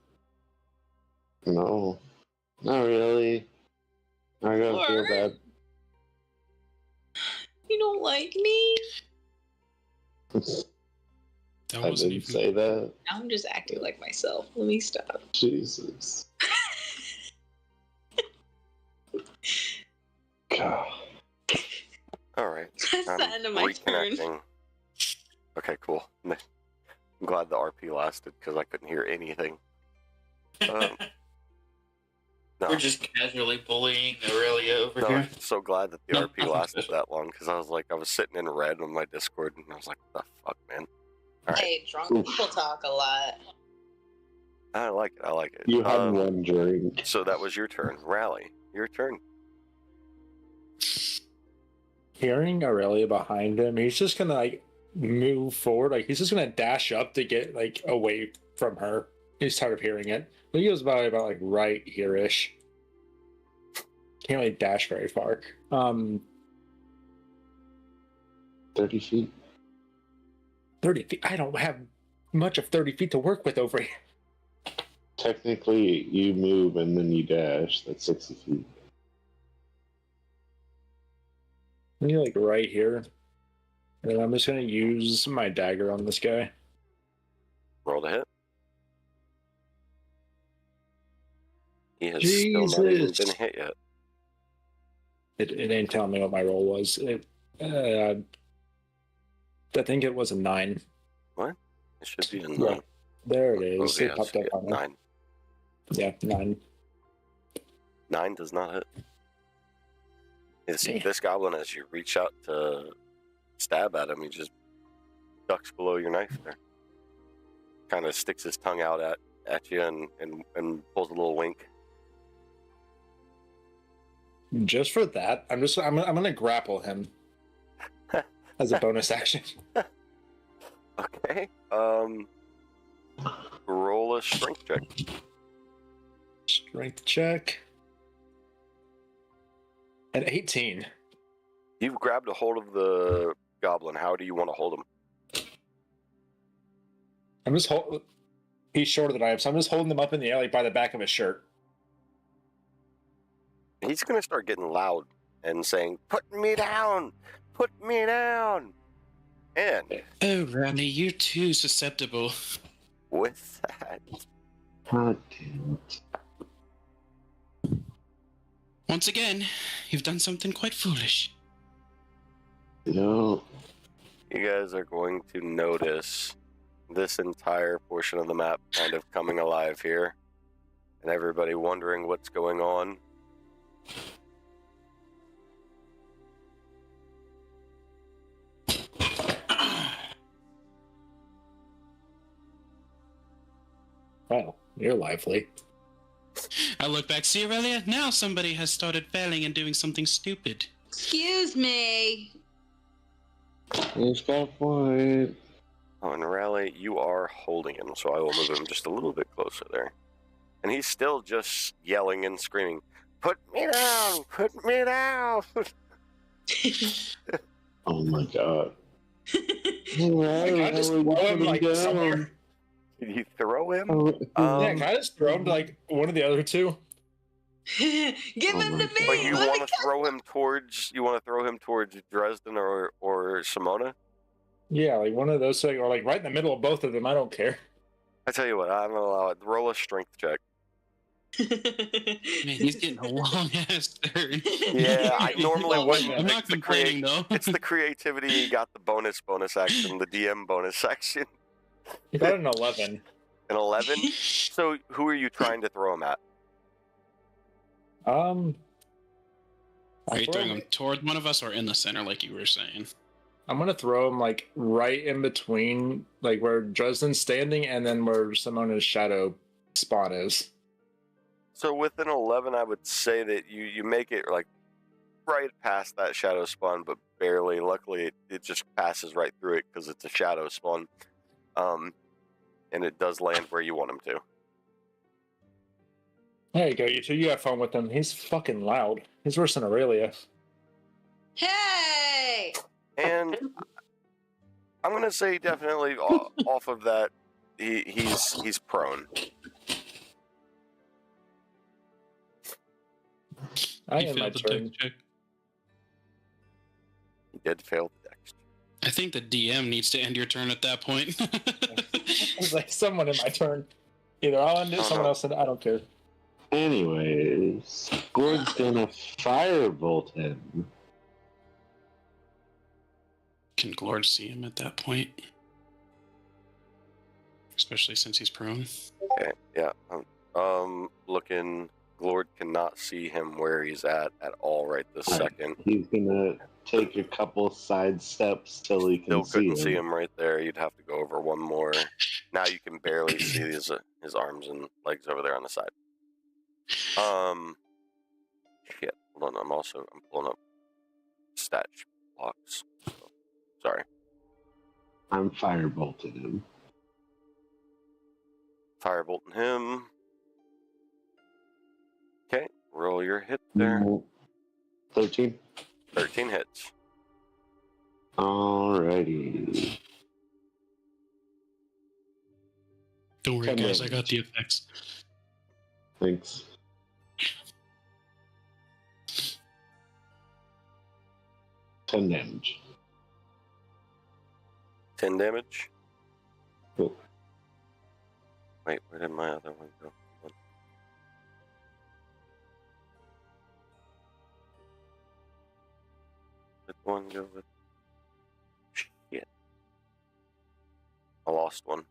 No, not really. I gotta feel Or- bad. You don't like me? That I wasn't didn't even... say that. I'm just acting like myself. Let me stop. Jesus. God. All right. That's the end of my turn. Reconnecting. Okay, cool. I'm glad the RP lasted because I couldn't hear anything. No, We're just casually bullying Aurelia over no, here. I'm so glad that the No, RP nothing lasted special. that long because I was sitting in red on my Discord and I was like, what the fuck, man? All right. Hey, drunk people talk a lot. I like it. You had one drink. So that was your turn. Rally. Your turn. Hearing Aurelia behind him, he's just gonna like move forward. Like he's just gonna dash up to get like away from her. He's tired of hearing it. But he goes about like right here-ish. Can't really dash very far. 30 feet. 30 feet. I don't have much of 30 feet to work with over here. Technically, you move and then you dash. That's 60 feet. Maybe like right here. And then I'm just gonna use my dagger on this guy. Roll to hit. He has still not even been hit yet. It ain't telling me what my roll was. I think it was a 9. What? It should be a 9. Yeah, there it is. Oh, It popped up yeah, on it. 9. Yeah, 9. 9 does not hit. This goblin, as you reach out to stab at him, he just ducks below your knife there. Kind of sticks his tongue out at you and pulls a little wink. Just for that, I'm gonna grapple him as a bonus action. Okay. Roll a strength check. Strength check. At 18. You've grabbed a hold of the goblin. How do you want to hold him? I'm just he's shorter than I am, so I'm just holding him up in the air like by the back of his shirt. He's going to start getting loud and saying, "Put me down! Put me down!" And Oh, Ronnie, you're too susceptible. with that, God damn it. Once again, you've done something quite foolish. No. you guys are going to notice this entire portion of the map kind of coming alive here, and everybody wondering what's going on. Wow, you're lively. I look back, see Aurelia? Now somebody has started failing and doing something stupid. Excuse me. He's got point. Oh, and Raleigh, you are holding him, so I will move him just a little bit closer there. And he's still just yelling and screaming, "Put me down! Put me down!" Oh my god. Can I just throw him like somewhere? Did you throw him? Yeah, can I just throw him to like one of the other two? Give him to me. But you Let want me to throw him towards Dresden or Simona? Yeah, like one of those, or like right in the middle of both of them. I don't care. I tell you what, I'm gonna allow it. Roll a strength check. Man, he's getting a long ass turn. Yeah, I normally wouldn't. I'm not complaining though. It's the creativity. You got the bonus action, the DM bonus action. You got an 11. An 11. So who are you trying to throw him at? Are you throwing him toward one of us or in the center, like you were saying? I'm gonna throw him like right in between, like where Dresden's standing and then where Simona's shadow spawn is. So with an 11, I would say that you make it like right past that shadow spawn, but barely. Luckily, it just passes right through it because it's a shadow spawn. And it does land where you want him to. There you go, you two. You have fun with him. He's fucking loud. He's worse than Aurelia. Hey! And I'm gonna say definitely off of that, he's prone. I You am my failed the turn. dex check. He did fail the dex. I think the DM needs to end your turn at that point. It's like someone in my turn. Either I'll end it, someone else, and I don't care. Anyways, Gord's gonna firebolt him. Can Glord see him at that point? Especially since he's prone. Okay, yeah. Looking, Glord cannot see him where he's at all right this second. He's gonna take a couple side steps till he can Still couldn't see see him. him right there. You'd have to go over one more. Now you can barely see his arms and legs over there on the side. Shit. Hold on. I'm pulling up stat blocks. Sorry. I'm firebolting him. Firebolting him. Okay. Roll your hit there. 13. 13 hits. Alrighty. Don't worry, Ten guys. I damage. got the effects. Thanks. Ten damage. 10 damage. Cool. Wait, where did my other one go? Did one go with? Shit. I lost one.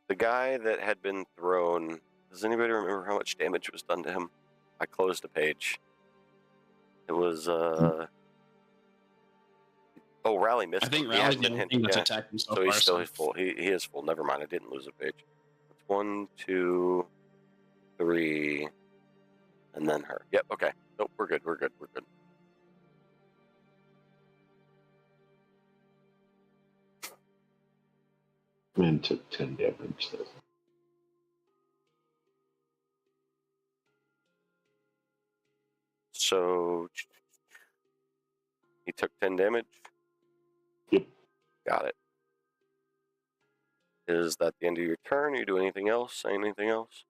The guy that had been thrown. Does anybody remember how much damage was done to him? I closed a page. It was Oh, Rally missed. I think him. He Rally's hadn't the been only hit- thing that's yeah. attacked him so So far. he's still full. He is full. Never mind. I didn't lose a page. It's 1, 2, 3, and then her. Yep. Okay. Nope. We're good. We're good. We're good. Man took 10 damage. Though. So he took 10 damage. Yep. Got it. Is that the end of your turn? You do anything else? Say anything else?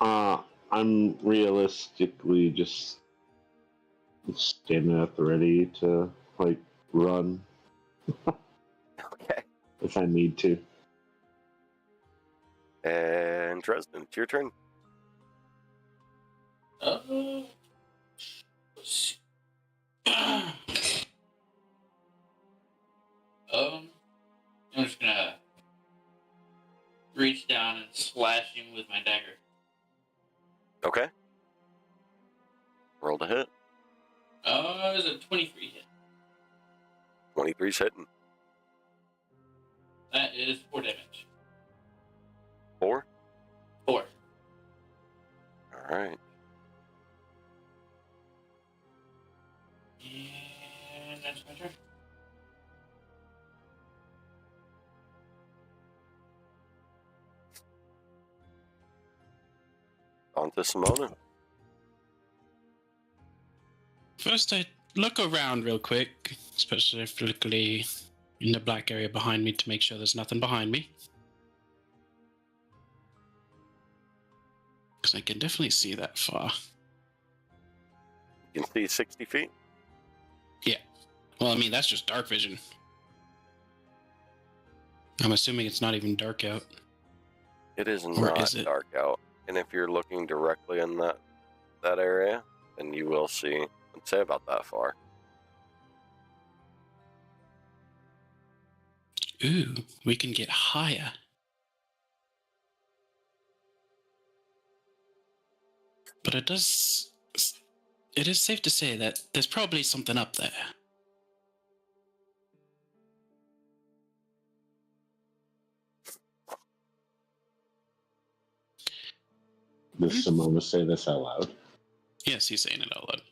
I'm realistically just standing at the ready to like run Okay. if I need to. And Dresden, it's your turn. I'm just gonna reach down and slash him with my dagger. Okay. Roll to hit. It was a 23 hit. 23's hitting. That is 4 damage. 4. 4. All right. And that's my turn. On to Simona. First, I look around real quick, specifically in the black area behind me to make sure there's nothing behind me. Because I can definitely see that far. You can see 60 feet. Yeah. Well, I mean, that's just dark vision. I'm assuming it's not even dark out. It is Or not is it? dark out. And if you're looking directly in that area, then you will see, I'd say about that far. Ooh, we can get higher. But it is safe to say that there's probably something up there. Does Simona say this out loud? Yes, he's saying it out loud.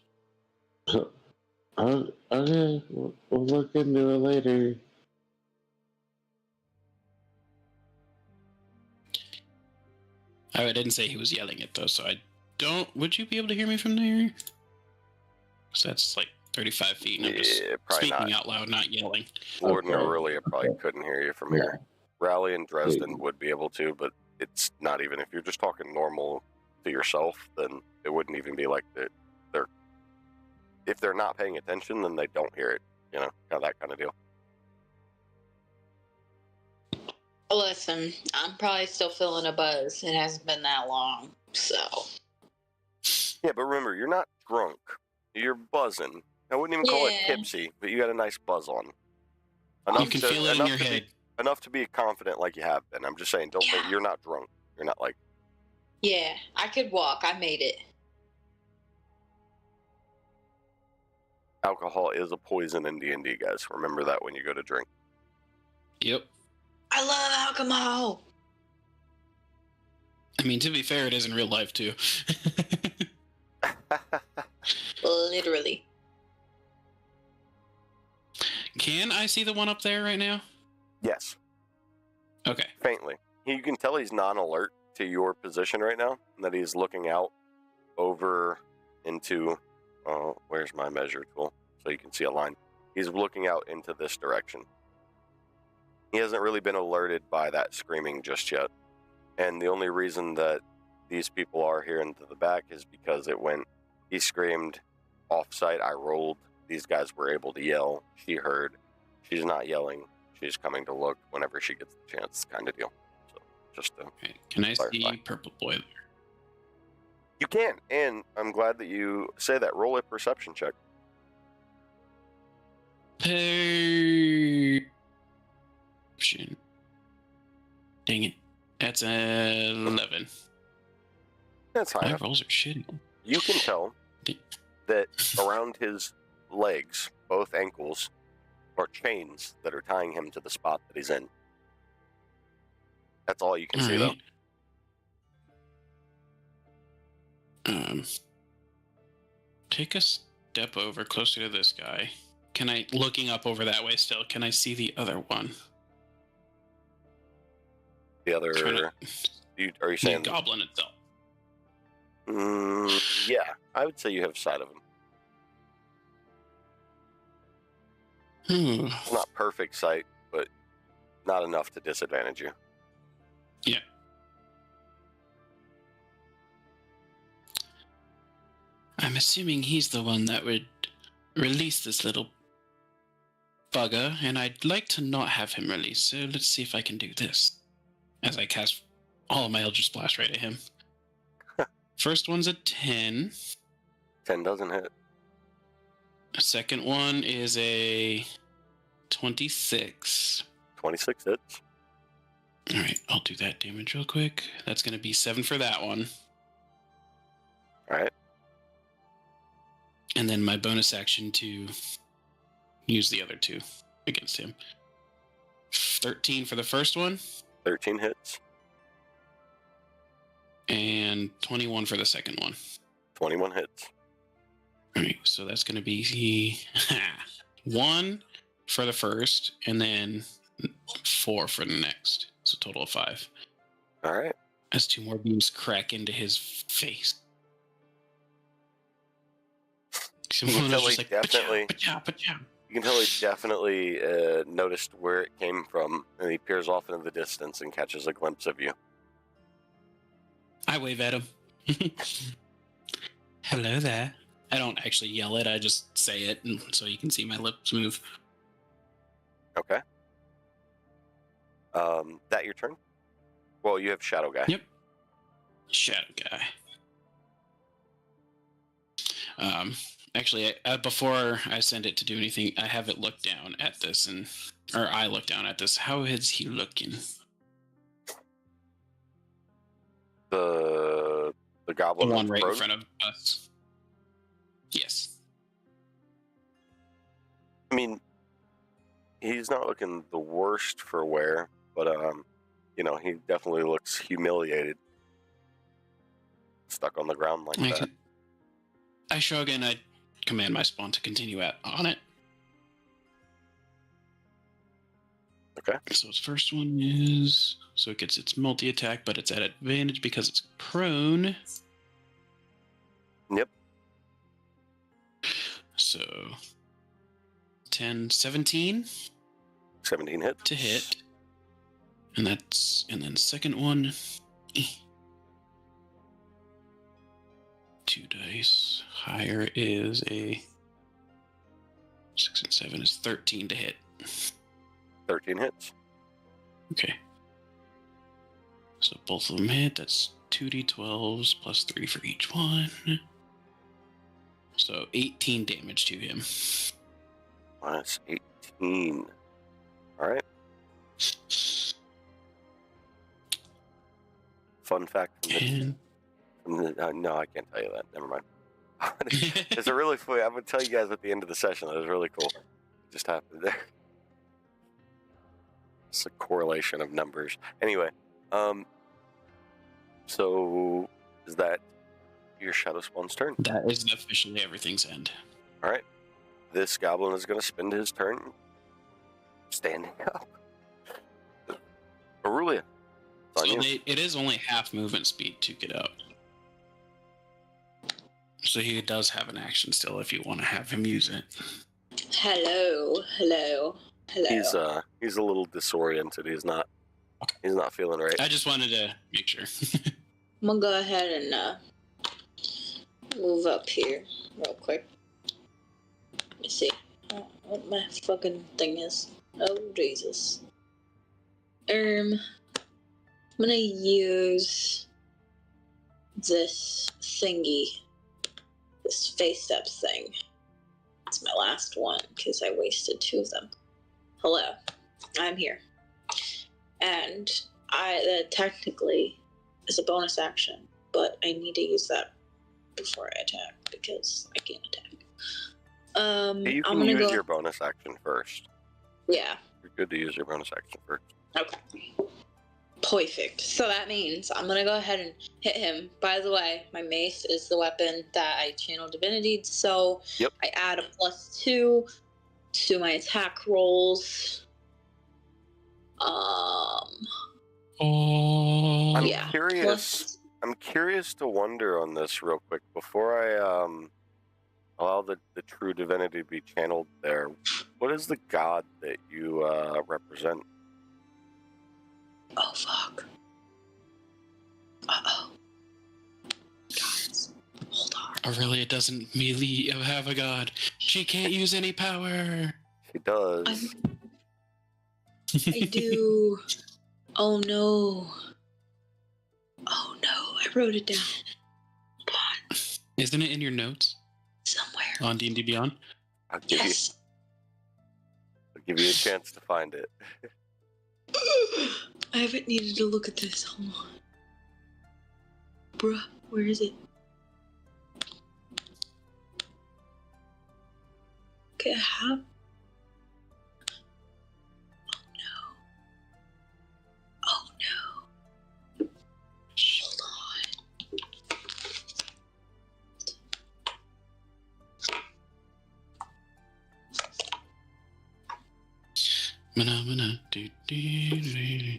Okay, we'll look into it later. I didn't say he was yelling it though, so I don't. Would you be able to hear me from there? So that's like 35 feet, and I'm just probably speaking not. out loud, not yelling. Lord and Okay. Aurelia probably Okay. couldn't hear you from Yeah. here. Rally and Dresden Wait. would be able to, but it's not even. If you're just talking normal to yourself, then it wouldn't even be like that. If they're not paying attention, then they don't hear it. You know, kind of that kind of deal. Listen, I'm probably still feeling a buzz. It hasn't been that long, so. Yeah, but remember, you're not drunk. You're buzzing. I wouldn't even call it Yeah. tipsy, but you got a nice buzz on. You can feel it in your head. Enough to be confident like you have been. I'm just saying, don't think Yeah. you're not drunk. You're not like, Yeah, I could walk. I made it. alcohol is a poison in D&D, guys. Remember that when you go to drink. Yep. I love alcohol. I mean, to be fair, it is in real life too. Literally. Can I see the one up there right now? Yes, Okay. faintly. You can tell he's non-alert to your position right now, and that he's looking out over into, where's my measure tool? So you can see a line. He's looking out into this direction. He hasn't really been alerted by that screaming just yet. And the only reason that these people are here into the back is because he screamed off-site, I rolled, these guys were able to yell, she heard, she's not yelling, she's coming to look whenever she gets the chance, kind of deal. So, just to Okay. Can I clarify. see Purple Boy there? You can, and I'm glad that you say that. Roll a perception check. Perception. Dang it. That's 11. That's high My enough. rolls are shitty. You can tell that around his legs, both ankles, are chains that are tying him to the spot that he's in. That's all you can see, though. Take a step over closer to this guy. Can I, looking up over that way still, can I see the other one? The other, are you saying the goblin itself? Yeah, I would say you have sight of him. Not perfect sight, but not enough to disadvantage you. Yeah. I'm assuming he's the one that would release this little bugger, and I'd like to not have him release, so let's see if I can do this. As I cast all of my Eldritch Blast right at him. First one's a 10. 10 doesn't hit. The second one is a 26. 26 hits. Alright, I'll do that damage real quick. That's going to be 7 for that one. Alright. And then my bonus action to use the other two against him. 13 for the first one. 13 hits. And 21 for the second one. 21 hits. Alright, so that's going to be 1 for the first, and then 4 for the next. So a total of 5. Alright. As 2 more beams crack into his face. You can tell he definitely, you can tell he definitely noticed where it came from, and he peers off into the distance and catches a glimpse of you. I wave at him. Hello there. I don't actually yell it, I just say it, and so you can see my lips move. Okay. That your turn? Well, you have Shadow Guy. Yep. Shadow Guy. Actually, before I send it to do anything, I have it look down at this, or I look down at this. How is he looking? The goblin. The one right in front of us. Yes. I mean, he's not looking the worst for wear, but he definitely looks humiliated, stuck on the ground like that. I shrug and I command my spawn to continue on it. Okay. So its first one is... So it gets its multi-attack, but it's at advantage because it's prone. Yep. So... 10, 17? 17 hits. To hit. And then second one... 2 dice. Higher is a 6 and 7 is 13 to hit. 13 hits. Okay. So both of them hit. That's 2d12s plus 3 for each one. So 18 damage to him. Minus 18. Alright. Fun fact from the no, I can't tell you that. Never mind. It's a really funny. I'm going to tell you guys at the end of the session. That was really cool. It just happened there. It's a correlation of numbers. Anyway, so is that your Shadow Spawn's turn? That is officially everything's end. All right. This goblin is going to spend his turn standing up. Aurelia. So it is only half movement speed to get up. So he does have an action still if you want to have him use it. Hello. He's a little disoriented. He's not He's not feeling right. I just wanted to make sure. I'm gonna go ahead and move up here real quick. Let me see what my fucking thing is. Oh Jesus. I'm gonna use this thingy, this face step thing. It's my last one because I wasted 2 of them. Hello, I'm here, and that technically is a bonus action, but I need to use that before I attack because I can't attack. You I'm can gonna use go. your bonus action first. Yeah. You're good to use your bonus action first. Okay. Perfect. So that means I'm gonna go ahead and hit him. By the way, my mace is the weapon that I channel divinity, so Yep. I add a +2 to my attack rolls. I'm Yeah. curious. I'm curious to wonder on this real quick before I allow the true divinity to be channeled there. What is the god that you represent? Oh fuck. Uh-oh. Guys, hold on. Aurelia doesn't really have a god. She can't use any power. She does. I do. Oh no. Oh no, I wrote it down. Hold on. Isn't it in your notes Somewhere. on D&D Beyond? I'll give Yes. I'll give you a chance to find it. I haven't needed to look at this. Hold on. Bruh, where is it? Okay, I have. Oh no. Hold on. Mana, do, do, do.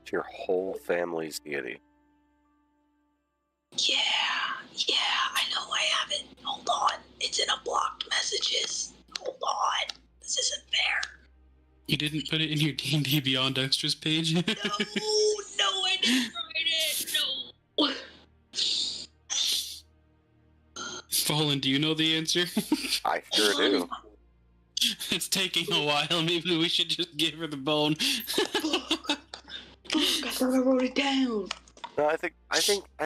It's your whole family's deity. Yeah, I know I have it. Hold on. It's in a blocked messages. Hold on. This isn't fair. You didn't put it in your D&D Beyond Extras page? No, I didn't write it. No. Fallen, do you know the answer? I sure do. It's taking a while. Maybe we should just give her the bone. Fuck, I thought I wrote it down. No, I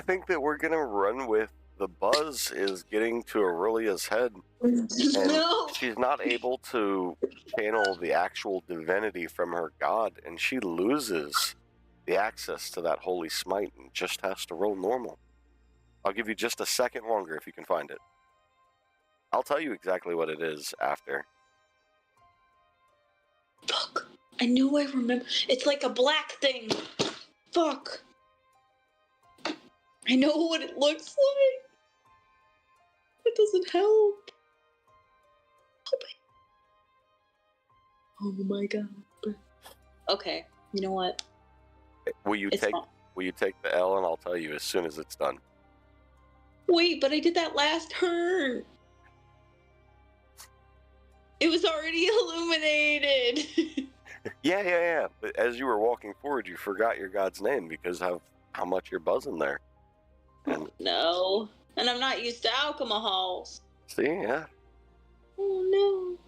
think that we're gonna run with the buzz is getting to Aurelia's head, and No. she's not able to channel the actual divinity from her god, and she loses the access to that holy smite and just has to roll normal. I'll give you just a second longer if you can find it. I'll tell you exactly what it is after. Fuck. I knew I remember. It's like a black thing. Fuck. I know what it looks like. It doesn't help. Help me. Oh my god. Okay. You know what? Will you It's fine. take the L, and I'll tell you as soon as it's done. Wait, but I did that last turn. It was already illuminated. Yeah. But as you were walking forward, you forgot your god's name because of how much you're buzzing there. And No. And I'm not used to alcohols. see, yeah. Oh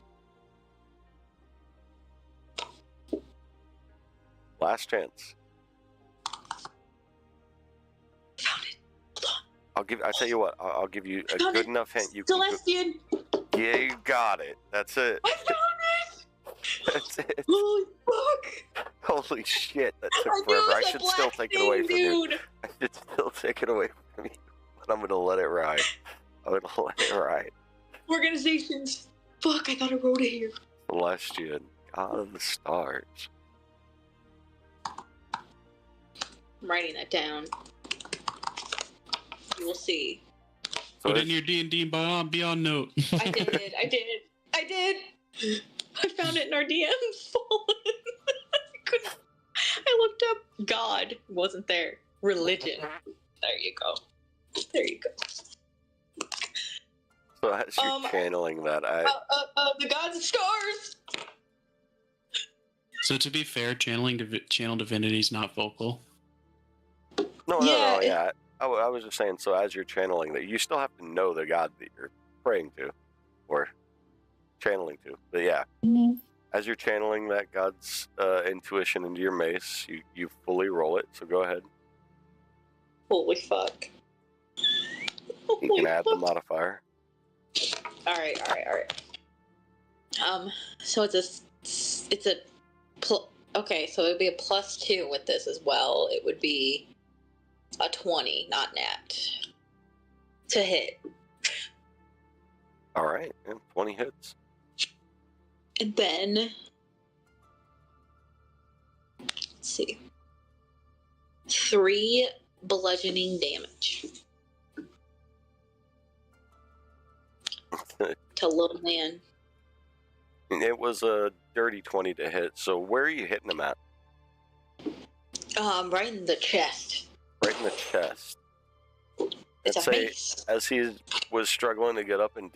no. Last chance. Found it. Hold on. I tell you what. I'll give you a Found good it. enough hint. You can. Celestian. Yeah, you got it. That's it. I found That's it. it. Holy fuck. Holy shit! That took I knew forever. it I was a should still black take it thing, away from you. dude. I should still take it away from you. But I'm gonna let it ride. I'm gonna let it ride. Organizations. Fuck, I thought I wrote it here. Celestian, God of the stars. I'm writing that down. You will see. So Put in your D&D Beyond note. I did. I found it in our DMs. I looked up God. Wasn't there. Religion. There you go. There you go. So as you're channeling that, the gods of stars. So to be fair, channel divinity is not vocal. No, yeah. I was just saying, so as you're channeling that, you still have to know the God that you're praying to or channeling to. But yeah, as you're channeling that God's intuition into your mace, you fully roll it, so go ahead. Holy fuck. You can add the modifier. All right. So okay, so it'd be a +2 with this as well. It would be a 20, not nat, to hit. All right, and 20 hits. And then, let's see, 3 bludgeoning damage to little man. It was a dirty 20 to hit, so where are you hitting him at? Right in the chest. Right in the chest. It's I'd a say mace. as he was struggling to get up and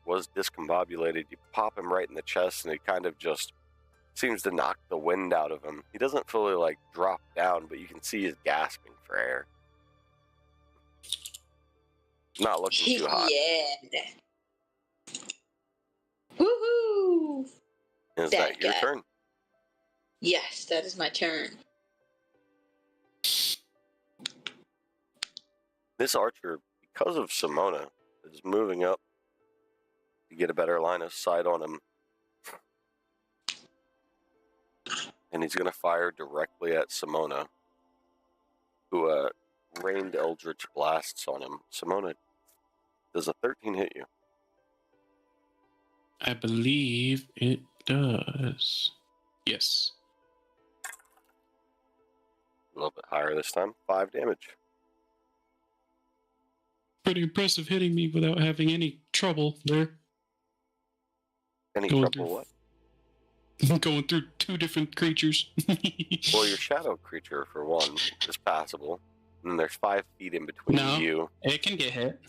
was discombobulated, you pop him right in the chest, and it kind of just seems to knock the wind out of him. He doesn't fully like drop down, but you can see he's gasping for air. Not looking too hot. Yeah. Woohoo! Is that your turn? Yes, that is my turn. This archer, because of Simona, is moving up to get a better line of sight on him. And he's going to fire directly at Simona, who rained Eldritch Blasts on him. Simona, does a 13 hit you? I believe it does. Yes. A little bit higher this time. 5 damage. Pretty impressive hitting me without having any trouble there. Any trouble what? Going through 2 different creatures. Well, your shadow creature, for one, is passable. And there's 5 feet in between you. It can get hit.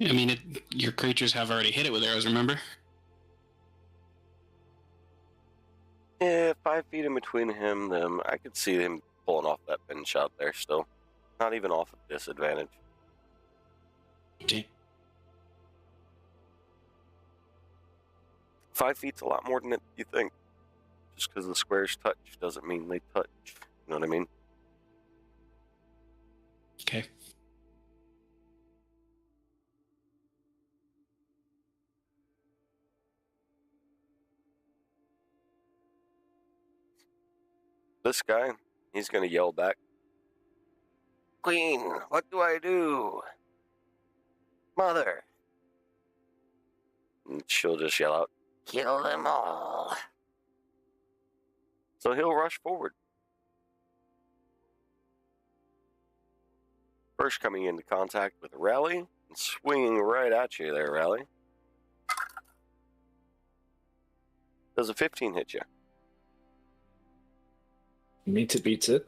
I mean, your creatures have already hit it with arrows, remember? Yeah, 5 feet in between them. I could see him pulling off that pin shot there still. Not even off of disadvantage. Damn. 5 feet's a lot more than you think. Just because the squares touch doesn't mean they touch. You know what I mean? Okay. This guy, he's going to yell back, "Queen, what do I do? Mother." And she'll just yell out, "Kill them all." So he'll rush forward. First coming into contact with Rally and swinging right at you there, Rally. Does a 15 hit you? Meets it, beats it.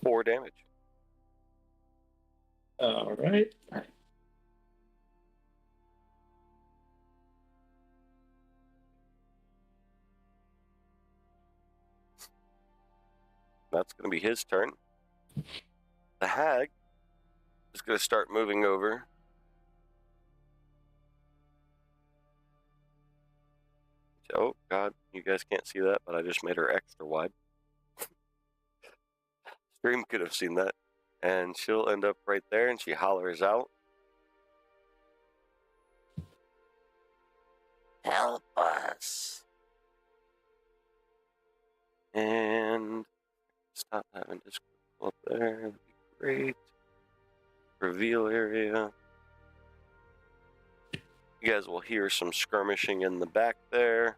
4 damage. All right. That's going to be his turn. The hag is going to start moving over. Oh, God, you guys can't see that, but I just made her extra wide. Stream could have seen that. And she'll end up right there, and she hollers out, "Help us!" And stop having this up there. That'd be great. Reveal area. You guys will hear some skirmishing in the back there.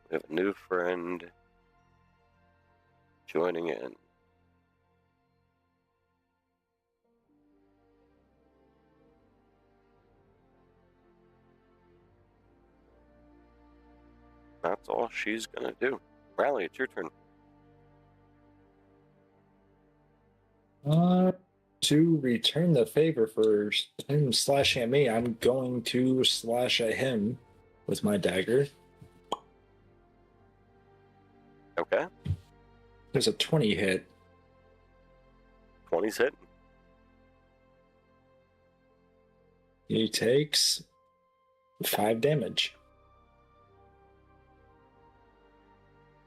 We have a new friend joining in. that's all she's gonna do. Riley, it's your turn. To return the favor for him slashing at me, I'm going to slash at him with my dagger. Okay. There's a 20 hit. 20's hit. He takes 5 damage.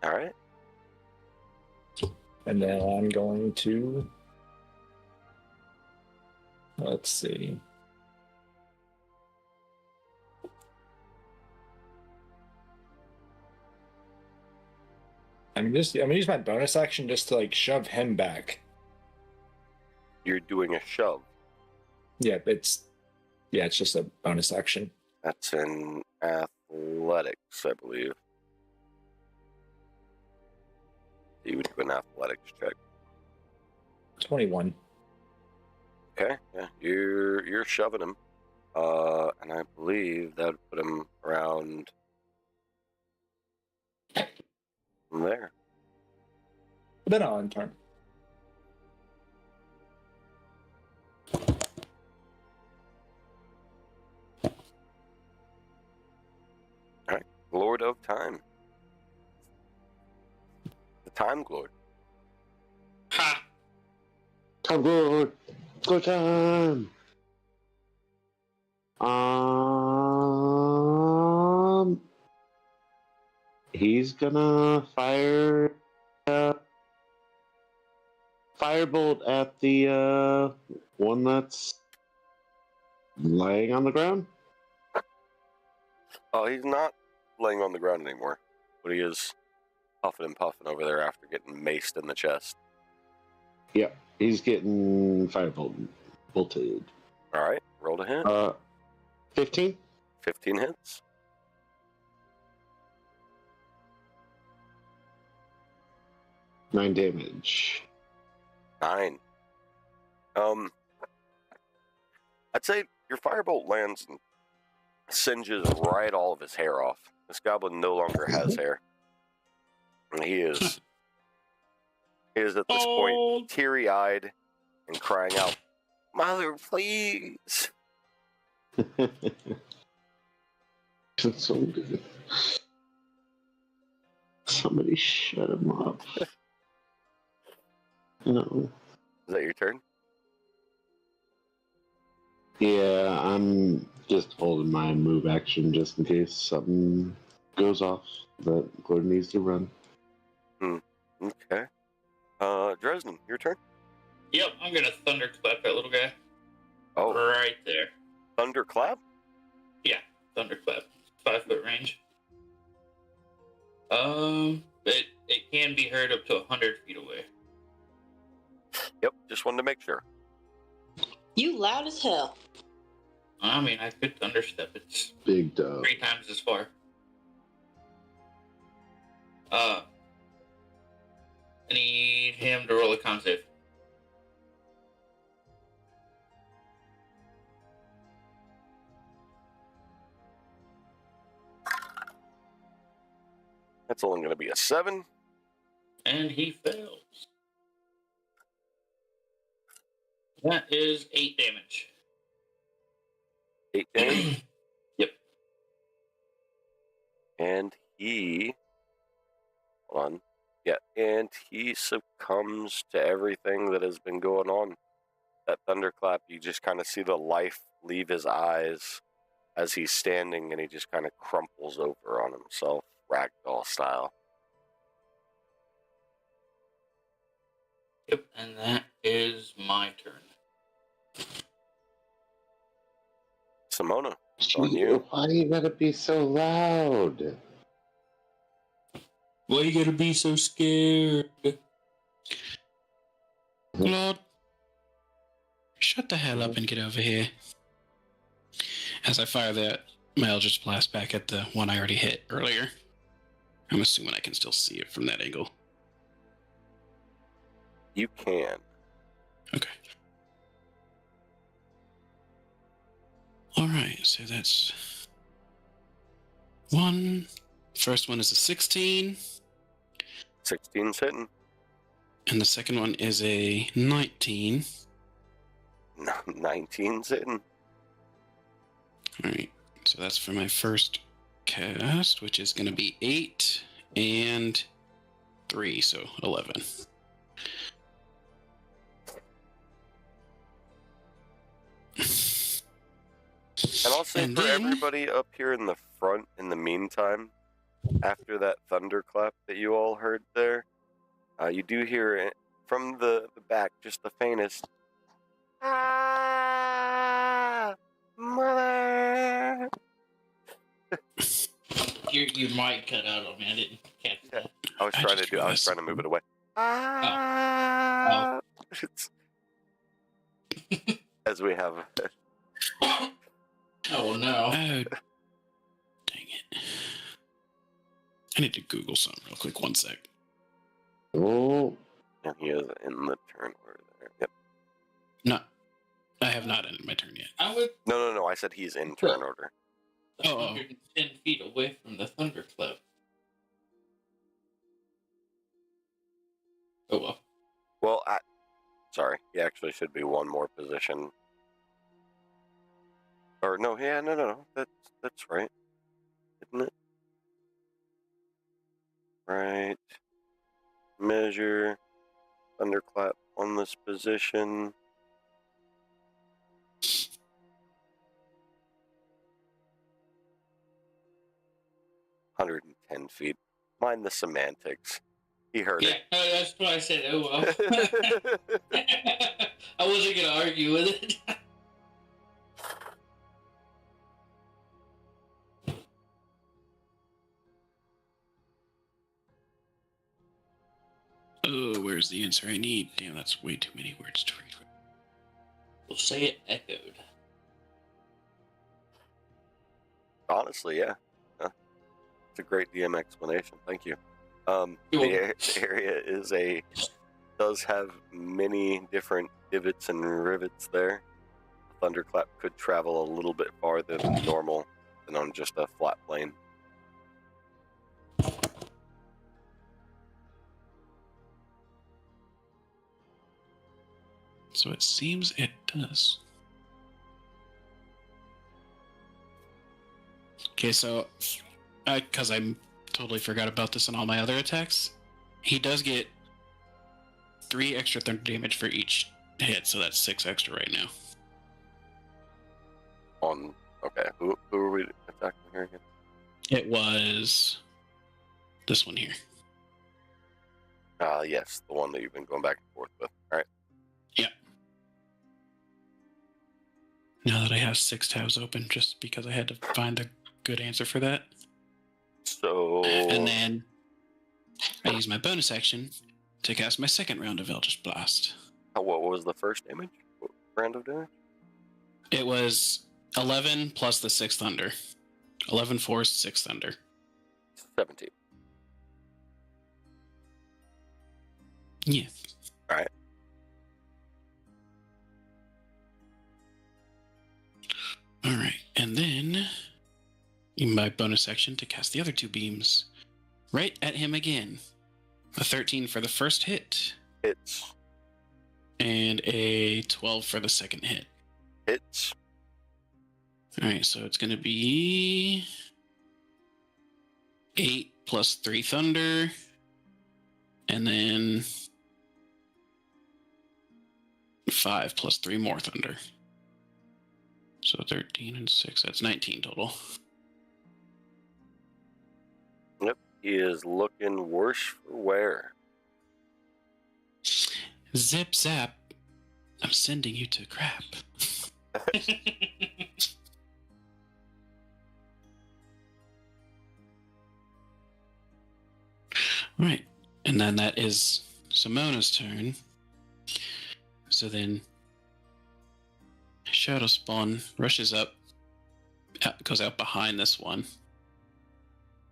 All right. And then I'm going to... Let's see. I'm gonna use my bonus action just to like shove him back. You're doing a shove. Yeah, it's just a bonus action. That's in athletics, I believe. You would do an athletics check. 21. Okay, yeah, you're shoving him, and I believe that would put him around there. Then I'll end turn. All right, Lord of Time, the Time Lord. Ha! Time Lord. Go time. He's gonna fire firebolt at the one that's laying on the ground. Oh, he's not laying on the ground anymore, but he is huffing and puffing over there after getting maced in the chest. Yep, he's getting bolted. All right, roll to hit. 15. 15 hits. Nine damage. 9. I'd say your firebolt lands and singes right all of his hair off. This goblin no longer has hair. And he is at this point teary-eyed and crying out, "Mother, please!" That's so good. Somebody shut him up. No. Is that your turn? Yeah, I'm just holding my move action just in case something goes off that Gordon needs to run. Okay. Dresden, your turn? Yep, I'm gonna thunderclap that little guy. Oh. Right there. Thunderclap? Yeah, thunderclap. 5 foot range. It can be heard up to 100 feet away. Yep, just wanted to make sure. You loud as hell. I mean, I could thunderstep. It's Big dog. 3 times as far. I need him to roll a con save. That's only going to be a 7. And he fails. That is 8 damage. 8 damage. Yep. And he... Hold on. Yeah, and he succumbs to everything that has been going on. That thunderclap, you just kind of see the life leave his eyes as he's standing, and he just kind of crumples over on himself, ragdoll style. Yep, and that is my turn. Simona, it's on you. Why do you gotta be so loud? Why you gotta be so scared? Lord, shut the hell up and get over here. As I fire that Eldritch Blast back at the one I already hit earlier. I'm assuming I can still see it from that angle. You can. Okay. Alright, so that's 1, First one is a 16. 16's hitting. And the second one is a 19. 19's hitting. Alright, so that's for my first cast, which is going to be 8 and 3, so 11. And I'll say And for then- everybody up here in the front, in the meantime, after that thunderclap that you all heard there, you do hear it from the back, just the faintest. Ah, mother! You might cut out on me. I didn't catch that. I was trying to move it away. Ah! As we have. Oh no. Oh, dang it. I need to Google something real quick. 1 sec. Oh, And he is in the turn order there. Yep. No, I have not ended my turn yet. I was No. I said he's in turn order. 110 feet away from the thunderclap. Oh well. Well, sorry. He actually should be one more position. Or no, yeah, no. That's right. Isn't it? Right. Measure. Thunderclap on this position. $110. Mind the semantics. He heard Yeah, that's why I said, oh well. it. I wasn't gonna argue with it. Oh, where's the answer I need? Damn, that's way too many words to read. We'll say it echoed. Honestly, yeah. It's a great DM explanation. Thank you. You're The area does have many different divots and rivets there. The thunderclap could travel a little bit farther than normal than on just a flat plane. So it seems it does. Okay, so because I totally forgot about this in all my other attacks, he does get 3 extra thunder damage for each hit, so that's 6 extra right now. Okay, who are we attacking here again? It was this one here. Yes, the one that you've been going back and forth with. All right. Yeah. Now that I have 6 tabs open, just because I had to find a good answer for that. So. And then I use my bonus action to cast my second round of Eldritch Blast. What was the first damage? What round of damage? It was 11 plus the 6 thunder. 11 force, 6 thunder. 17. Yeah. All right. All right. And then in my bonus action to cast the other 2 beams right at him again. A 13 for the first hit. Hits. And a 12 for the second hit. Hits. All right, so it's going to be 8 plus 3 thunder, and then 5 plus 3 more thunder. So 13 and 6, that's 19 total. Yep, he is looking worse for wear. Zip zap, I'm sending you to crap. Right, and then that is Simona's turn. So then Shadow Spawn rushes up, goes out behind this one,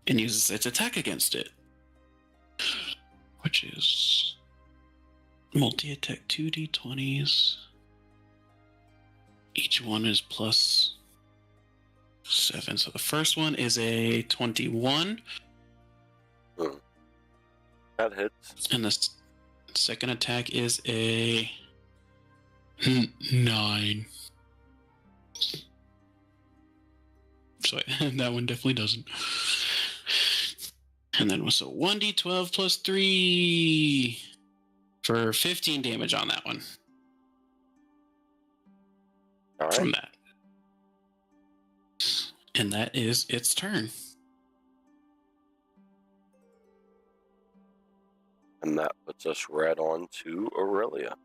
and uses its attack against it, which is multi-attack 2d20s. Each one is plus 7. So the first one is a 21 That hits. And the second attack is a 9. So that one definitely doesn't. And then so 1d12 plus 3 for 15 damage on that one. All right. From that. And that is its turn. And that puts us right on to Aurelia.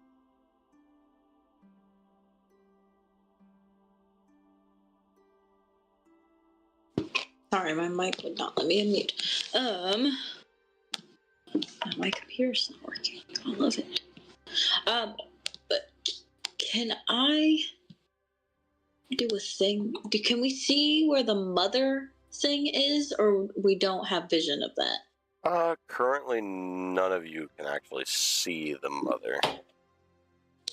Sorry, my mic would not let me unmute. My computer's not working. I love it. But can I do a thing? Can we see where the mother thing is, or we don't have vision of that? Currently none of you can actually see the mother.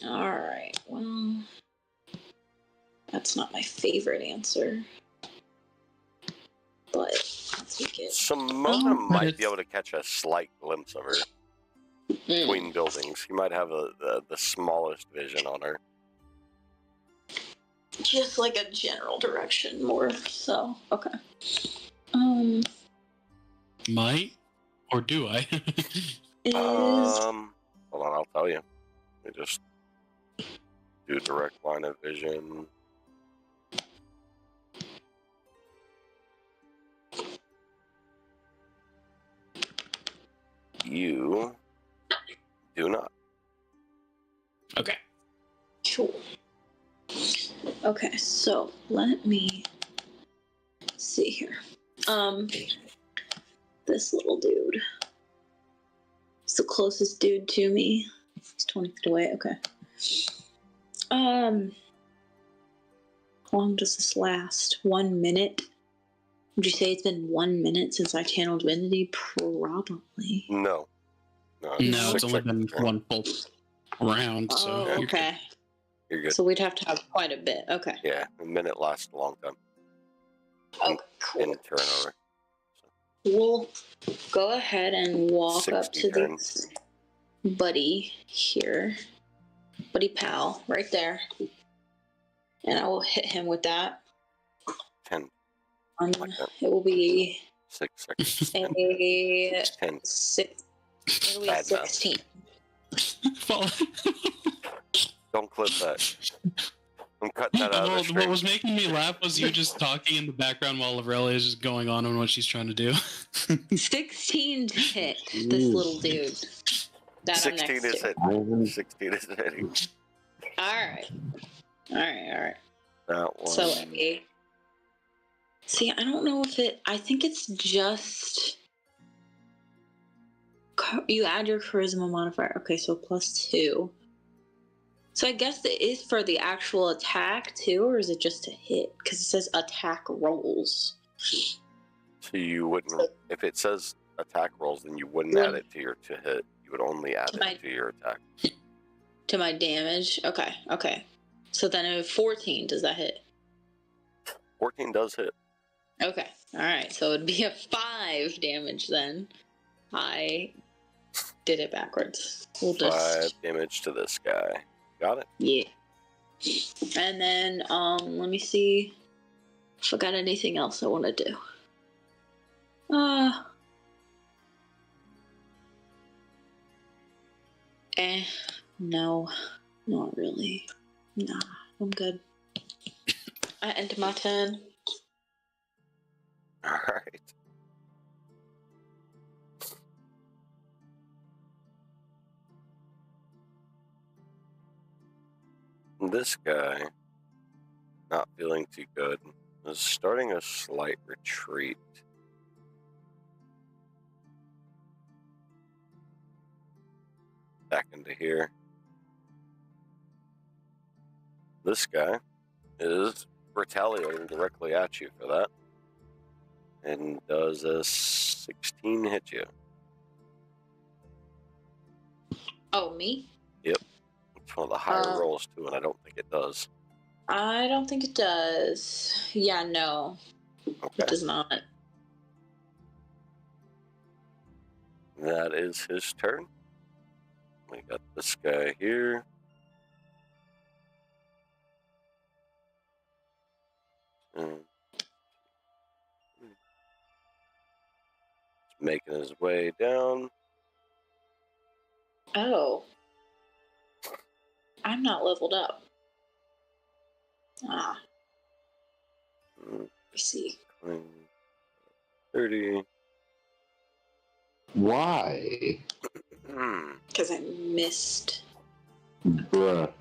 Alright, well, that's not my favorite answer. But let's take it. Simona might be able to catch a slight glimpse of her between buildings. You might have the smallest vision on her. Just like a general direction more, so, okay. Might? Or do I? Hold on, I'll tell you. Let me just do direct line of vision. You do not. Okay. Cool. Okay, so let me see here. This little dude. It's the closest dude to me. He's 20 feet away. Okay. How long does this last? 1 minute? Would you say it's been 1 minute since I channeled Divinity? Probably. No. No, it's only been one full round, so Oh, okay. You're good. So we'd have to have quite a bit. Okay. Yeah, a minute lasts a long time. Oh, cool. In turnover. We'll go ahead and walk up 60 to turns. this buddy here. Buddy pal, right there. And I will hit him with that. 10. Like that. It will be 6 seconds. a 10. 6. It'll be Bad 16. Don't clip that. I'm cutting that out of the stream. What was making me laugh was you just talking in the background while Aurelia is just going on what she's trying to do. 16 to hit this little dude. That 16 I'm next is to. hitting. 16 is hitting. Alright. That one. So, see, I don't know if I think it's just, you add your charisma modifier. Okay, so +2. So I guess it is for the actual attack too, or is it just to hit? Because it says attack rolls. So you wouldn't, if it says attack rolls, then you wouldn't add it to your to hit. You would only add it to your attack. To my damage? Okay. So then a 14, does that hit? 14 does hit. Okay, alright, so it'd be a 5 damage then. I did it backwards. We'll just... 5 damage to this guy. Got it? Yeah. And then, let me see if I got anything else I want to do. No. Not really. Nah, I'm good. I end my turn. Alright. This guy, not feeling too good, is starting a slight retreat. Back into here. This guy is retaliating directly at you for that. And does a 16 hit you? Oh, me? Yep. It's one of the higher rolls too, and I don't think it does. I don't think it does. Yeah, no. Okay. It does not. that is his turn. We got this guy here. Making his way down. Oh. I'm not leveled up. Ah. Let me see. 30. Why? Because I missed. Bruh.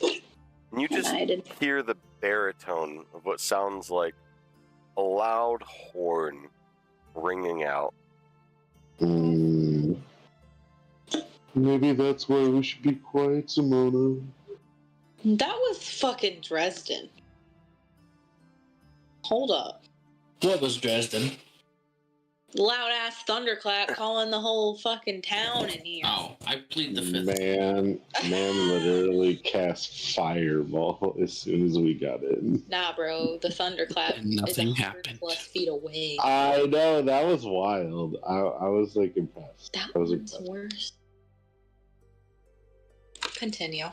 And you just hear the baritone of what sounds like a loud horn ringing out. Maybe that's why we should be quiet, Simona. That was fucking Dresden. Hold up. What was Dresden? Loud ass thunderclap calling the whole fucking town in here. Oh, I plead the fifth. Man literally cast fireball as soon as we got in. Nah, bro, the thunderclap And is nothing 100 happened. plus feet away. I know, that was wild. I was like impressed. That I was one's impressed. worse. Continue.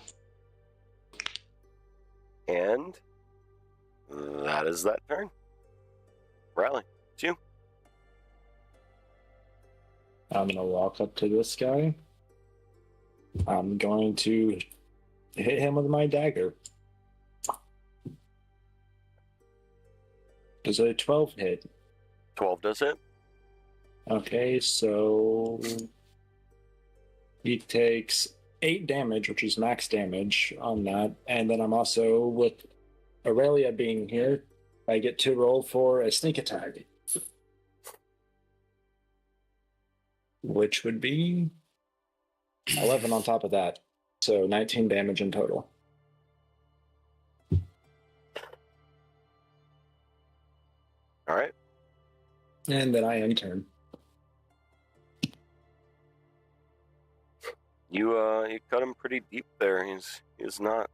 And that is that turn. Rally, it's you. I'm gonna walk up to this guy. I'm going to hit him with my dagger. Does a 12 hit? 12 does it. Okay, so he takes 8 damage, which is max damage on that. And then I'm also, with Aurelia being here, I get to roll for a sneak attack, which would be 11 on top of that. So 19 damage in total. All right. And then I end turn. You cut him pretty deep there. He's not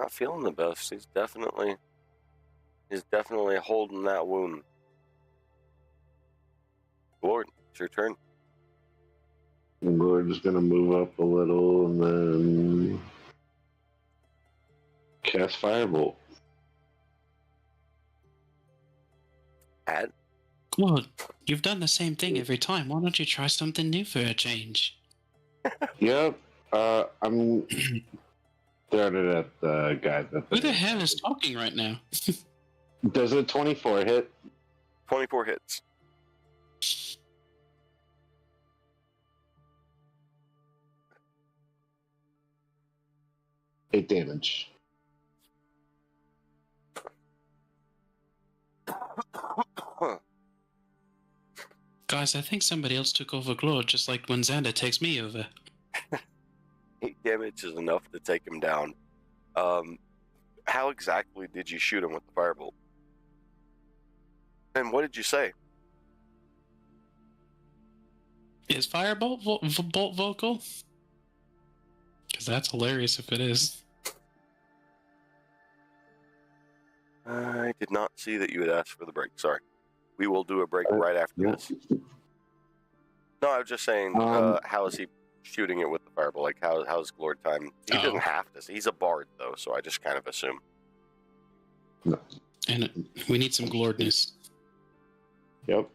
feeling the best. He's definitely holding that wound. Lord, it's your turn. We're just gonna move up a little and then cast firebolt. Add. Well, you've done the same thing every time. Why don't you try something new for a change? Yep. I'm throwing it at the guy that. Who the hell is talking right now? Does a 24 hit? 24 hits. Eight damage. Guys, I think somebody else took over Glord, just like when Xander takes me over. 8 damage is enough to take him down. How exactly did you shoot him with the firebolt? And what did you say? Is Firebolt bolt vocal? Because that's hilarious if it is. I did not see that you had asked for the break. Sorry. We will do a break right after this. No, I was just saying, how is he shooting it with the firebolt? Like, how's Glord time? He doesn't have to. He's a bard, though, so I just kind of assume. No. And we need some Glordness. Yep.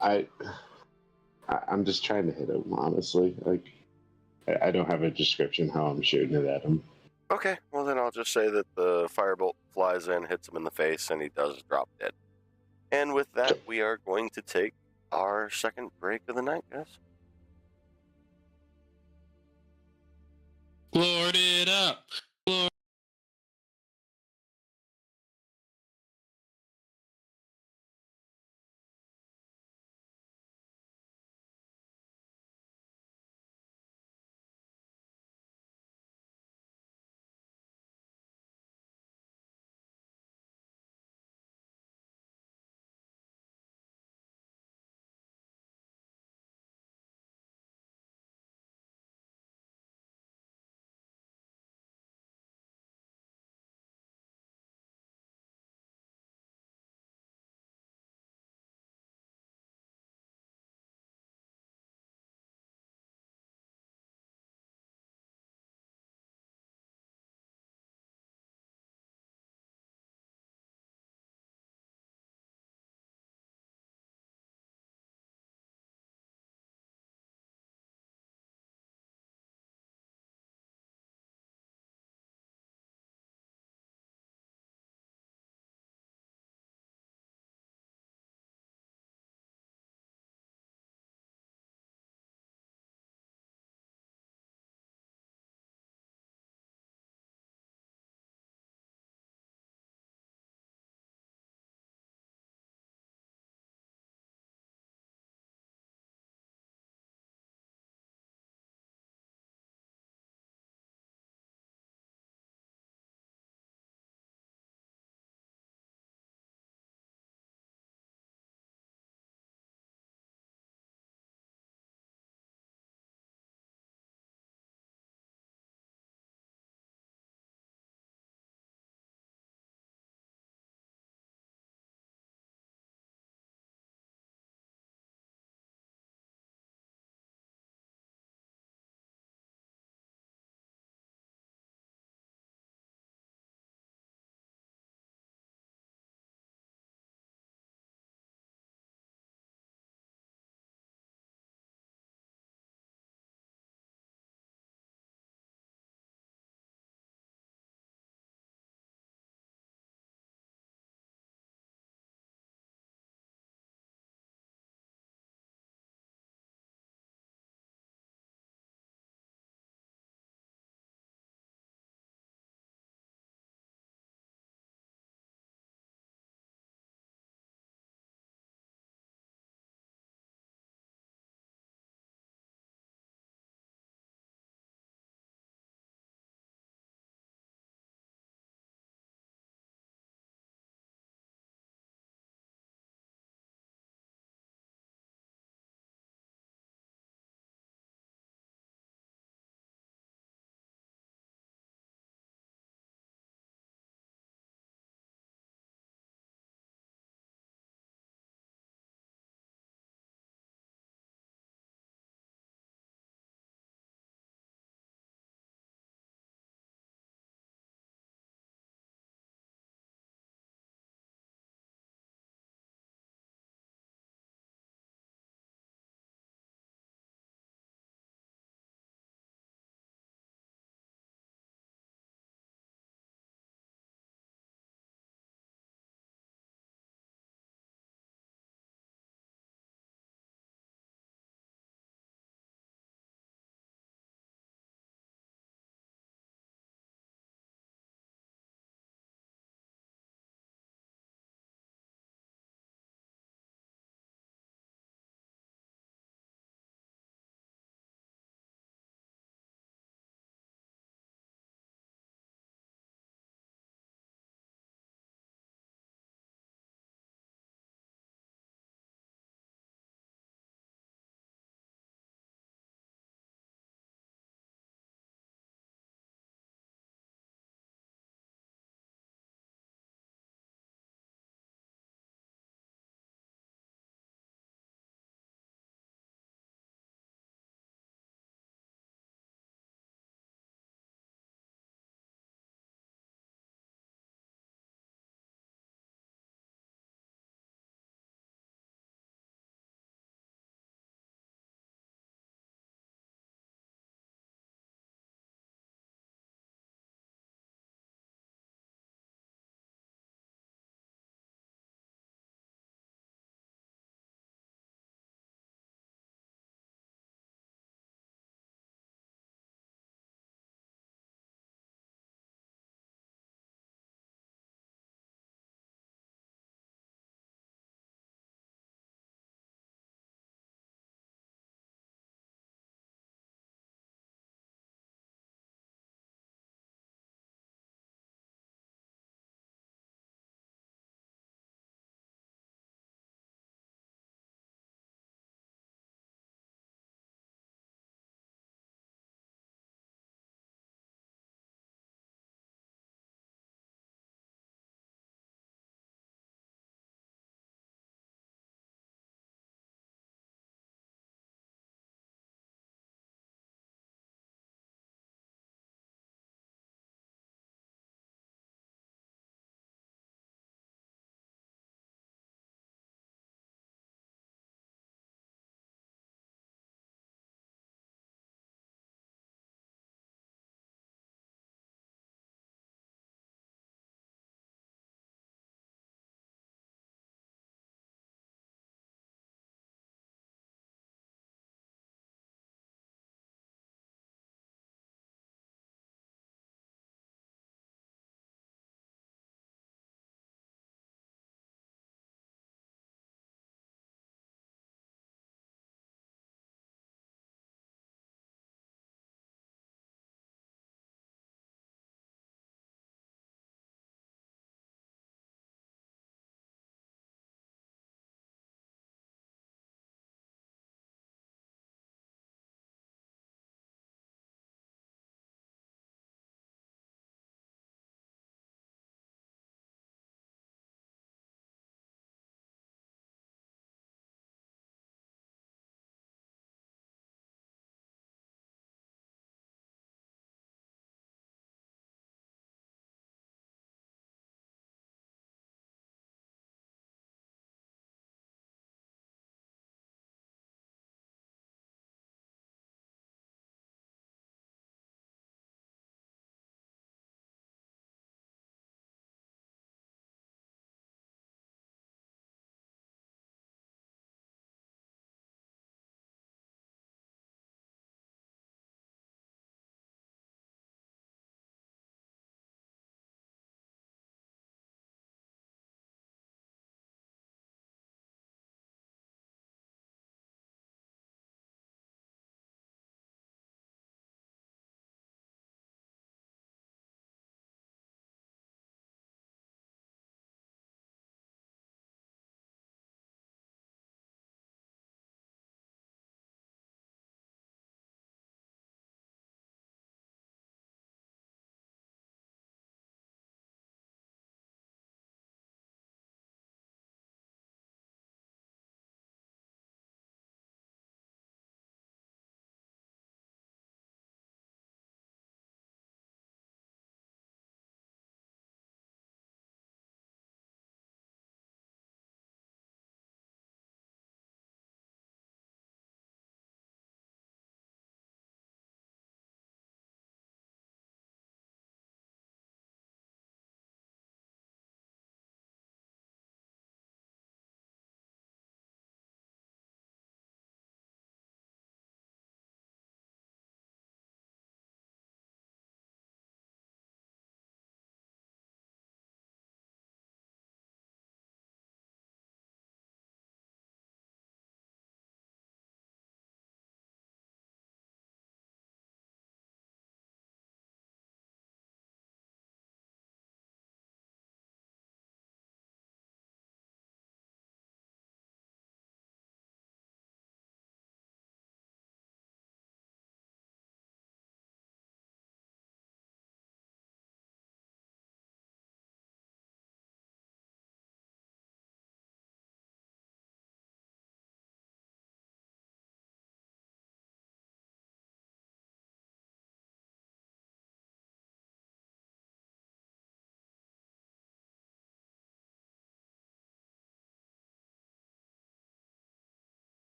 I'm just trying to hit him, honestly. Like, I don't have a description how I'm shooting it at him. Okay, well then I'll just say that the firebolt flies in, hits him in the face, and he does drop dead. And with that, we are going to take our second break of the night, guys. Glord it up! Glord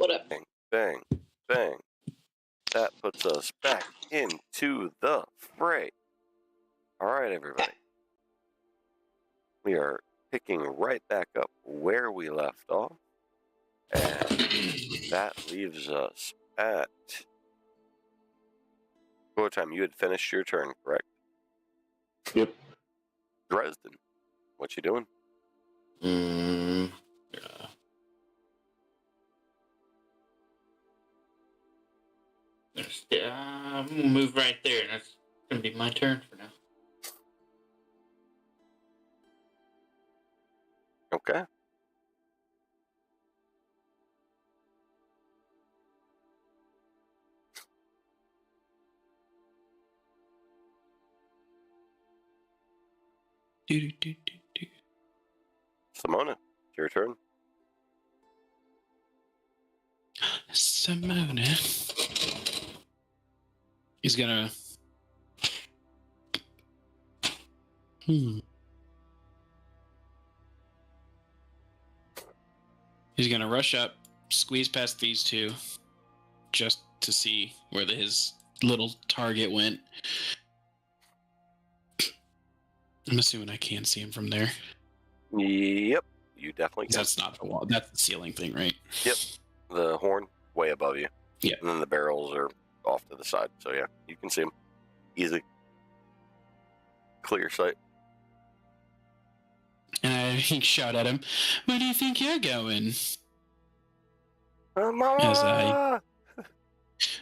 What up? Bang, bang, bang. That puts us back into the fray. All right, everybody. We are picking right back up where we left off. And that leaves us at... What time? You had finished your turn, correct? Yep. Dresden, what you doing? I'm gonna move right there, and that's gonna be my turn for now. Okay. Simona, it's your turn. Simona. He's gonna. He's gonna rush up, squeeze past these two, just to see where his little target went. I'm assuming I can see him from there. Yep, you definitely can. That's not the wall. That's the ceiling thing, right? Yep, the horn way above you. Yeah. And then the barrels are off to the side. So yeah, you can see them. Easy. Clear sight. And I shout at him, "Where do you think you're going?" Mama! As I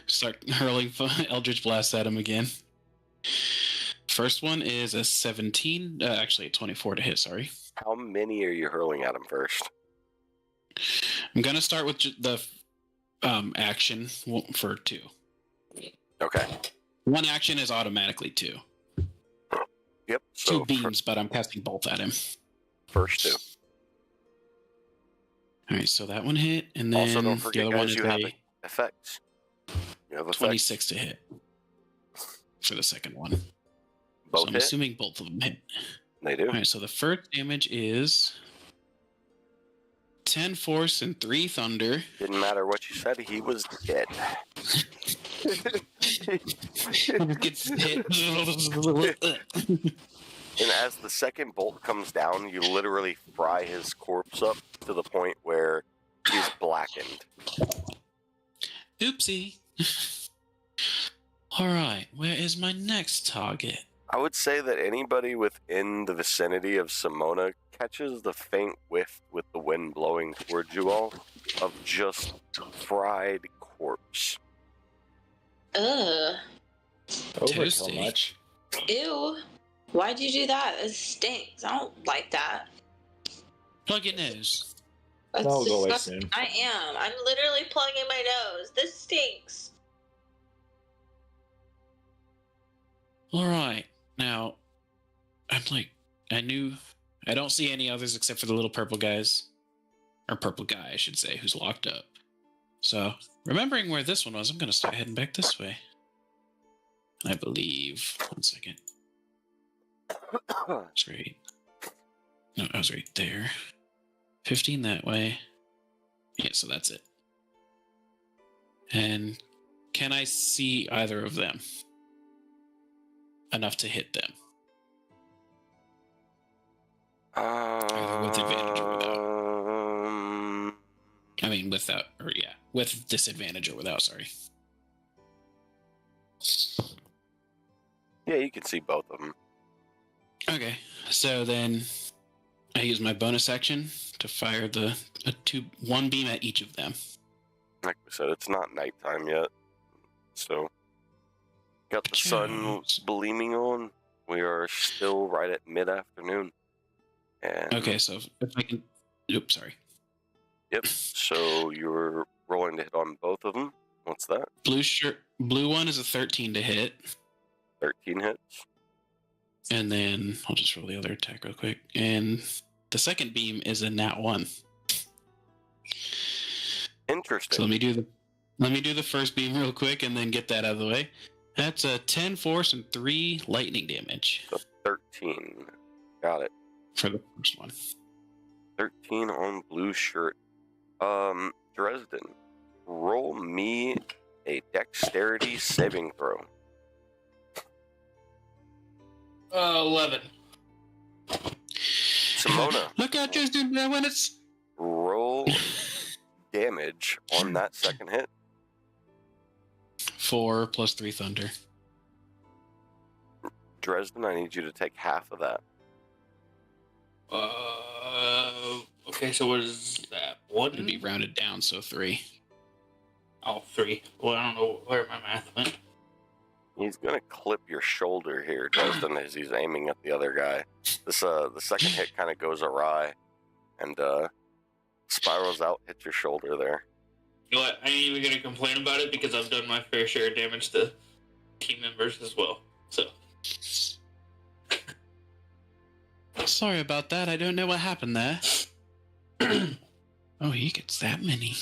start hurling Eldritch Blast at him again. First one is a 17, actually a 24 to hit, sorry. How many are you hurling at him first? I'm going to start with the action for 2. Okay. One action is automatically 2. Yep. So 2 beams, but I'm casting both at him. First 2. Alright, so that one hit, and then Also, don't the forget, other one guys, is you have a effects. You have effects. 26 to hit for the second one. Both So I'm hit? assuming both of them hit. They do. Alright, so the first damage is 10 force and 3 thunder. Didn't matter what you said, he was dead. Gets hit. And as the second bolt comes down, you literally fry his corpse up to the point where he's blackened. Oopsie. Alright, where is my next target? I would say that anybody within the vicinity of Simona catches the faint whiff with the wind blowing towards you all of just fried corpse. Ugh. Over so Toasty. much. Ew. Why'd you do that? It stinks. I don't like that. Plug your nose. That's That'll go away disgusting. soon. I am. I'm literally plugging my nose. This stinks. Alright, now, I don't see any others except for the little purple guys. Or purple guy, I should say, who's locked up. So, remembering where this one was, I'm going to start heading back this way. I believe. 1 second. That's right. No, I was right there. 15 that way. Yeah, so that's it. And can I see either of them? Enough to hit them. With advantage or without. I mean, without, or yeah, with disadvantage or without, sorry. Yeah, you can see both of them. Okay, so then I use my bonus action to fire one beam at each of them. Like we said, it's not nighttime yet. So, got the sun gleaming on. We are still right at mid-afternoon. And okay, so if I can... Oops, sorry. Yep, so you're rolling to hit on both of them. What's that? Blue one is a 13 to hit. 13 hits. And then I'll just roll the other attack real quick. And the second beam is a nat 1. Interesting. So let me do the first beam real quick and then get that out of the way. That's a 10 force and 3 lightning damage. So 13. Got it. For the first one. 13 on blue shirt. Dresden, roll me a dexterity saving throw. 11. Simona, Look out, Justin, when it's... roll damage on that second hit. 4 plus 3 thunder. Dresden, I need you to take half of that. Okay, so what is that? What? It'd be rounded down, so 3. Oh, 3. Well, I don't know where my math went. He's gonna clip your shoulder here, Dresden, as he's aiming at the other guy. This the second hit kind of goes awry, and spirals out, hits your shoulder there. You know what? I ain't even gonna complain about it because I've done my fair share of damage to team members as well. So. Sorry about that. I don't know what happened there. Oh, he gets that many.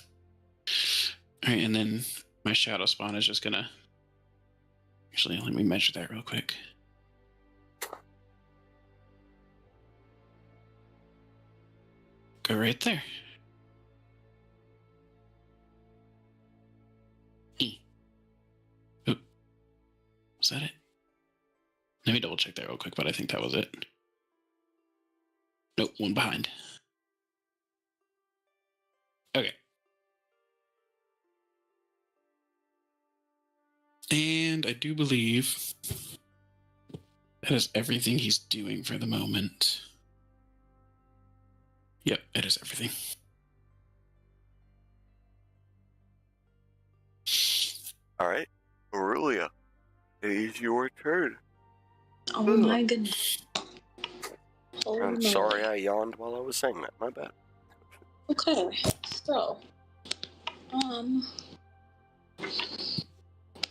Alright, and then my shadow spawn is just gonna... Actually, let me measure that real quick. Go right there. Oop. Was that it? Let me double check that real quick, but I think that was it. Nope, one behind. Okay. And I do believe that is everything he's doing for the moment. Yep, it is everything. Alright, Aurelia, it is your turn. Oh my goodness. I'm sorry I yawned while I was saying that, my bad. Okay, so,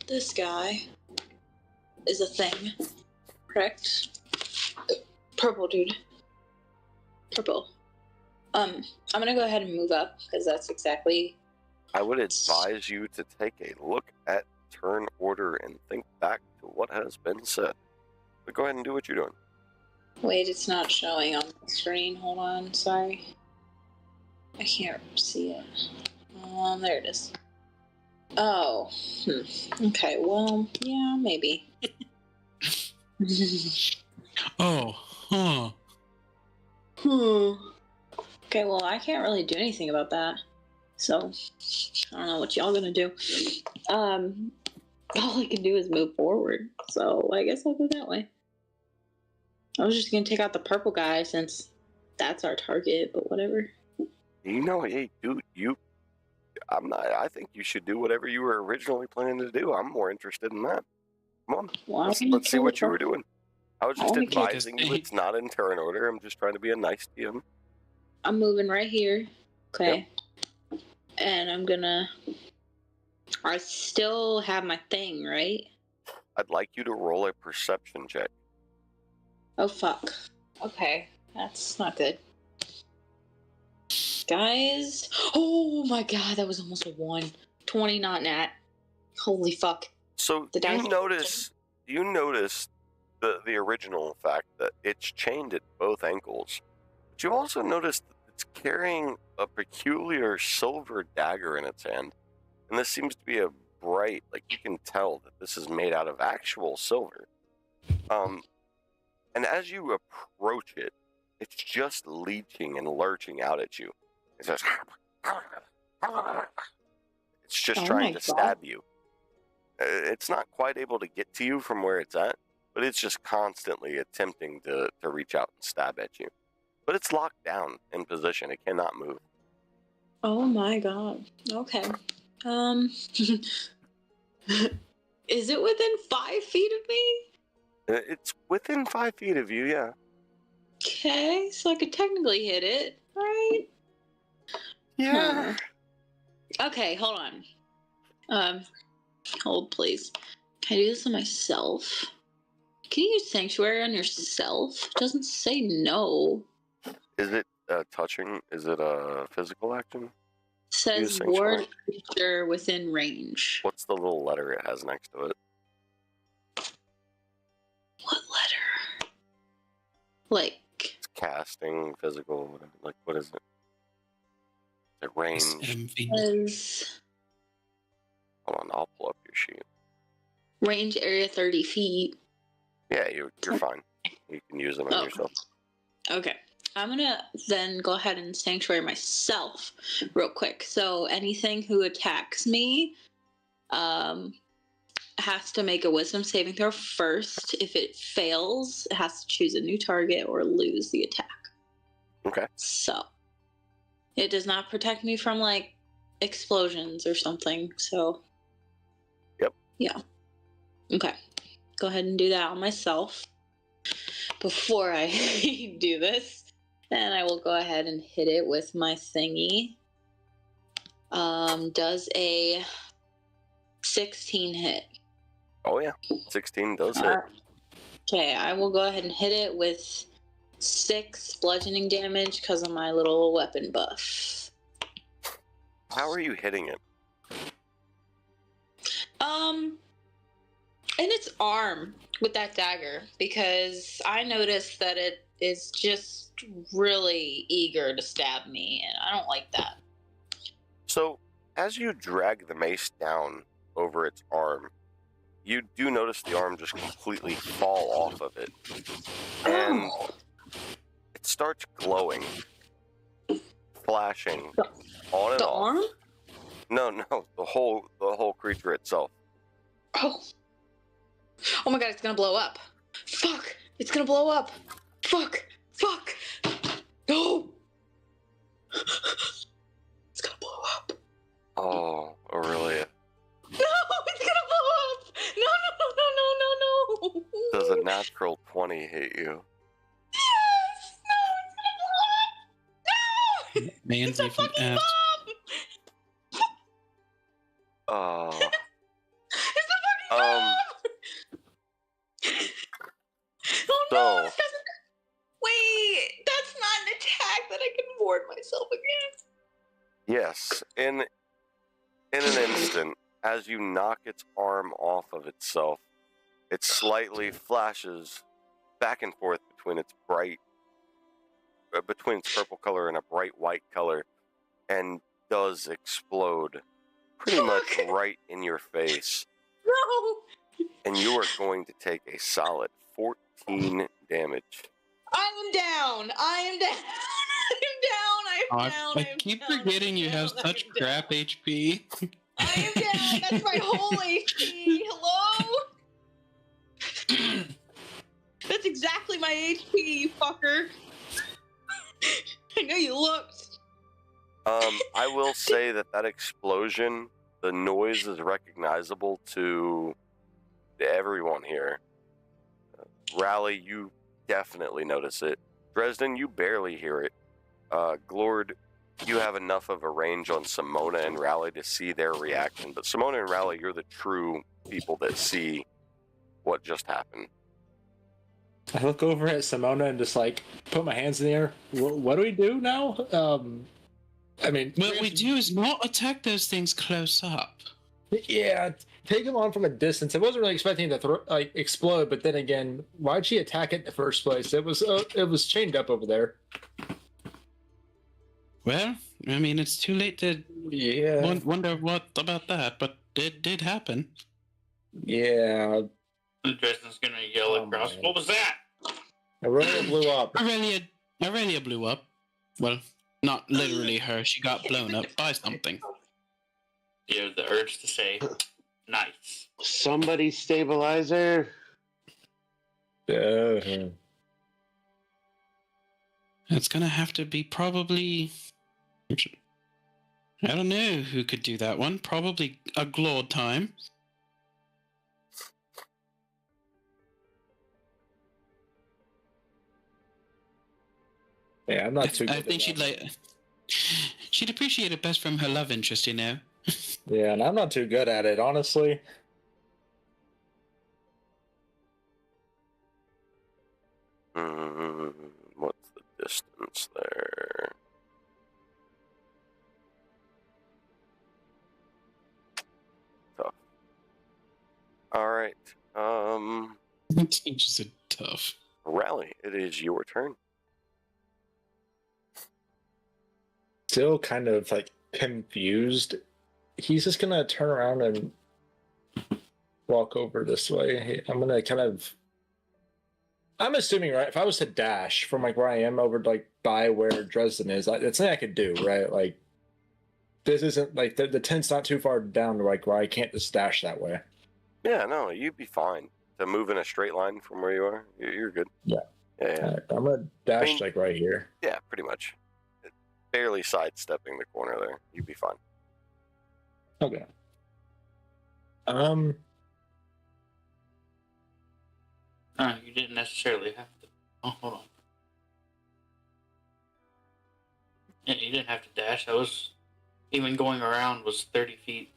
this guy is a thing, correct? Purple dude. Purple. I'm gonna go ahead and move up, because that's exactly... I would advise you to take a look at turn order and think back to what has been said. But go ahead and do what you're doing. Wait, it's not showing on the screen. Hold on, sorry. I can't see it. There it is. Oh, okay, well, yeah, maybe. Oh, huh. Okay, well, I can't really do anything about that. So, I don't know what y'all gonna do. All I can do is move forward. So, I guess I'll go that way. I was just gonna take out the purple guy since that's our target, but whatever. You know, hey, dude, I think you should do whatever you were originally planning to do. I'm more interested in that. Come on, Well, let's see what you were doing. I was just only advising you it's not in turn order. I'm just trying to be a nice DM. I'm moving right here. Okay. Yep. And I'm gonna... I still have my thing, right? I'd like you to roll a perception check. Oh, fuck. Okay. That's not good. Guys. Oh my god, that was almost a 1. 20 not nat. Holy fuck. So you notice the original fact that it's chained at both ankles. But you also notice that it's carrying a peculiar silver dagger in its hand. And this seems to be a bright, like you can tell that this is made out of actual silver. And as you approach it, it's just leeching and lurching out at you. It's just, it's just trying to stab you. It's not quite able to get to you from where it's at, but it's just constantly attempting to reach out and stab at you. But it's locked down in position. It cannot move. Oh my god. Okay. Is it within 5 feet of me? It's within 5 feet of you, yeah. Okay, so I could technically hit it, right? Yeah. Okay, hold on. Hold please. Can I do this on myself? Can you use Sanctuary on yourself? It doesn't say no. Is it touching? Is it a physical action? It says ward creature within range. What's the little letter it has next to it? What letter? Like... It's casting, physical, whatever. Like, what is it? Is it range? Hold on, I'll pull up your sheet. Range area 30 feet. Yeah, you're fine. You can use them on yourself. Okay. I'm going to then go ahead and sanctuary myself real quick. So anything who attacks me has to make a wisdom saving throw first. If it fails, it has to choose a new target or lose the attack. Okay. So it does not protect me from like explosions or something. So. Yep. Yeah. Okay. Go ahead and do that on myself. Before I do this, then I will go ahead and hit it with my thingy. Does a 16 hit? Oh yeah, 16 does hit. Okay, I will go ahead and hit it with 6 bludgeoning damage because of my little weapon buff. How are you hitting it? In its arm with that dagger, because I noticed that it is just really eager to stab me, and I don't like that. So, as you drag the mace down over its arm, you do notice the arm just completely fall off of it. And it starts glowing, flashing on and The off. arm? No, the whole creature itself. Oh my god, it's gonna blow up. Fuck! It's gonna blow up! Fuck! No! It's gonna blow up. Oh, Aurelia. No! It's gonna blow up! No! Does a natural 20 hit you? Yes! No! It's gonna blow up! No! Man's It's a even fucking asked. bomb! Oh. It's a fucking bomb! Oh no! So- This doesn't... Wait! That's not an attack that I can ward myself against. Yes, in an instant, as you knock its arm off of itself, it slightly flashes back and forth between its purple color and a bright white color, and does explode pretty much right in your face. No! And you are going to take a solid 14 damage. I am down. I'm down. I keep forgetting you have such crap HP. I am down. That's my whole HP. Hello? That's exactly my HP, you fucker. I know you looked. I will say that explosion, the noise is recognizable to everyone here. Rally, you definitely notice it. Dresden, you barely hear it. Glord, you have enough of a range on Simona and Rally to see their reaction. But Simona and Rally, you're the true people that see what just happened. I look over at Simona and just like put my hands in the air. What do we do now? I mean, What we do is not attack those things close up. yeah, take him on from a distance. I wasn't really expecting it to explode, but then again, why'd she attack it in the first place? It was chained up over there. Well, I mean, it's too late to wonder what about that, but it did happen. Yeah. Dresden's gonna yell across. Man. What was that? Aurelia blew up. Aurelia blew up. Well, not literally her. She got blown up by something. You have the urge to say, nice. Somebody stabilizer. Uh-huh. It's gonna have to be probably... I don't know who could do that one. Probably a Glord time. Yeah, I'm not too good I think she'd appreciate it best from her love interest, you know? Yeah, and I'm not too good at it, honestly. What's the distance there? Tough. All right. Changes are tough. Rally, it is your turn. Still kind of like confused. He's just gonna turn around and walk over this way. I'm gonna kind of. I'm assuming, right? If I was to dash from like where I am over like by where Dresden is, it's something I could do, right? Like this isn't like the tent's not too far down to like where I can't just dash that way. Yeah, no, you'd be fine to move in a straight line from where you are. You're good. Yeah. Yeah. All right, I'm gonna dash like right here. Yeah, pretty much. Barely sidestepping the corner there. You'd be fine. Okay. You didn't necessarily have to. Oh, hold on. Yeah, you didn't have to dash. Even going around was 30 feet.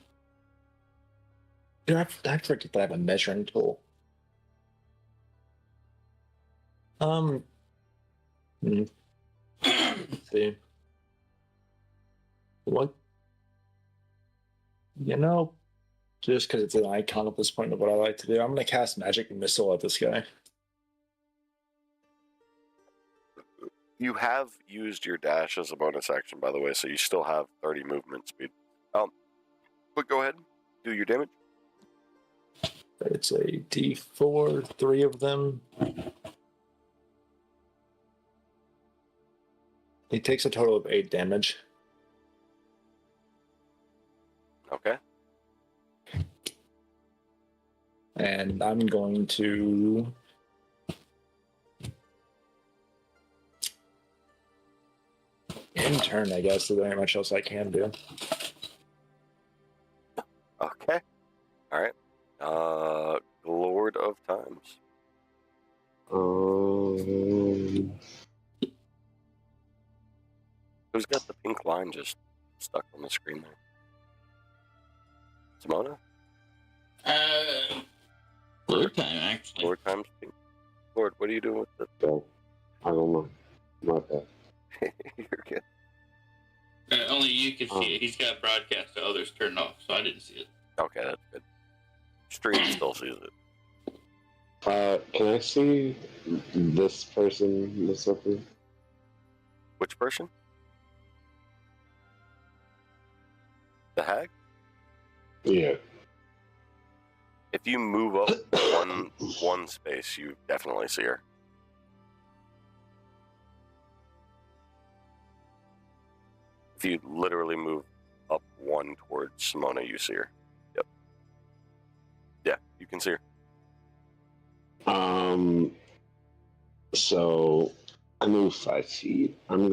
Dude, I forget that I have a measuring tool. Let's see. What? Just because it's an icon at this point of what I like to do, I'm going to cast Magic Missile at this guy. You have used your dash as a bonus action, by the way, so you still have 30 movement speed. But go ahead, do your damage. It's a D4, 3 of them. He takes a total of 8 damage. Okay. And I'm going to in turn, I guess. There's not much else I can do. Okay. All right. Lord of Times. Who's got the pink line just stuck on the screen there? Simona? Lord time, actually. Lord Times pink. Lord, what are you doing with it? So, I don't know. My bad. You're good. Only you can see it. He's got broadcast to others turned off, so I didn't see it. Okay, that's good. Stream still sees it. Can I see this person, this something? Which person? The hag? Yeah. If you move up one space, you definitely see her. If you literally move up one towards Simona, you see her. Yep. Yeah, you can see her. So I move 5 feet. I'm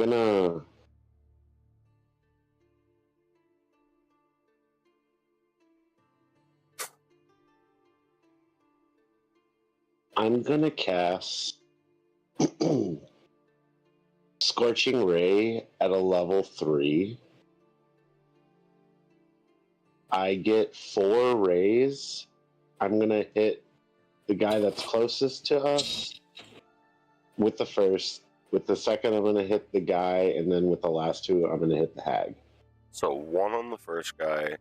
gonna cast Scorching Ray at a level 3. I get 4 rays. I'm gonna hit the guy that's closest to us with the first. With the second, I'm gonna hit the guy, and then with the last 2, I'm gonna hit the hag. So 1 on the first guy.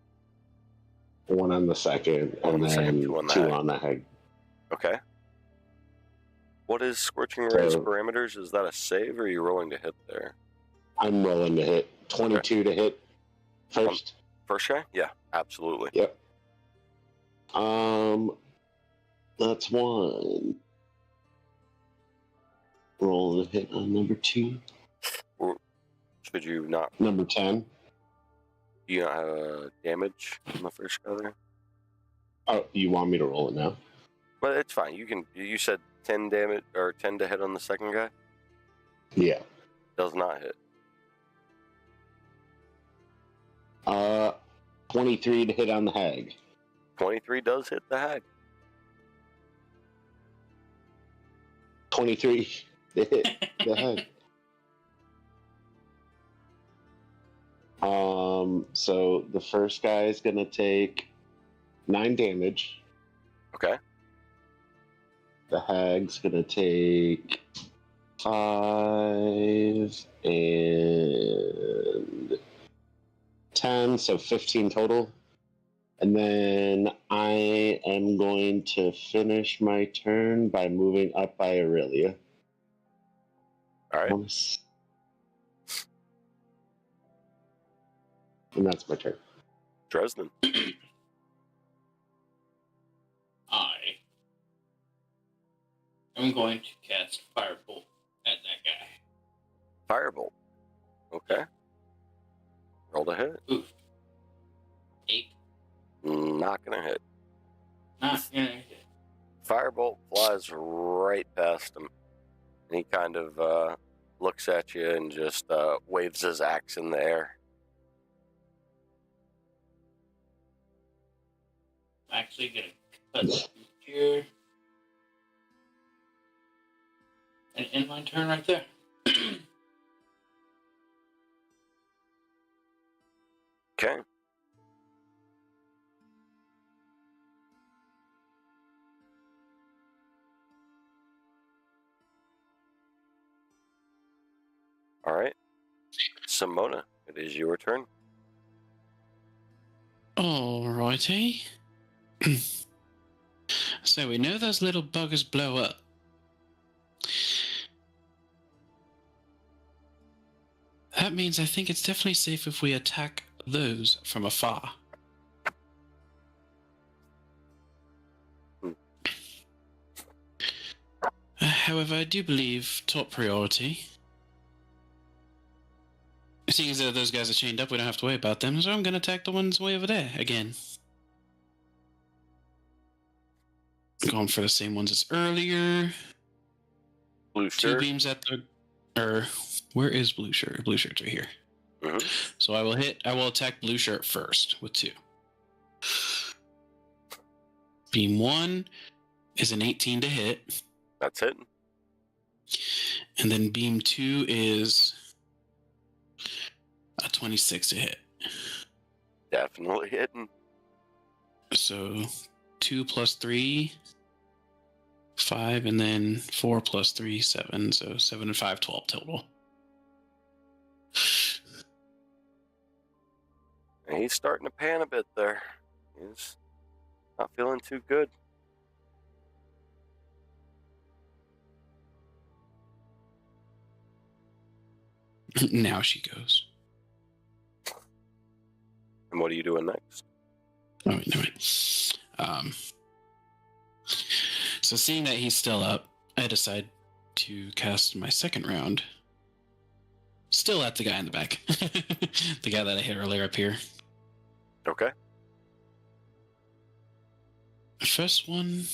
1 on the second, and then 2 on the hag. Okay. What is Scorching Ray's parameters? Is that a save, or are you rolling to hit there? I'm rolling to hit. 22 to hit first. First guy? Yeah, absolutely. Yep. That's 1. Rolling to hit on number 2. Should you not? Number 10. Do you not have damage on the first guy there? Oh, you want me to roll it now? But it's fine. You can. You said 10 damage or 10 to hit on the second guy. Yeah. Does not hit. 23 to hit on the hag. 23 does hit the hag. 23 to hit the hag. So the first guy is gonna take 9 damage. Okay. The hag's gonna take 5 and 10, so 15 total. And then I am going to finish my turn by moving up by Aurelia. All right. And that's my turn. Dresden. I'm going to cast Firebolt at that guy. Firebolt. Okay. Roll to hit. Oof. 8. Not gonna hit. Not gonna hit. Firebolt flies right past him. And he kind of looks at you and just waves his axe in the air. I'm actually gonna cut here. And end my turn right there. Okay. All right. Simona, it is your turn. Alrighty. So we know those little buggers blow up. That means I think it's definitely safe if we attack those from afar. However, I do believe top priority. Seeing as though those guys are chained up, we don't have to worry about them, so I'm going to attack the ones way over there again. Going for the same ones as earlier. Blue 2 shirt. beams at the... where is blue shirt? Blue shirt's right here. Mm-hmm. So I will attack blue shirt first with 2. Beam 1 is an 18 to hit. That's it. And then beam 2 is a 26 to hit. Definitely hitting. So 2 plus 3, 5, and then 4 plus 3, 7. So 7 and 5, 12 total. And he's starting to pan a bit there. He's not feeling too good. Now she goes. And what are you doing next? Oh, wait, no, wait. So seeing that he's still up, I decide to cast my second round. Still at the guy in the back. The guy that I hit earlier up here. Okay. First one.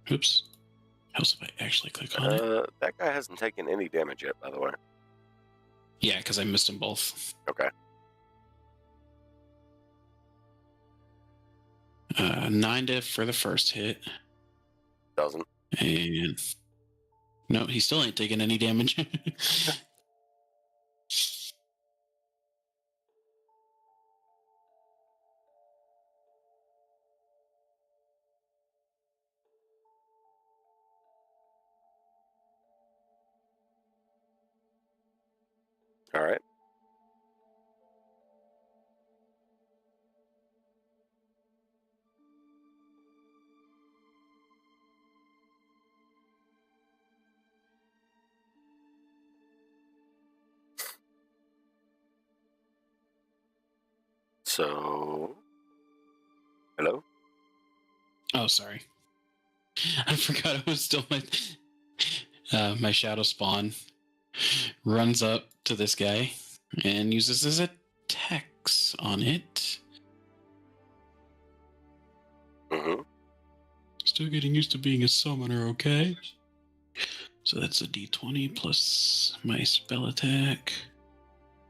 Oops. How else if I actually click on it? That guy hasn't taken any damage yet, by the way. Yeah, because I missed them both. Okay. 9 for the first hit. Doesn't. And no, he still ain't taking any damage. All right. So, hello? Oh, sorry. I forgot it was still my shadow spawn. Runs up to this guy and uses his attacks on it. Mm-hmm. Still getting used to being a summoner, okay? So that's a d20 plus my spell attack.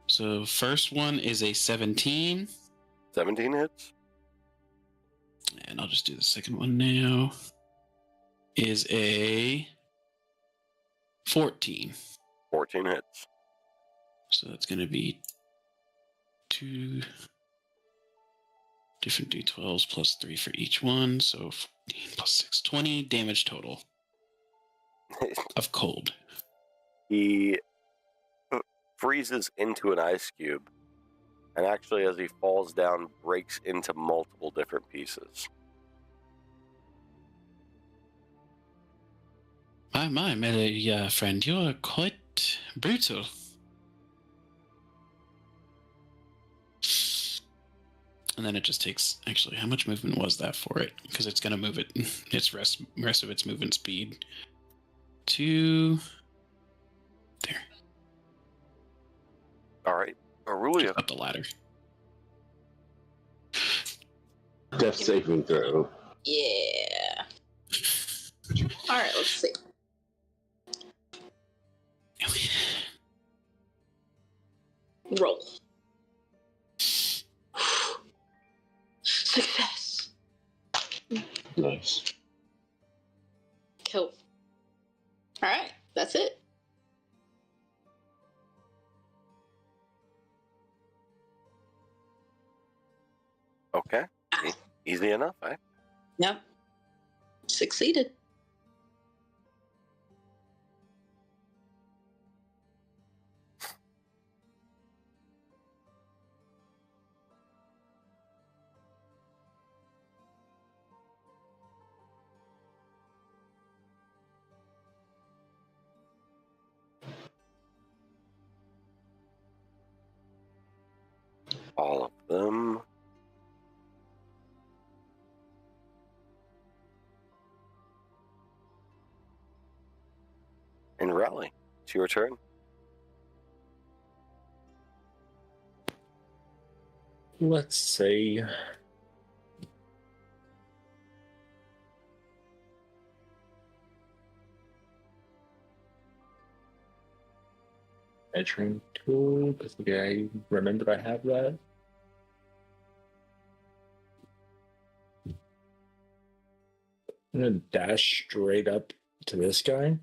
So first one is a 17. 17 hits? And I'll just do the second one now. Is a 14. 14 hits. So that's going to be 2 different d12s plus 3 for each one. So 14 plus 6, 20 damage total of cold. He freezes into an ice cube, and actually, as he falls down, breaks into multiple different pieces. My merry friend, you're quite brutal. And then it just takes, actually, how much movement was that for it? Because it's going to move it, its rest of its movement speed. to there. All right, Aurelia. Just up the ladder. Death saving throw. Yeah. All right, let's see. Roll. Success. Nice. Cool. All right, that's it. Okay, easy enough, eh? Yep. Succeeded. All of them. And Rally, it's your turn. Let's see. Measuring tool, because I remembered I have that. I'm gonna dash straight up to this guy.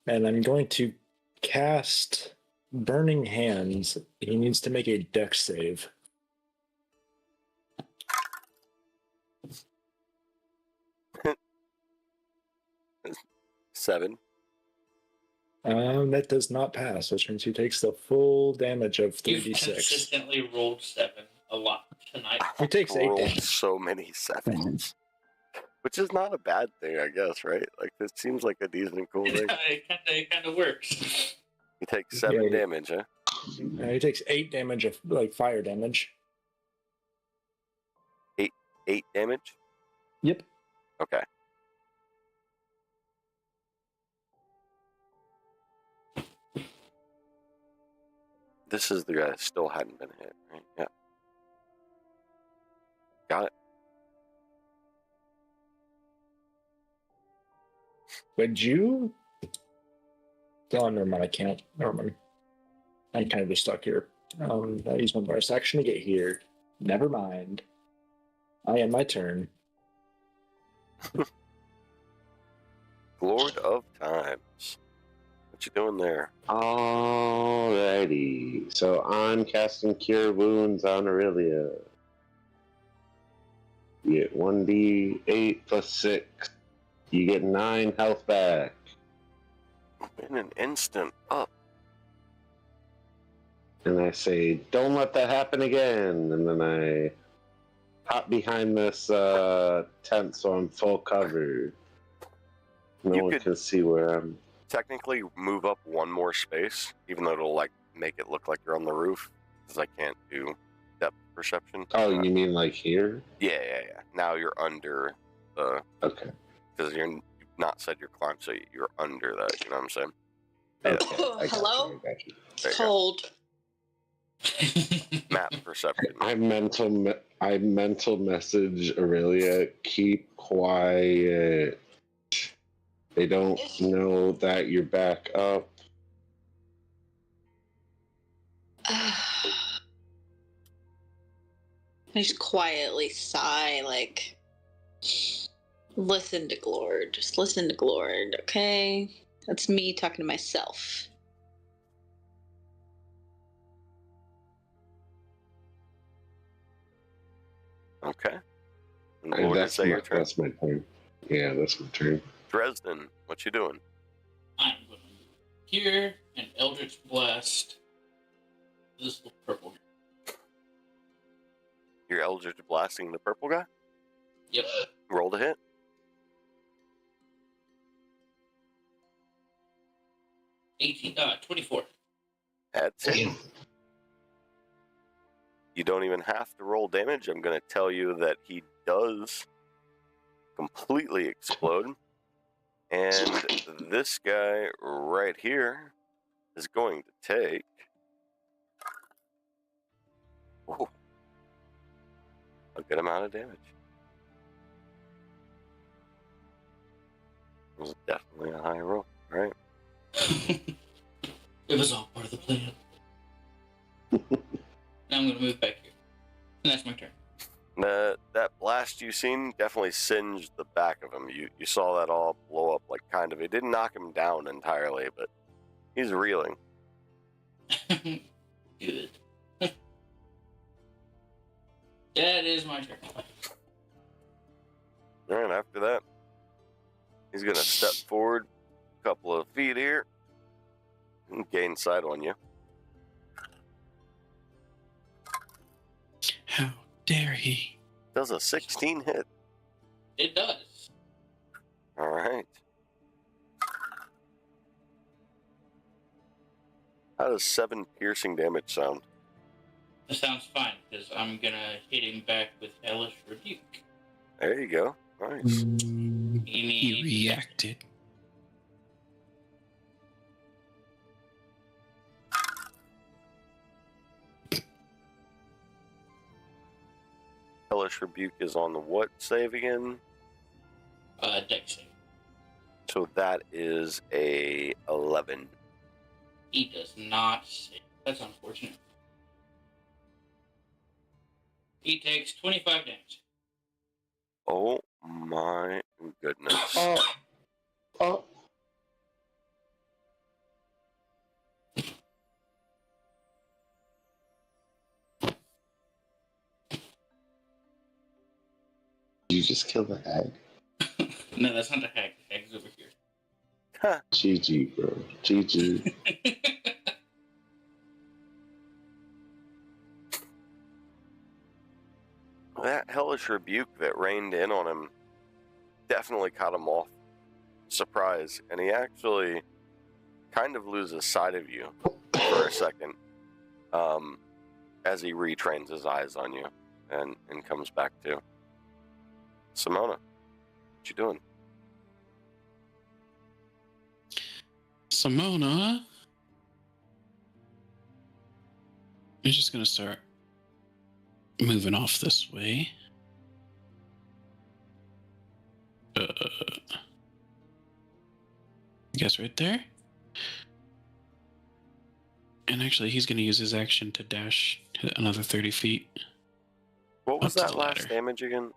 And I'm going to cast Burning Hands. He needs to make a dex save. Seven. That does not pass, which means he takes the full damage of You've 3d6. consistently rolled 7 a lot tonight. He takes 8 Rolled damage. so many sevens, which is not a bad thing, I guess, right? Like, this seems like a decent, cool thing. It kind of works. He takes 7 Yeah. damage, huh? He takes 8 damage of like fire damage. 8 damage? Yep. Okay. This is the guy that still hadn't been hit, right? Yeah. Got it. Would you? Oh, never mind. I can't. Never mind. I'm kind of just stuck here. I use my bonus action to get here. Never mind. I end my turn. Lord of Times. What you doing there? Alrighty. So I'm casting Cure Wounds on Aurelia. You get 1d8 plus 6. You get 9 health back. In an instant up. And I say, don't let that happen again. And then I hop behind this tent so I'm full cover. No You one could- can see where I'm. Technically move up one more space, even though it'll like make it look like you're on the roof, because I can't do depth perception. Oh, you mean like here? Yeah. Now you're under the, Okay. because you've not said you're climbed, so you're under that. You know what I'm saying? Okay. Oh, I got hello? you, I got you. There you go. Cold. Map perception. I mental message Aurelia, keep quiet. They don't know that you're back up. I just quietly sigh, like, listen to Glord. Just listen to Glord, okay? That's me talking to myself. Okay. And Lord, is that your turn? That's my turn. Yeah, that's my turn. Dresden, what you doing? I'm going to move here and Eldritch Blast this little purple. You're Eldritch blasting the purple guy? Yep. Roll to hit. 24. That's it. You don't even have to roll damage. I'm going to tell you that he does completely explode And this guy right here is going to take... Whoa, a good amount of damage. It was definitely a high roll, right? It was all part of the plan. Now I'm going to move back here. And that's my turn. That blast you seen definitely singed the back of him. You saw that all blow up, like, kind of. It didn't knock him down entirely, but he's reeling. Good. That is my turn. And after that, he's going to step forward a couple of feet here and gain sight on you. How dare he? Does a 16 hit? It does. All right. How does 7 piercing damage sound? That sounds fine, because I'm going to hit him back with Hellish Rebuke. There you go. Nice. He reacted. Hellish Rebuke is on the what save again? Dex save. So that is a 11. He does not save. That's unfortunate. He takes 25 damage. Oh my goodness. Oh. You just killed the hag? No, that's not the hag. The hag's over here. GG, bro. GG. That hellish rebuke that rained in on him definitely caught him off surprise, and he actually kind of loses sight of you for a second as he retrains his eyes on you and comes back to. Simona, what you doing? Simona is just going to start moving off this way. I guess right there. And actually, he's going to use his action to dash another 30 feet. What was up to that the last ladder. damage again?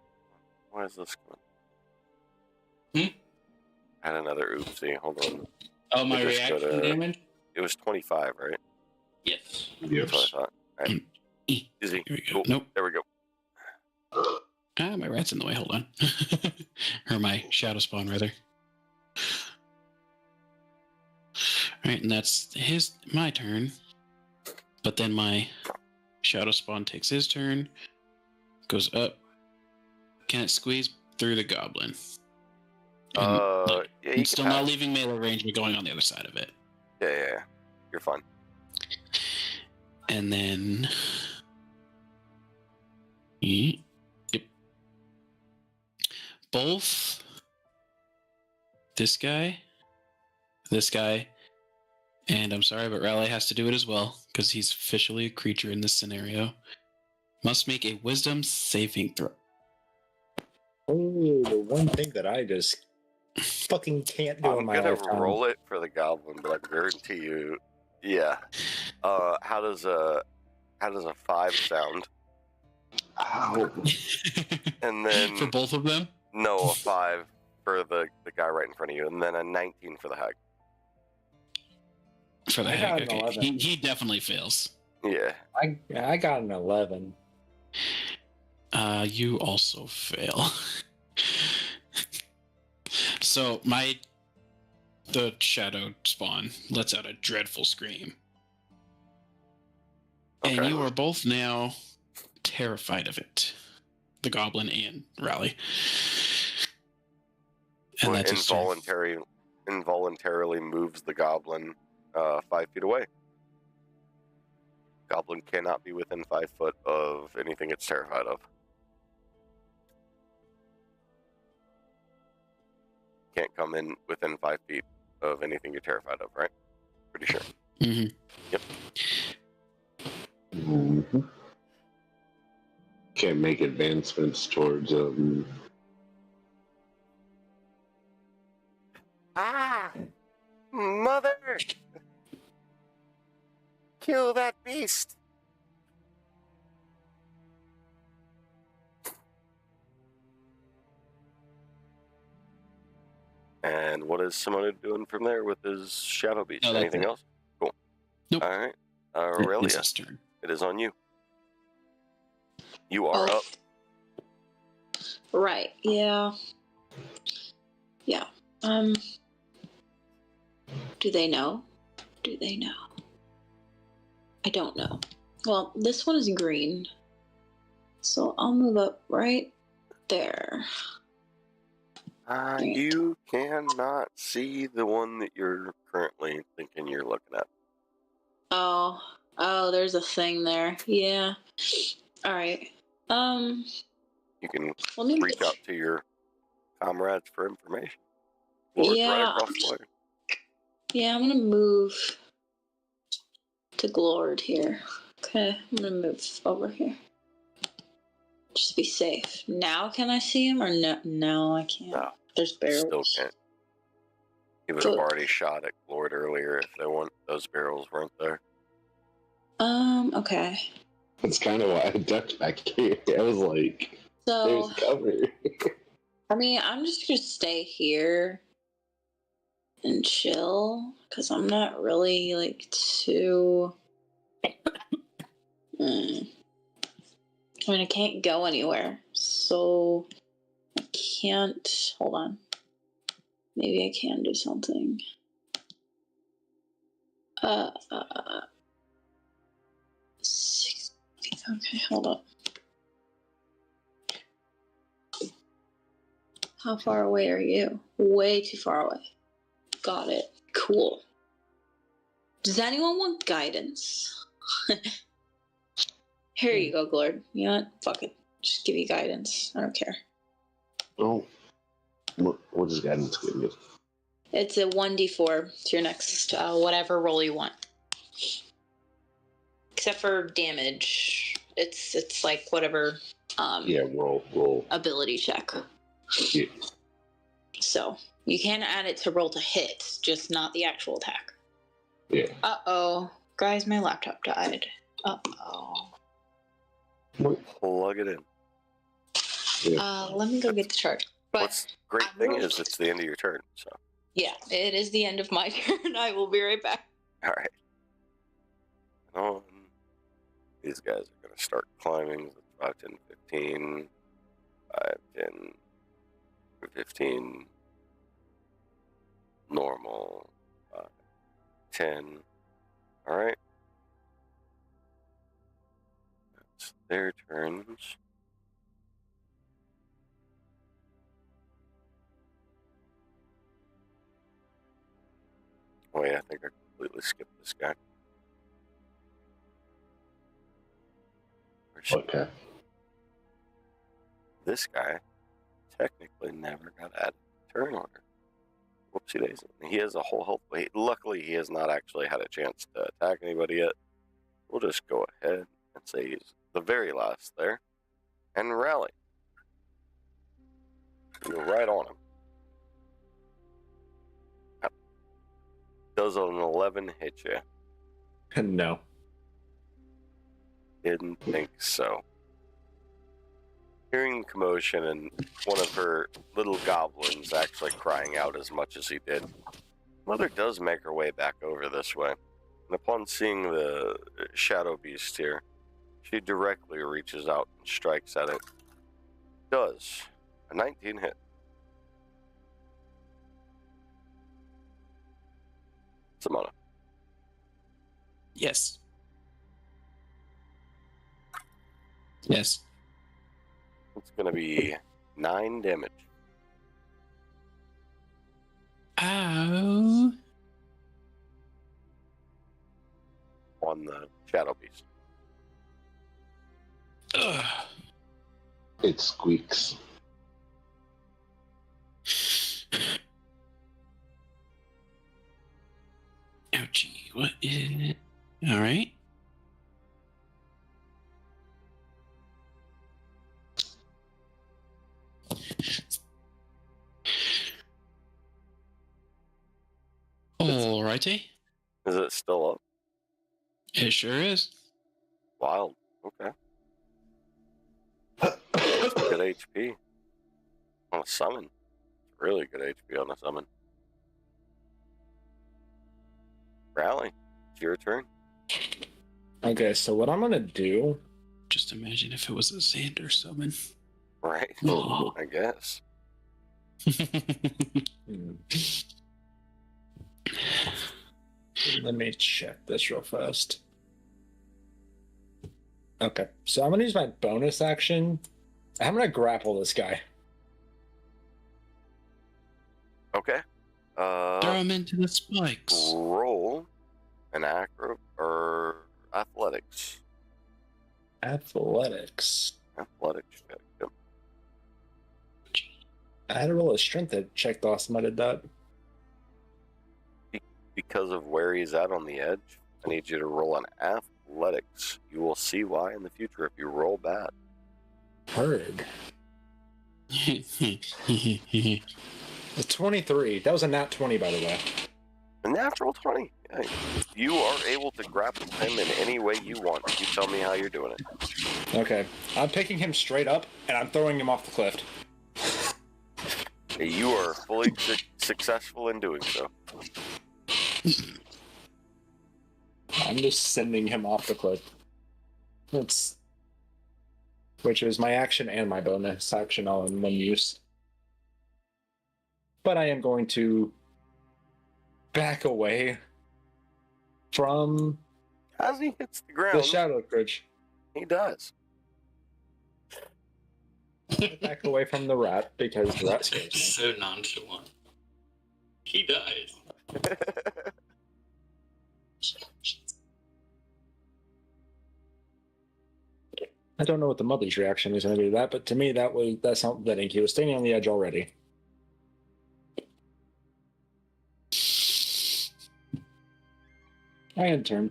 Why is this going? I had another oopsie. Hold on. Oh, my It just reaction got a- damage? It was 25, right? Yes. That's what I thought. All right. Easy. Here we go. Cool. Nope. There we go. Ah, my rat's in the way. Hold on. Or my shadow spawn, rather. Alright, and that's my turn. But then my shadow spawn takes his turn, goes up. Can it squeeze through the goblin? And, Yeah, you it's can still pass. not leaving melee range, but going on the other side of it. Yeah. You're fine. And then... Yep. Both this guy, and I'm sorry, but Raleigh has to do it as well, because he's officially a creature in this scenario, must make a wisdom saving throw. Oh, the one thing that I just fucking can't do in I'm my gonna lifetime. roll it for the goblin, but I guarantee you, yeah. How does a 5 sound? Ow. And then For both of them? no, a 5 for the guy right in front of you, and then a 19 for the hag. For the I heck, got an okay. 11. He definitely fails. Yeah. I got an 11. You also fail. So the shadow spawn lets out a dreadful scream. Okay. And you are both now terrified of it. The goblin and Raleigh. And Well, that's his turn. involuntarily moves the goblin 5 feet away. Goblin cannot be within 5 foot of anything it's terrified of. can't come in within 5 feet of anything you're terrified of, right? Pretty sure. Mm-hmm. Yep. Mm-hmm. Can't make advancements towards Mother! Kill that beast! And what is Simone doing from there with his shadow beast? No, that's Anything it. else? Cool. Nope. All right. It's Aurelia, his turn. it is on you. You are up. Right. Yeah. Yeah. Do they know? Do they know? I don't know. Well, this one is green. So I'll move up right there. You cannot see the one that you're currently thinking you're looking at. Oh, there's a thing there. Yeah. All right. You can Let me reach out to your comrades for information. Lord's right Yeah. across the way. Yeah, I'm gonna move to Glord here. Okay, I'm gonna move over here. Just to be safe. Now can I see him or no? No, I can't. No, There's barrels. still can't. He would have already shot at Lord earlier if those barrels weren't there. Okay. That's kind of why I ducked back here. I was like, So, there's cover. I mean, I'm just gonna stay here and chill because I'm not really like too. I mean, I can't go anywhere, so I can't. Hold on. Maybe I can do something. Six. Okay, hold up. How far away are you? Way too far away. Got it. Cool. Does anyone want guidance? Here you go, Glord. You know what? Fuck it. Just give you guidance. I don't care. Oh, what does guidance give you? It's a 1d4 to your next whatever roll you want. Except for damage. It's like whatever roll. Ability check. Yeah. So you can add it to roll to hit, just not the actual attack. Yeah. Uh-oh. Guys, my laptop died. Uh-oh. Plug it in. Yeah. Let me go get the charge. But What's great thing is it's the end of your turn, so. yeah, it is the end of my turn. I will be right back. All right. These guys are going to start climbing. 5, 10, 15. 5, 10, 15. Normal. 5, 10. All right. That's their turns. Wait, I think I completely skipped this guy. Okay. This guy technically never got added to turn order. Whoopsie daisy. He has a whole health. Luckily, he has not actually had a chance to attack anybody yet. We'll just go ahead and say he's the very last there. And rally. You're right on him. Does an 11 hit you? No. Didn't think so. Hearing commotion and one of her little goblins actually crying out as much as he did, Mother does make her way back over this way. And upon seeing the shadow beast here, she directly reaches out and strikes at it. Does a 19 hit. Simona. Yes. Yes. It's going to be 9 damage. Ow. On the shadow beast. Ugh. It squeaks. Ouchie. What is it? All right. Alrighty. Is it still up? It sure is. Wild. Okay. That's good HP. On a summon. Really good HP on a summon. Rally. It's your turn. Okay, so what I'm gonna do? Just imagine if it was a Xander summon. Right. Oh. I guess. Let me check this real fast. Okay, so I'm gonna use my bonus action. I'm gonna grapple this guy. Okay. Throw him into the spikes. Roll an acro or athletics. Athletics. Athletics check. Yep. I had to roll a strength check the last time I did that. Because of where he's at on the edge, I need you to roll an athletics. You will see why in the future if you roll bad. Heard. The 23. That was a nat 20, by the way. A natural 20. Yeah. You are able to grapple him in any way you want. You tell me how you're doing it. Okay. I'm picking him straight up, and I'm throwing him off the cliff. You are fully successful in doing so. I'm just sending him off the cliff. Which is my action and my bonus action all in one use. But I am going to back away from As he hits the ground, the shadow crouch. he does. Back away from the rat because the rat scares me. So nonchalant. He dies. I don't know what the mother's reaction is going to be to that, but to me that's not letting. He was standing on the edge already. I end turn.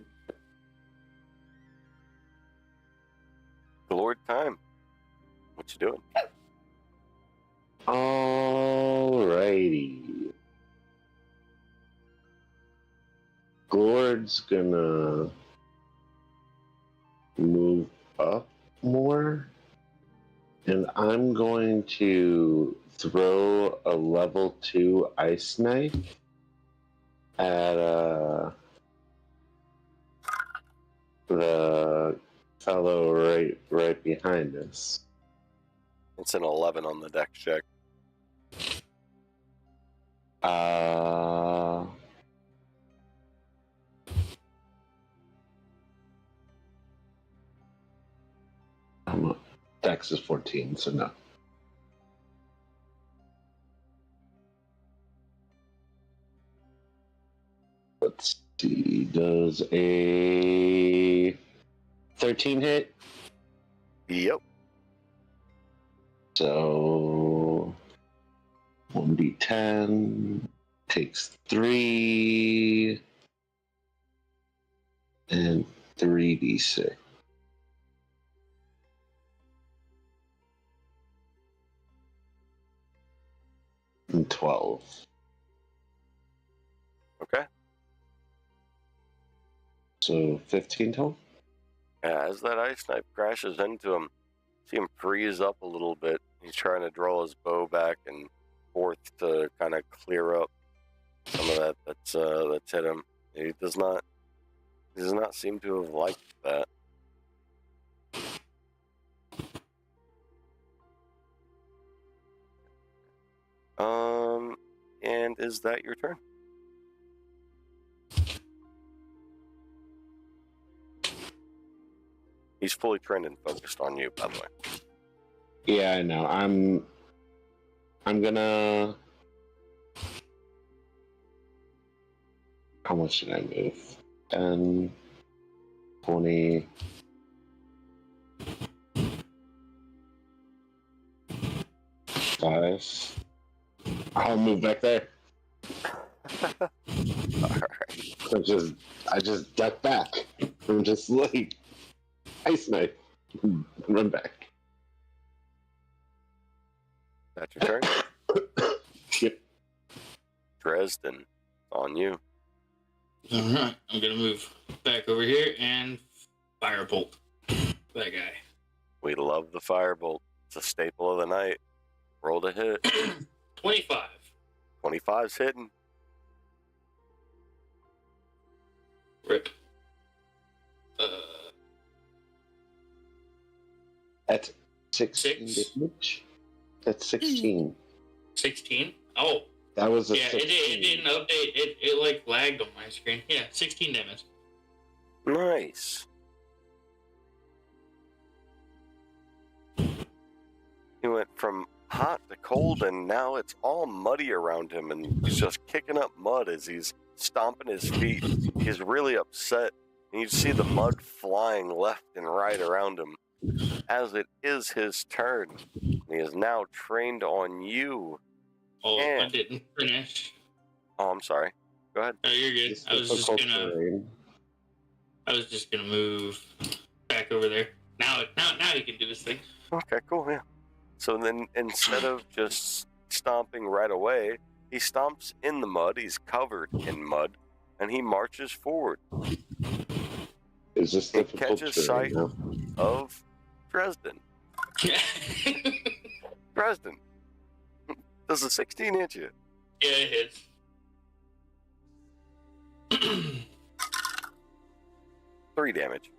Lord time. What you doing? Alrighty. Glord's gonna move up more, and I'm going to throw a level 2 ice knife at the fellow right behind us. It's an 11 on the dex check. Dex is 14, so no. Let's see. Does a 13 hit? Yep. So 1d10 takes 3 and 3d6. And 12. Okay. So 15 total? Yeah, as that ice knife crashes into him, see him freeze up a little bit. He's trying to draw his bow back and forth to kind of clear up some of that that's hit him. He does not seem to have liked that. And is that your turn? He's fully trained and focused on you, by the way. Yeah, I know. I'm gonna. How much did I move? 10, 20. I'll move back there. Alright. I just duck back. I'm just like ice knife. Run back. That's your turn. Yep. Dresden, on you. Alright, I'm gonna move back over here and firebolt that guy. We love the firebolt. It's a staple of the night. Roll to hit. 25. 25's hitting. Rip. That's 16 Six. damage. That's 16. 16? Oh, That was a yeah, 16. it didn't update. It like lagged on my screen. Yeah, 16 damage. Nice. He went from hot to cold, and now it's all muddy around him, and he's just kicking up mud as he's stomping his feet. He's really upset, and you see the mud flying left and right around him. As it is his turn, he is now trained on you. Oh, I And- didn't finish. Oh, I'm sorry. Go ahead. Oh, you're good. It's I was just gonna move back over there. Now he can do his thing. Okay, cool, yeah. So then instead of just stomping right away, he stomps in the mud. He's covered in mud, and he marches forward. Is this It difficult catches terrain sight now? of Dresden. Dresden. Does a 16 hit you? Yeah, it hits. 3 damage.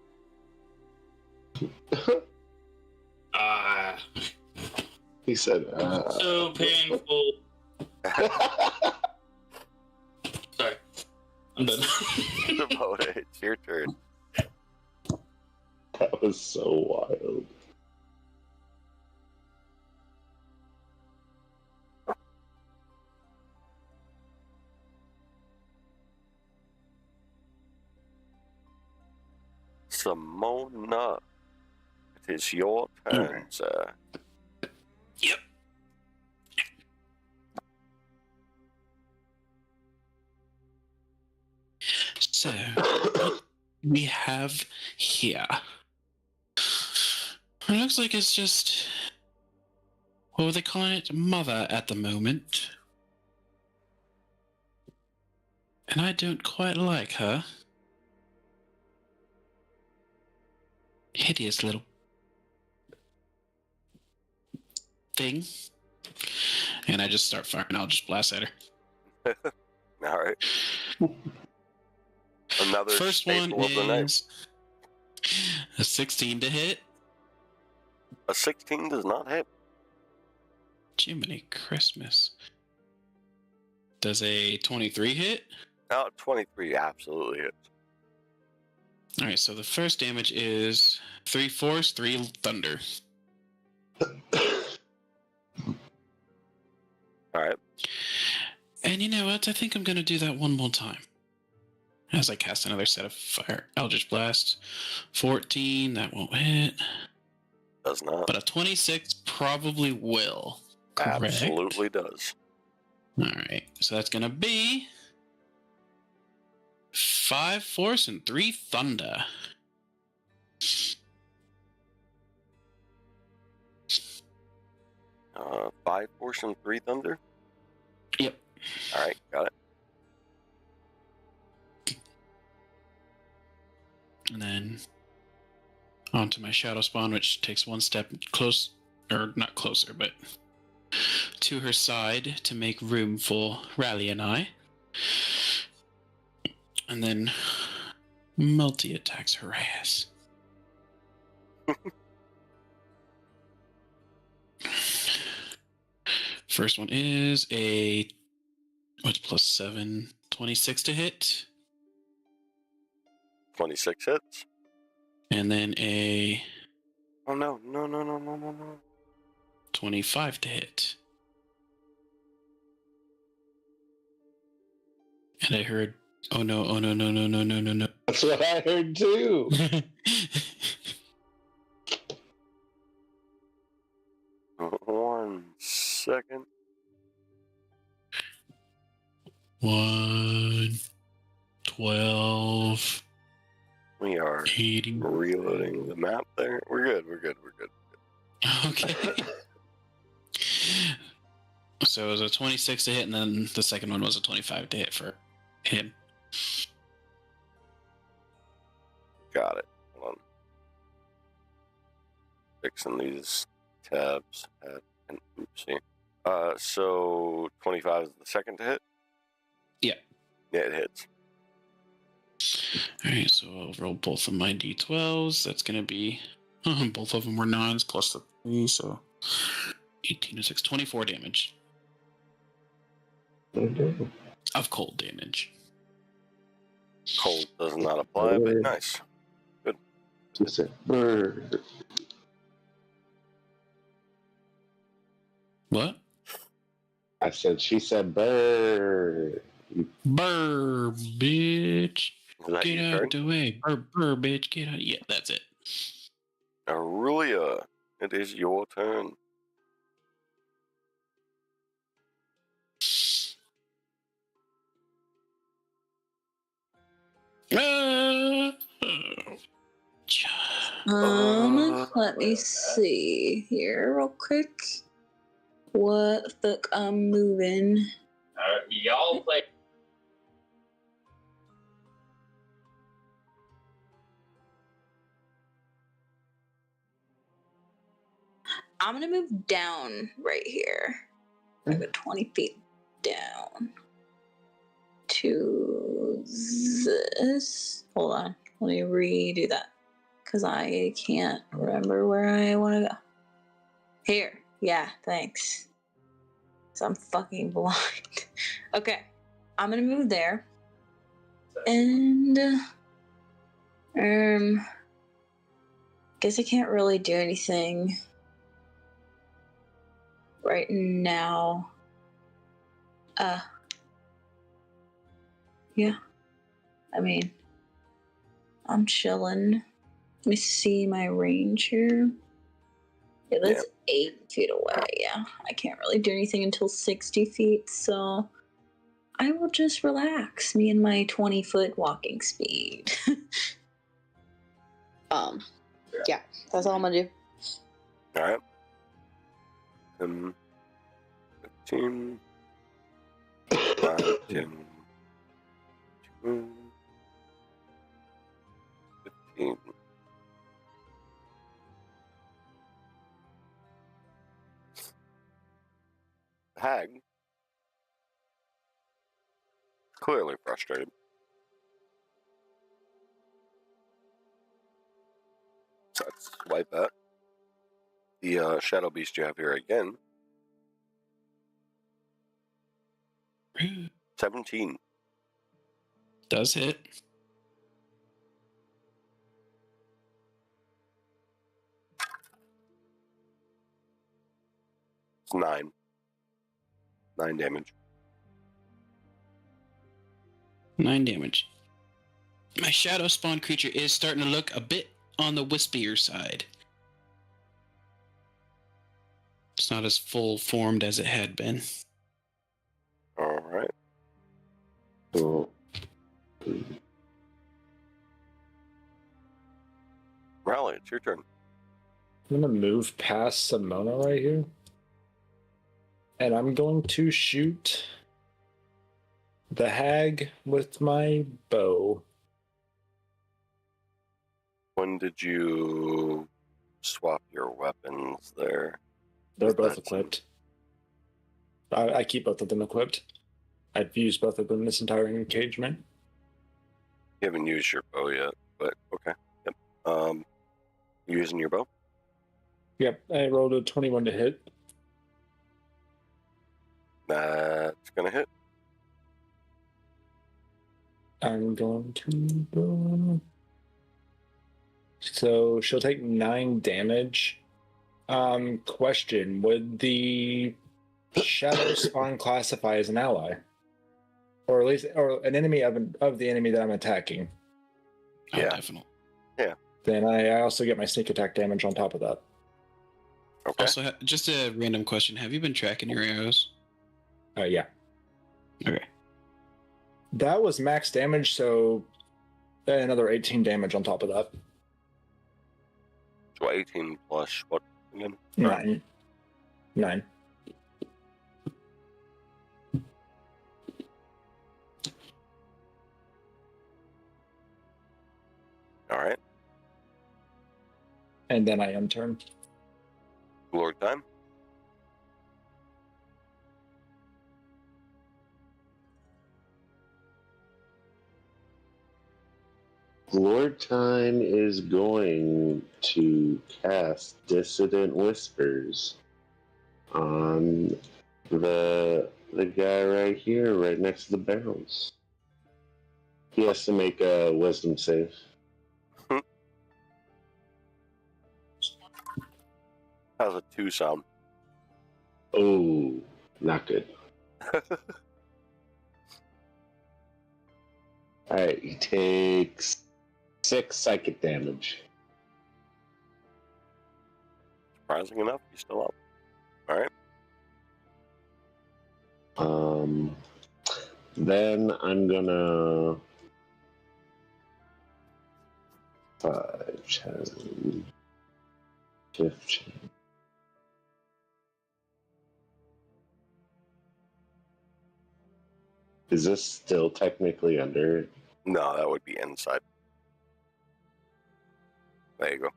He said, So painful. Sorry. I'm done. Demona, it's your turn. That was so wild. Simona, it is your turn, sir. Yep. So, what we have here. It looks like it's just, what were they calling it? Mother at the moment. And I don't quite like her. Hideous little thing. And I just start firing. I'll just blast at her. All right. Another First one staple of the night. is a 16 to hit. A 16 does not hit. Jiminy Christmas. Does a 23 hit? 23 absolutely hits. All right, so the first damage is 3 force, 3 thunder. All right. And you know what? I think I'm going to do that one more time. As I cast another set of fire. Eldritch Blast. 14, that won't hit. Does not. But a 26 probably will. Correct? Absolutely does. All right, so that's going to be 5 force and 3 thunder. Uh, 5 force and 3 thunder? Yep. All right, got it. And then onto my shadow spawn, which takes one step close, or not closer, but to her side to make room for Rally and I. And then multi-attacks her ass. First one is a, what's plus 7, 26 to hit. 26 hits. And then a Oh, no. 25 to hit. And I heard, oh no. That's what I heard too. 1 second. 1, 12, We are 80. reloading the map there. We're good. Okay. So it was a 26 to hit, and then the second one was a 25 to hit for him. Got it. Hold on. Fixing these tabs. And oopsie. So 25 is the second to hit? Yeah. Yeah, it hits. Alright, so I'll roll both of my d12s. That's going to be... both of them were 9s plus the 3, so... 18 to 6, 24 damage. Okay. Of cold damage. Cold does not apply, but nice. She said, bird. What? I said, she said, bird. Burr, bitch. Is that Get your out turn? the way. Burr, bitch. Get out. Yeah, that's it. Aurelia, it is your turn. Let me see here real quick. What the fuck I'm moving. Y'all play. I'm gonna move down right here. Like 20 feet down to this. Hold on, let me redo that because I can't remember where I want to go. Here, yeah, thanks. So I'm fucking blind. Okay, I'm gonna move there, and guess I can't really do anything right now. Yeah. I mean, I'm chilling. Let me see my range here. Yeah, that's 8 feet away. Yeah, I can't really do anything until 60 feet, so I will just relax. Me and my 20-foot walking speed. Yeah, that's all I'm gonna do. All right. 10, 15, 5, 10, 2, 15. Hag, clearly frustrated. So let's wipe that. The shadow beast you have here again. 17. Does hit. It's 9. 9 damage. 9 damage. My shadow spawn creature is starting to look a bit on the wispier side. It's not as full formed as it had been. All right. So, Rally, it's your turn. I'm gonna move past Simona right here. And I'm going to shoot the hag with my bow. When did you swap your weapons there? They're With both that equipped. I keep both of them equipped. I've used both of them this entire engagement. You haven't used your bow yet, but okay. Yep. You using your bow? Yep, I rolled a 21 to hit. That's gonna hit. I'm going to go. So she'll take 9 damage. Question: would the shadow spawn classify as an ally, or at least, or an enemy of the enemy that I'm attacking? Oh, Yeah. definitely. Then I also get my sneak attack damage on top of that. Okay. Also, just a random question. Have you been tracking your arrows? Yeah. Okay. That was max damage, so another 18 damage on top of that. So 18 plus what again? 9. 9. All right. And then I end turn. Lord time. Lord Time is going to cast Dissident Whispers on the guy right here, right next to the barrels. He has to make a wisdom save. How's a 2 sound? Oh, not good. Alright, he takes 6 psychic damage. Surprising enough, he's still up. All right. Then I'm gonna 5, 10, 15. Is this still technically under? No, that would be inside. There you go.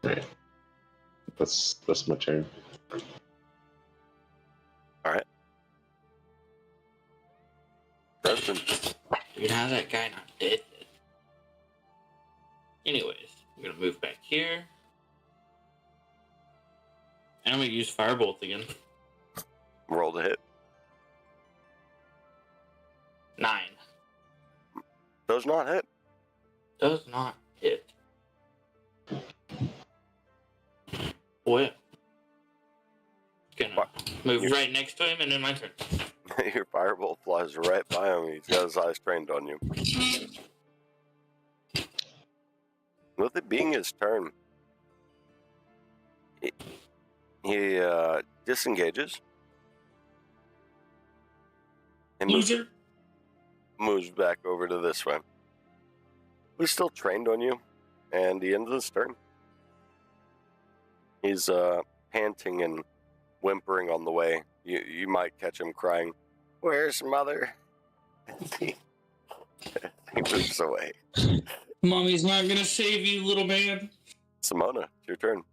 Right. That's my turn. All right. Dustin. Dude, how's that guy not dead? Anyways, I'm gonna move back here. And I'm gonna use Firebolt again. Roll the hit. 9. Does not hit. Does not hit. Well, gonna move right next to him and then my turn. Your firebolt flies right by him. He's got his eyes trained on you. With it being his turn, he disengages and moves back over to this way. He's still trained on you, and he ends his turn. He's panting and whimpering on the way. You might catch him crying, "Where's mother?" he moves away. Mommy's not gonna save you, little man. Simona, it's your turn.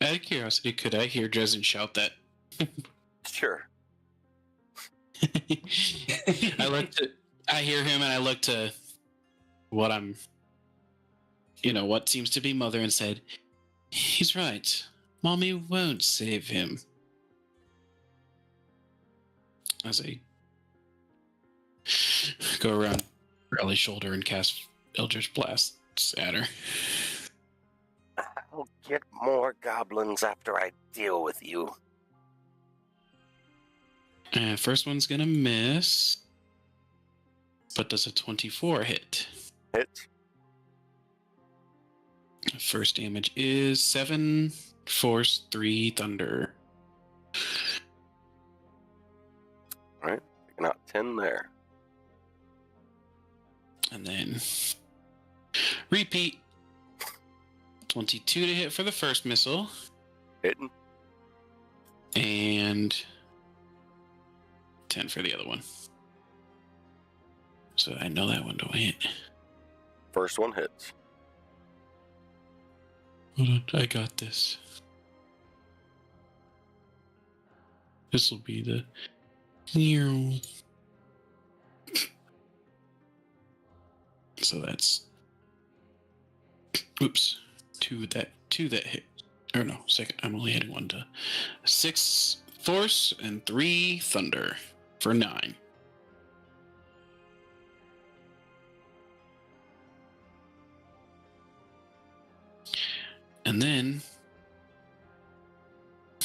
Out of curiosity, could I hear Dresden shout that? Sure. I hear him and I look to what seems to be Mother and said, "He's right. Mommy won't save him." As I go around Riley's shoulder and cast Eldritch Blast at her. I'll get more goblins after I deal with you. First one's gonna miss. But does a 24 hit? Hit. First damage is 7 force, 3 thunder. Alright, picking out 10 there. And then repeat. 22 to hit for the first missile. Hitting. And 10 for the other one. So I know that one don't hit. First one hits. Hold on, I got this. This will be the so that's two that hit. Or no, second. I'm only hitting one to 6 force and 3 thunder for 9. And then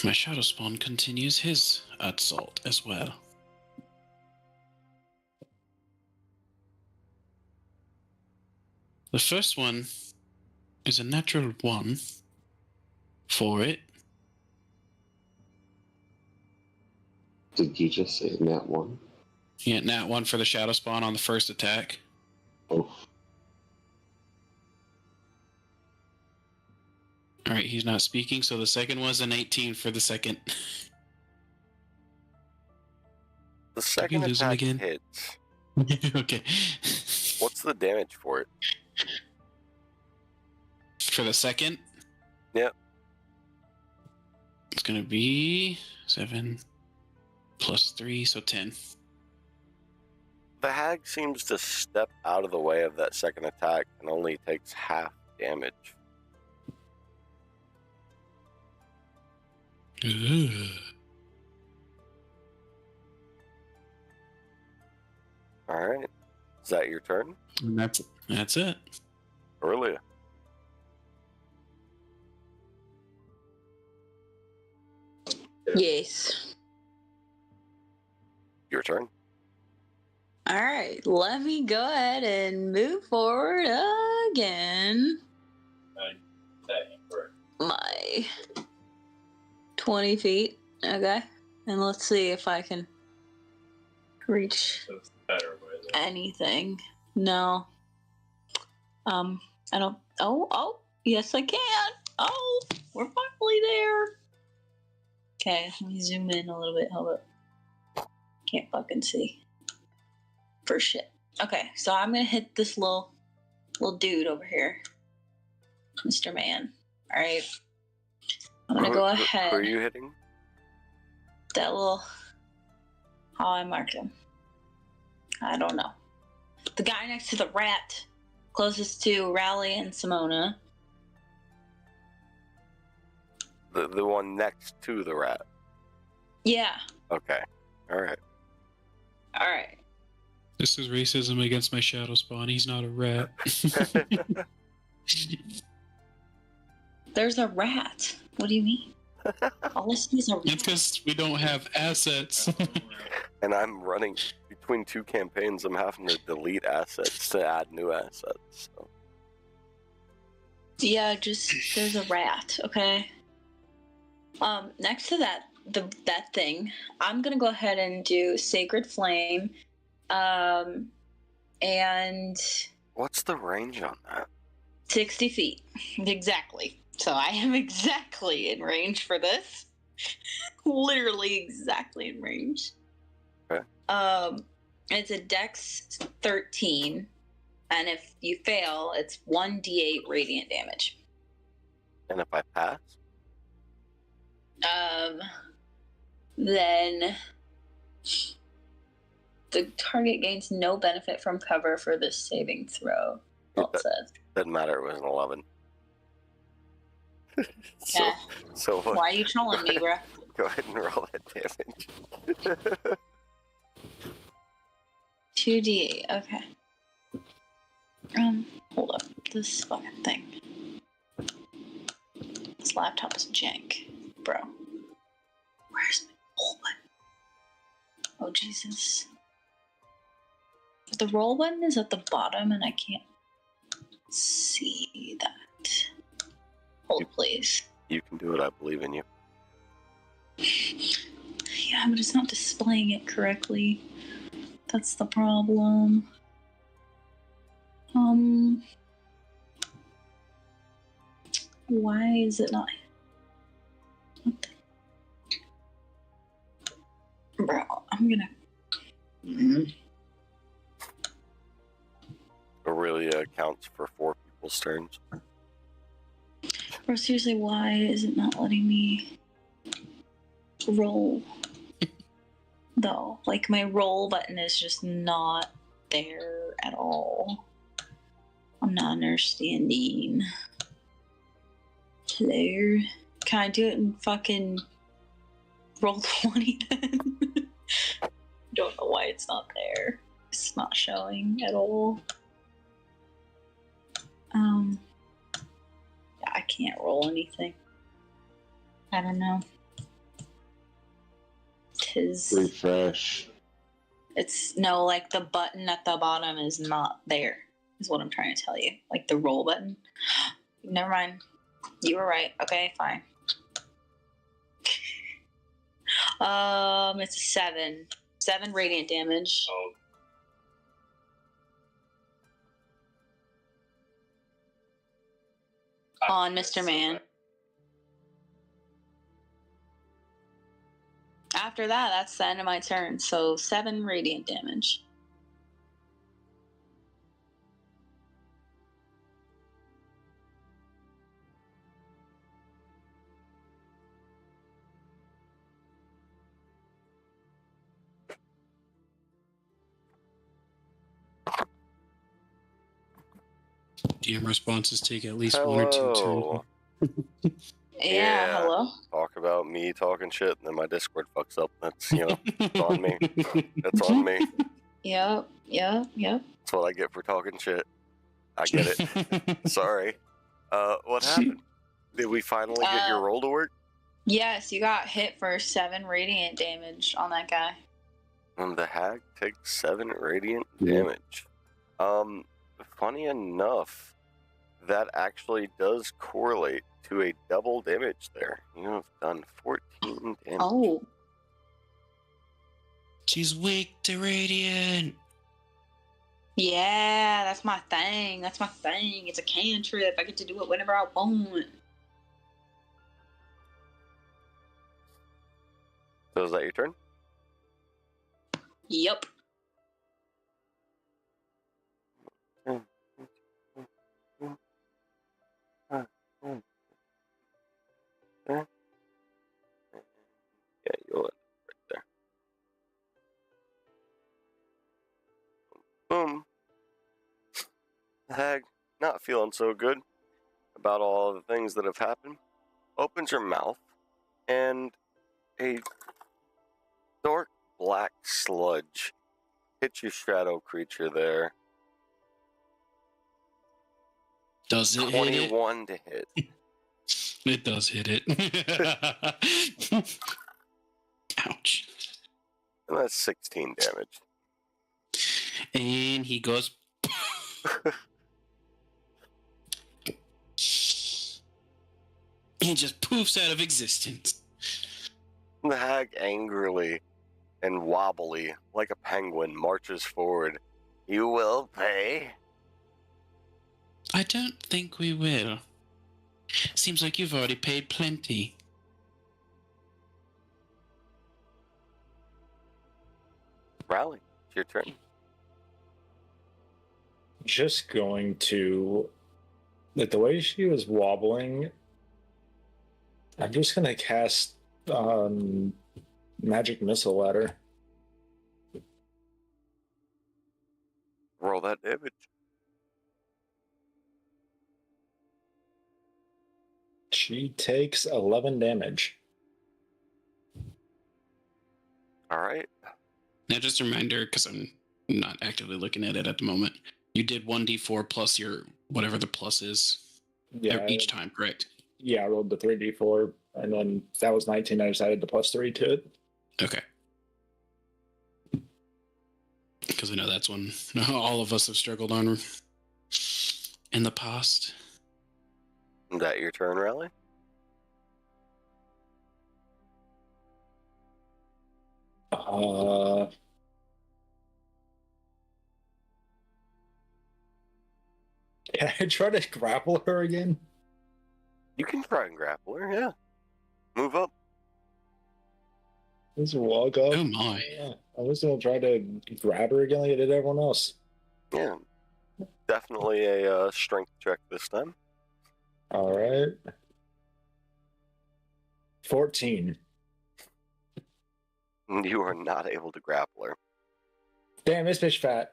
my Shadow Spawn continues his assault as well. The first one is a natural 1 for it. Did you just say nat 1? Yeah, nat 1 for the shadow spawn on the first attack. Oh. Alright, he's not speaking, so the second was an 18 for the second. The second lose him attack again? hits. Okay. What's the damage for it? For the second? Yep. It's gonna be 7 plus 3, so 10. The hag seems to step out of the way of that second attack and only takes half damage. Ugh. Alright. Is that your turn? And that's it. Aurelia. Yes. Your turn. All right, let me go ahead and move forward again. My 20 feet, okay? And let's see if I can reach anything. No. I don't. Oh, yes, I can. Oh, we're finally there. Okay, let me zoom in a little bit. Hold up. Can't fucking see. For shit. Okay, so I'm gonna hit this little dude over here, Mr. Man. All right. I'm gonna go ahead. Who are you hitting? That little. How I marked him. I don't know. The guy next to the rat, closest to Rally and Simona. The one next to the rat. Yeah. Okay. Alright. Alright. This is racism against my shadow spawn. He's not a rat. There's a rat. What do you mean? All I see is a rat. It's because we don't have assets. And I'm running between two campaigns. I'm having to delete assets to add new assets. So. Yeah, just there's a rat, okay? Next to that thing, I'm gonna go ahead and do Sacred Flame. And What's the range on that? 60 feet. Exactly. So I am exactly in range for this. Literally exactly in range. Okay. It's a Dex 13, and if you fail, it's 1d8 radiant damage. And if I pass? Then the target gains no benefit from cover for this saving throw. It says. Doesn't matter, it was an 11. Yeah. So Why are you trolling me, bro? Go ahead and roll that damage. 2d8, okay. Hold up. This fucking thing. This laptop is jank, bro. Where's my roll button? Oh, Jesus. The roll button is at the bottom and I can't see that. Hold, please. You can do it, I believe in you. Yeah, but it's not displaying it correctly. That's the problem. Why is it not? What the... Bro, I'm gonna... Aurelia counts for 4 people's turns. Bro, seriously, why is it not letting me roll? Though, like, my roll button is just not there at all. I'm not understanding. Hello? Can I do it in fucking roll 20 then? Don't know why it's not there. It's not showing at all. I can't roll anything. I don't know. Refresh. It's no, like the button at the bottom is not there, is what I'm trying to tell you. Like the roll button. Never mind. You were right. Okay, fine. It's a 7. 7 radiant damage. Oh, On Mr. Man. After that, that's the end of my turn. So 7 radiant damage. DM responses take at least 1 or 2 Hello. turns. Yeah, hello. Talk about me talking shit, and then my Discord fucks up. That's, it's on me. That's on me. Yep. That's what I get for talking shit. I get it. Sorry. What happened? Did we finally get your roll to work? Yes, you got hit for 7 radiant damage on that guy. And the hag takes 7 radiant Yeah. damage. Funny enough, that actually does correlate to a double damage there. You have done 14 damage. Oh. She's weak to radiant. Yeah, that's my thing. It's a cantrip. I get to do it whenever I want. So is that your turn? Yep. Yeah, you'll end right there. Boom. The hag, not feeling so good about all the things that have happened, opens her mouth, and a dark black sludge hits your shadow creature there. Does it hit 21 to hit. it? It does hit it. Ouch. And that's 16 damage. And he goes. He just poofs out of existence. The hag angrily and wobbly, like a penguin, marches forward. You will pay? I don't think we will. Seems like you've already paid plenty. Rally, it's your turn. Just going to, like, the way she was wobbling, I'm just going to cast Magic Missile at her. Roll that damage. She takes 11 damage. All right. Now, just a reminder, because I'm not actively looking at it at the moment. You did 1d4 plus your whatever the plus is each time, correct? Yeah, I rolled the 3d4, and then that was 19. I just added the plus 3 to it. Okay. Because I know that's one all of us have struggled on in the past. Is that your turn, Rally? Can I try to grapple her again? You can try and grapple her, yeah. Move up. Just walk up. Oh my. Yeah, I was going to try to grab her again like I did everyone else. Yeah. Definitely a strength check this time. All right. 14. You are not able to grapple her. Damn, this bitch fat.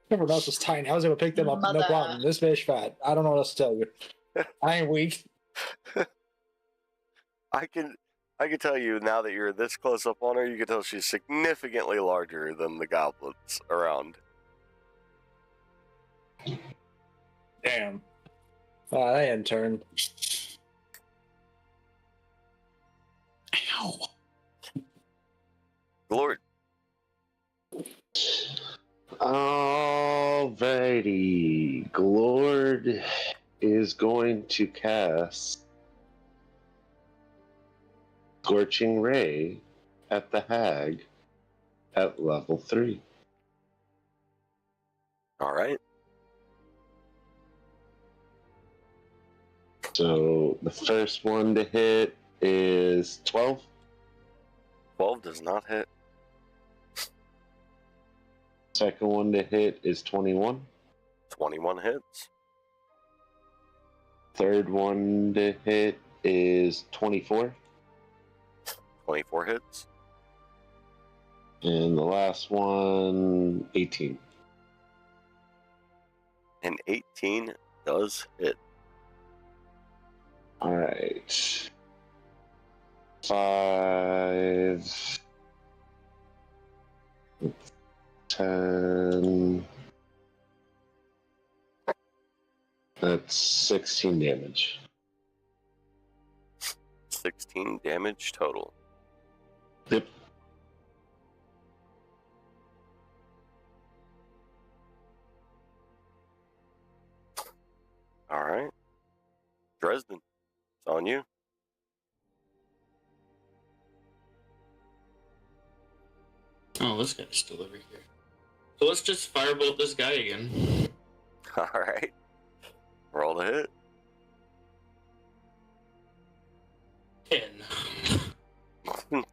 Everyone else was tiny. I was able to pick them up. No Mother. problem. This bitch fat. I don't know what else to tell you. I ain't weak. I can tell you now that you're this close up on her, you can tell she's significantly larger than the goblins around. Damn. That end turn. Ow. Lord, Alrighty. Glord is going to cast Scorching Ray at the hag at level 3. All right. So the first one to hit is 12. 12 does not hit. Second one to hit is 21. 21 hits. Third one to hit is 24. 24 hits. And the last one, 18. And 18 does hit. All right. 5, 10. That's 16 damage. 16 damage total. Yep. All right. Dresden, it's on you. Oh, this guy's still over here. So let's just firebolt this guy again. All right. Roll the hit. 10.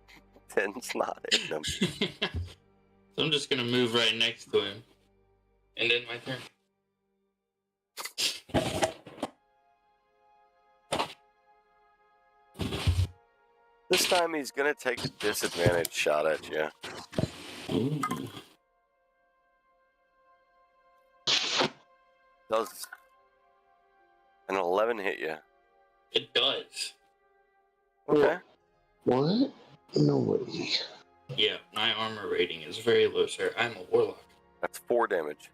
10's not hitting him. So I'm just gonna move right next to him. And then my turn. This time he's going to take a disadvantage shot at you. Ooh. Does an 11 hit you? It does. Okay. What? No way. Yeah, my armor rating is very low, sir. I'm a warlock. That's 4 damage.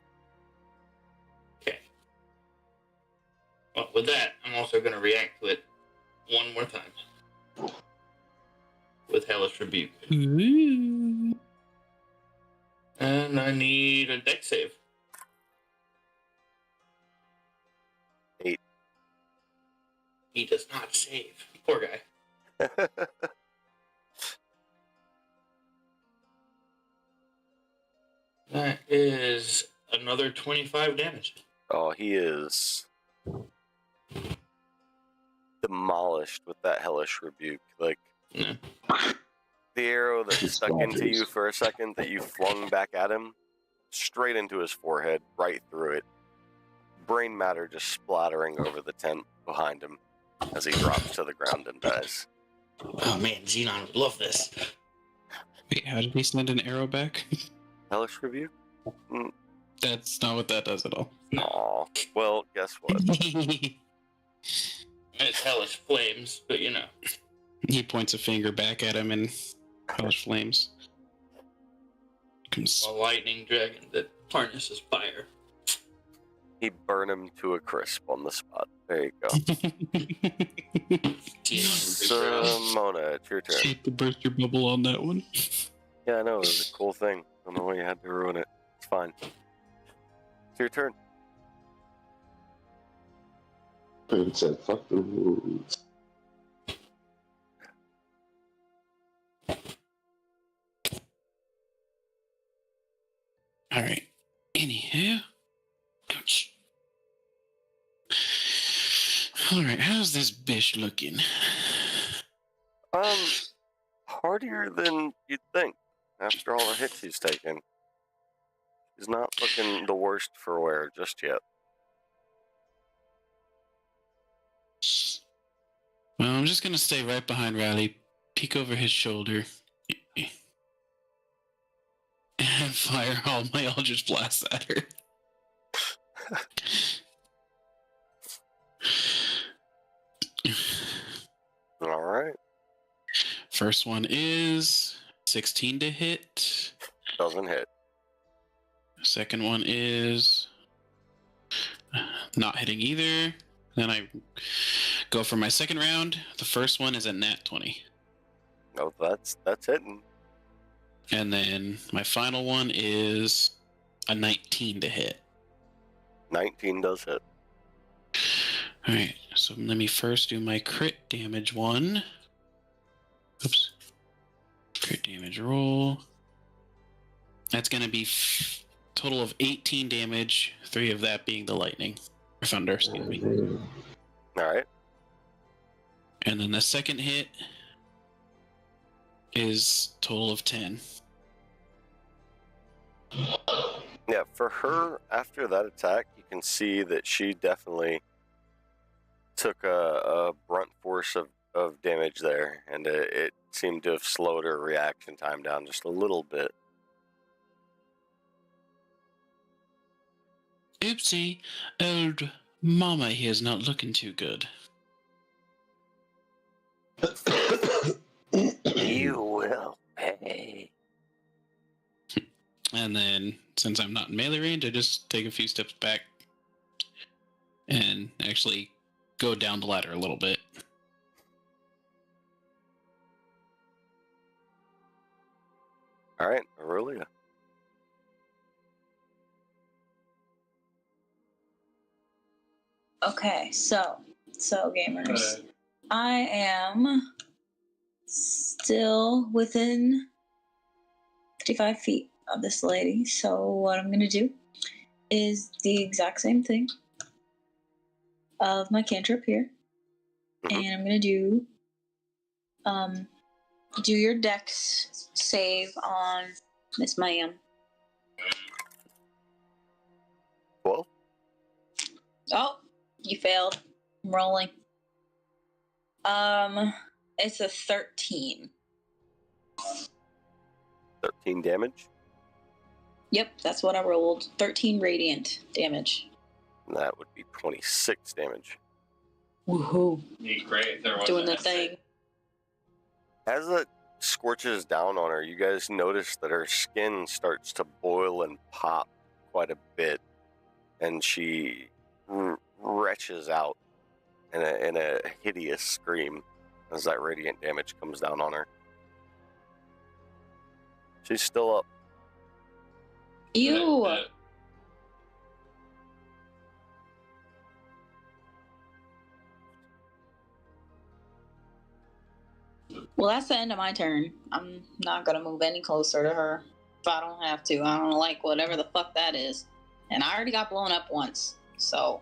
Okay. Well, with that, I'm also going to react to it one more time. With Hellish Rebuke. Ooh. And I need a dex save. 8. He does not save. Poor guy. That is another 25 damage. Oh, he is demolished with that hellish rebuke. Like, Yeah. the arrow that stuck into Rogers. you for a second that you flung back at him, straight into his forehead, right through it. Brain matter just splattering over the tent behind him as he drops to the ground and dies. Oh man, Xenon would love this. Wait, how did he send an arrow back? Hellish rebuke? That's not what that does at all. Aw. Well, guess what? It's hellish flames, but you know. He points a finger back at him and hellish flames. Comes. A lightning dragon that harnesses fire. He burned him to a crisp on the spot. There you go. Mona, it's your turn. Hate to burst your bubble on that one. Yeah, I know, it was a cool thing. I don't know why you had to ruin it. It's fine. It's your turn. It said, fuck the rules. Alright. Anywho. Ouch. Alright, how's this bish looking? Hardier than you'd think after all the hits he's taken. He's not looking the worst for wear just yet. Well, I'm just gonna stay right behind Riley, peek over his shoulder, and fire all my Eldritch Blasts at her. All right. First one is 16 to hit. Doesn't hit. Second one is not hitting either. Then I go for my second round. The first one is a nat 20. No, that's hitting. And then my final one is a 19 to hit. 19 does hit. Alright, so let me first do my crit damage one. Oops. Crit damage roll. That's going to be total of 18 damage, 3 of that being the lightning. Or thunder, excuse me. All right. And then the second hit is total of 10. Yeah, for her, after that attack, you can see that she definitely took a brunt force of damage there, and it seemed to have slowed her reaction time down just a little bit. Oopsie, old mama here's not looking too good. You will pay. And then, since I'm not in melee range, I just take a few steps back and actually go down the ladder a little bit. All right, Aurelia. Okay, so gamers, I am still within 55 feet of this lady. So what I'm gonna do is the exact same thing of my cantrip here, and I'm gonna do your dex save on Miss Ma'am. 12? Oh, you failed. I'm rolling. It's a 13. 13 damage? Yep, that's what I rolled. 13 radiant damage. That would be 26 damage. Woohoo. Be great if there wasn't Doing the a thing. As it scorches down on her, you guys notice that her skin starts to boil and pop quite a bit, and she retches out in a hideous scream as that radiant damage comes down on her. She's still up. Ew. Well, that's the end of my turn. I'm not gonna move any closer to her if I don't have to. I don't like whatever the fuck that is. And I already got blown up once, so.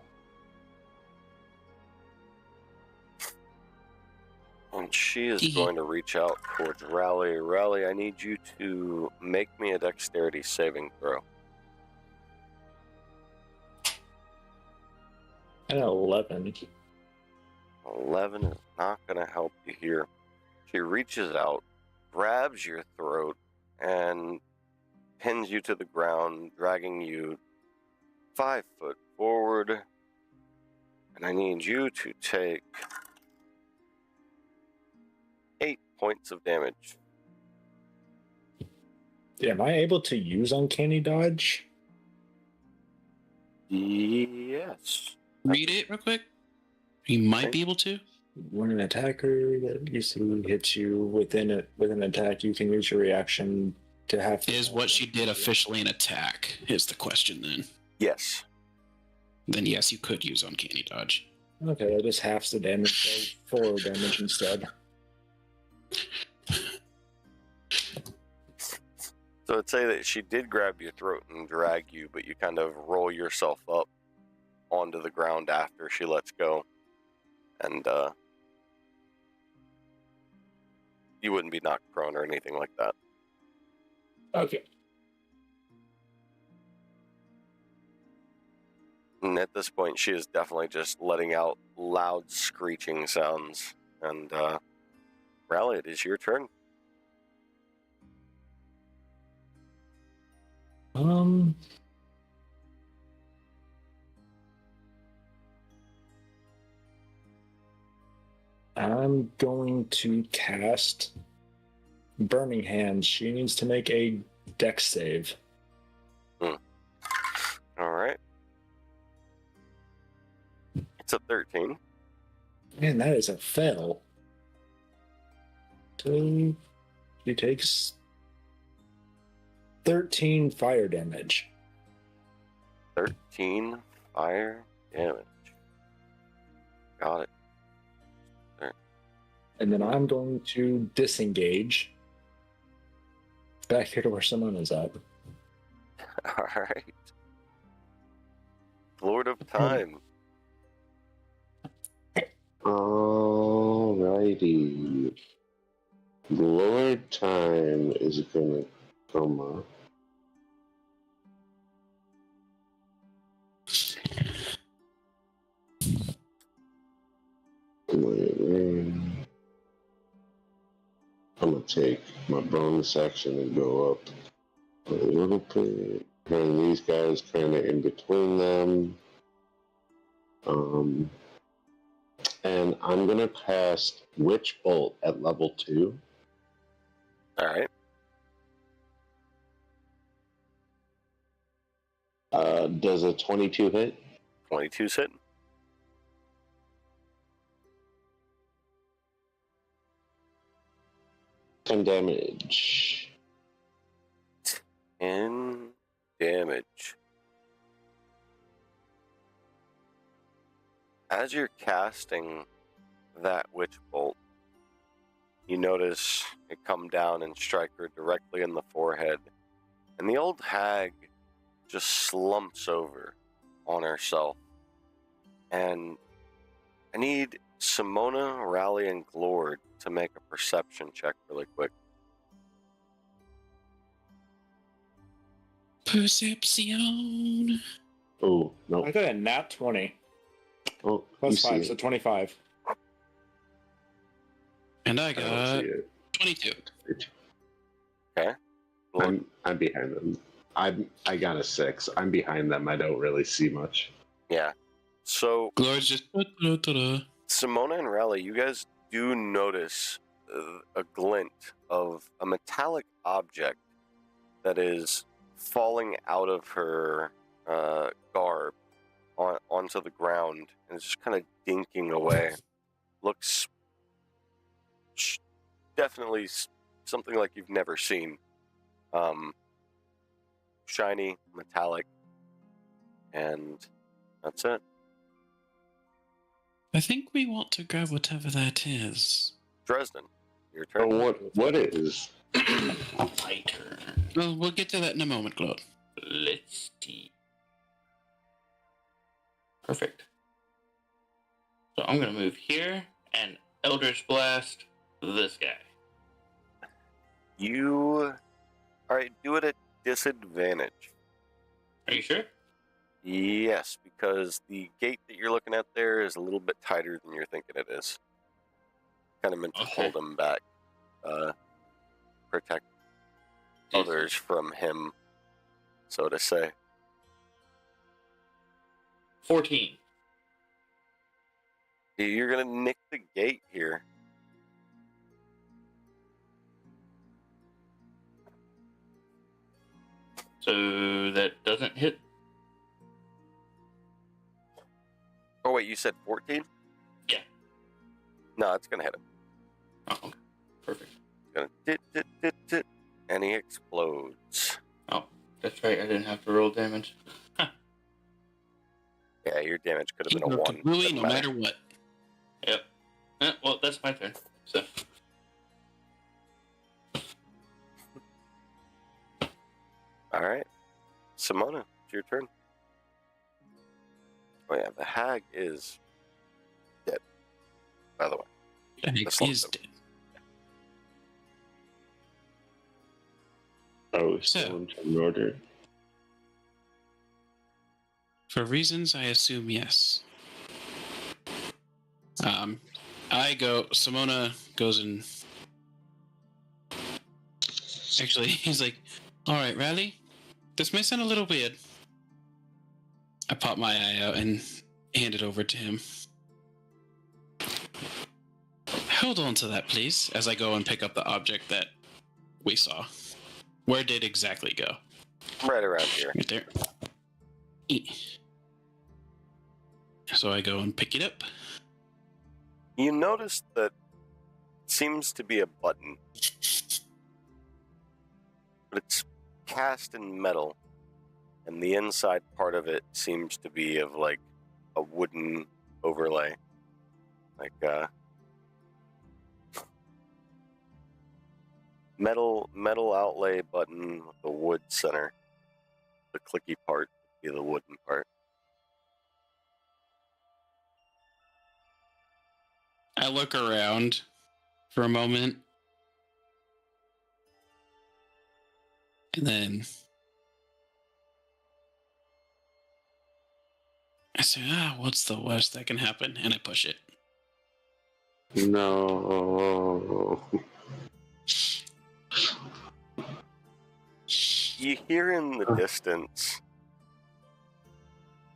And she is going to reach out towards Rally. Rally, I need you to make me a dexterity saving throw. And 11. 11 is not going to help you here. She reaches out, grabs your throat, and pins you to the ground, dragging you 5 foot forward. And I need you to take 8 points of damage. Am I able to use Uncanny Dodge? Yes. Read it real quick. You might be able to. When an attacker that usually hits you with an attack, you can use your reaction to have. Is what she did officially an attack? Is the question then? Yes. Then yes, you could use Uncanny Dodge. Okay, that just halves the damage, so 4 damage instead. So I'd say that she did grab your throat and drag you, but you kind of roll yourself up onto the ground after she lets go. And you wouldn't be knocked prone or anything like that. Okay. And at this point, she is definitely just letting out loud screeching sounds. And Rally, it is your turn. I'm going to cast Burning Hands. She needs to make a dex save. All right. It's a 13. Man, that is a fail. So she takes 13 fire damage. 13 fire damage. Got it. And then I'm going to disengage back here to where Simona's at. All right. Lord of Time. Alrighty. Lord Time is gonna come up. I'm gonna take my bonus action and go up a little bit. And these guys kind of in between them. And I'm gonna cast Witch Bolt at level 2. All right. Does a 22 hit? 22's hitting. Ten damage. 10 damage. As you're casting that witch bolt, you notice it come down and strike her directly in the forehead, and the old hag just slumps over on herself. And I need Simona, Raleigh, and Glord to make a perception check really quick. Perception. Oh, no. I got a nat 20. Oh, Plus you 5, see so it. 25. And I I don't got see it. 22. Okay? Glord, I'm behind them. I got a 6. I'm behind them. I don't really see much. yeah. So, Gloria's just. Simona and Raleigh, you guys do notice a glint of a metallic object that is falling out of her garb onto the ground, and it's just kind of dinking away. Looks definitely something like you've never seen. Shiny, metallic, and that's it. I think we want to grab whatever that is. Dresden, your Oh, turn. what is? My turn. Well, we'll get to that in a moment, Claude. Let's see. Perfect. So I'm gonna move here and Eldritch Blast this guy. Alright, do it at disadvantage. Are you sure? Yes, because the gate that you're looking at there is a little bit tighter than you're thinking it is. Kind of meant to Okay. hold him back. Protect others from him, so to say. 14. You're gonna nick the gate here. So that doesn't hit. Oh wait, you said 14? Yeah. No, it's gonna hit him. Oh, okay. Perfect. It's gonna dit, and he explodes. Oh, that's right. I didn't have to roll damage. Yeah, your damage could have been a 1. Really, Doesn't no matter. matter what. Yep. Well, that's my turn. So. Alright. Simona, it's your turn. Oh yeah, the hag is dead, by the way. The hag That's is awesome. dead. Oh, So- still in order. For reasons I assume yes. Simona goes and... Actually, he's like, alright, Riley, this may sound a little weird. I pop my eye out and hand it over to him. Hold on to that, please, as I go and pick up the object that we saw. Where did it exactly go? Right around here. Right there. So I go and pick it up. You notice that it seems to be a button, but it's cast in metal, and the inside part of it seems to be of like a wooden overlay, like metal outlay button with the wood center. The clicky part would be the wooden part. I look around for a moment. And then I say, what's the worst that can happen? And I push it. No. You hear in the distance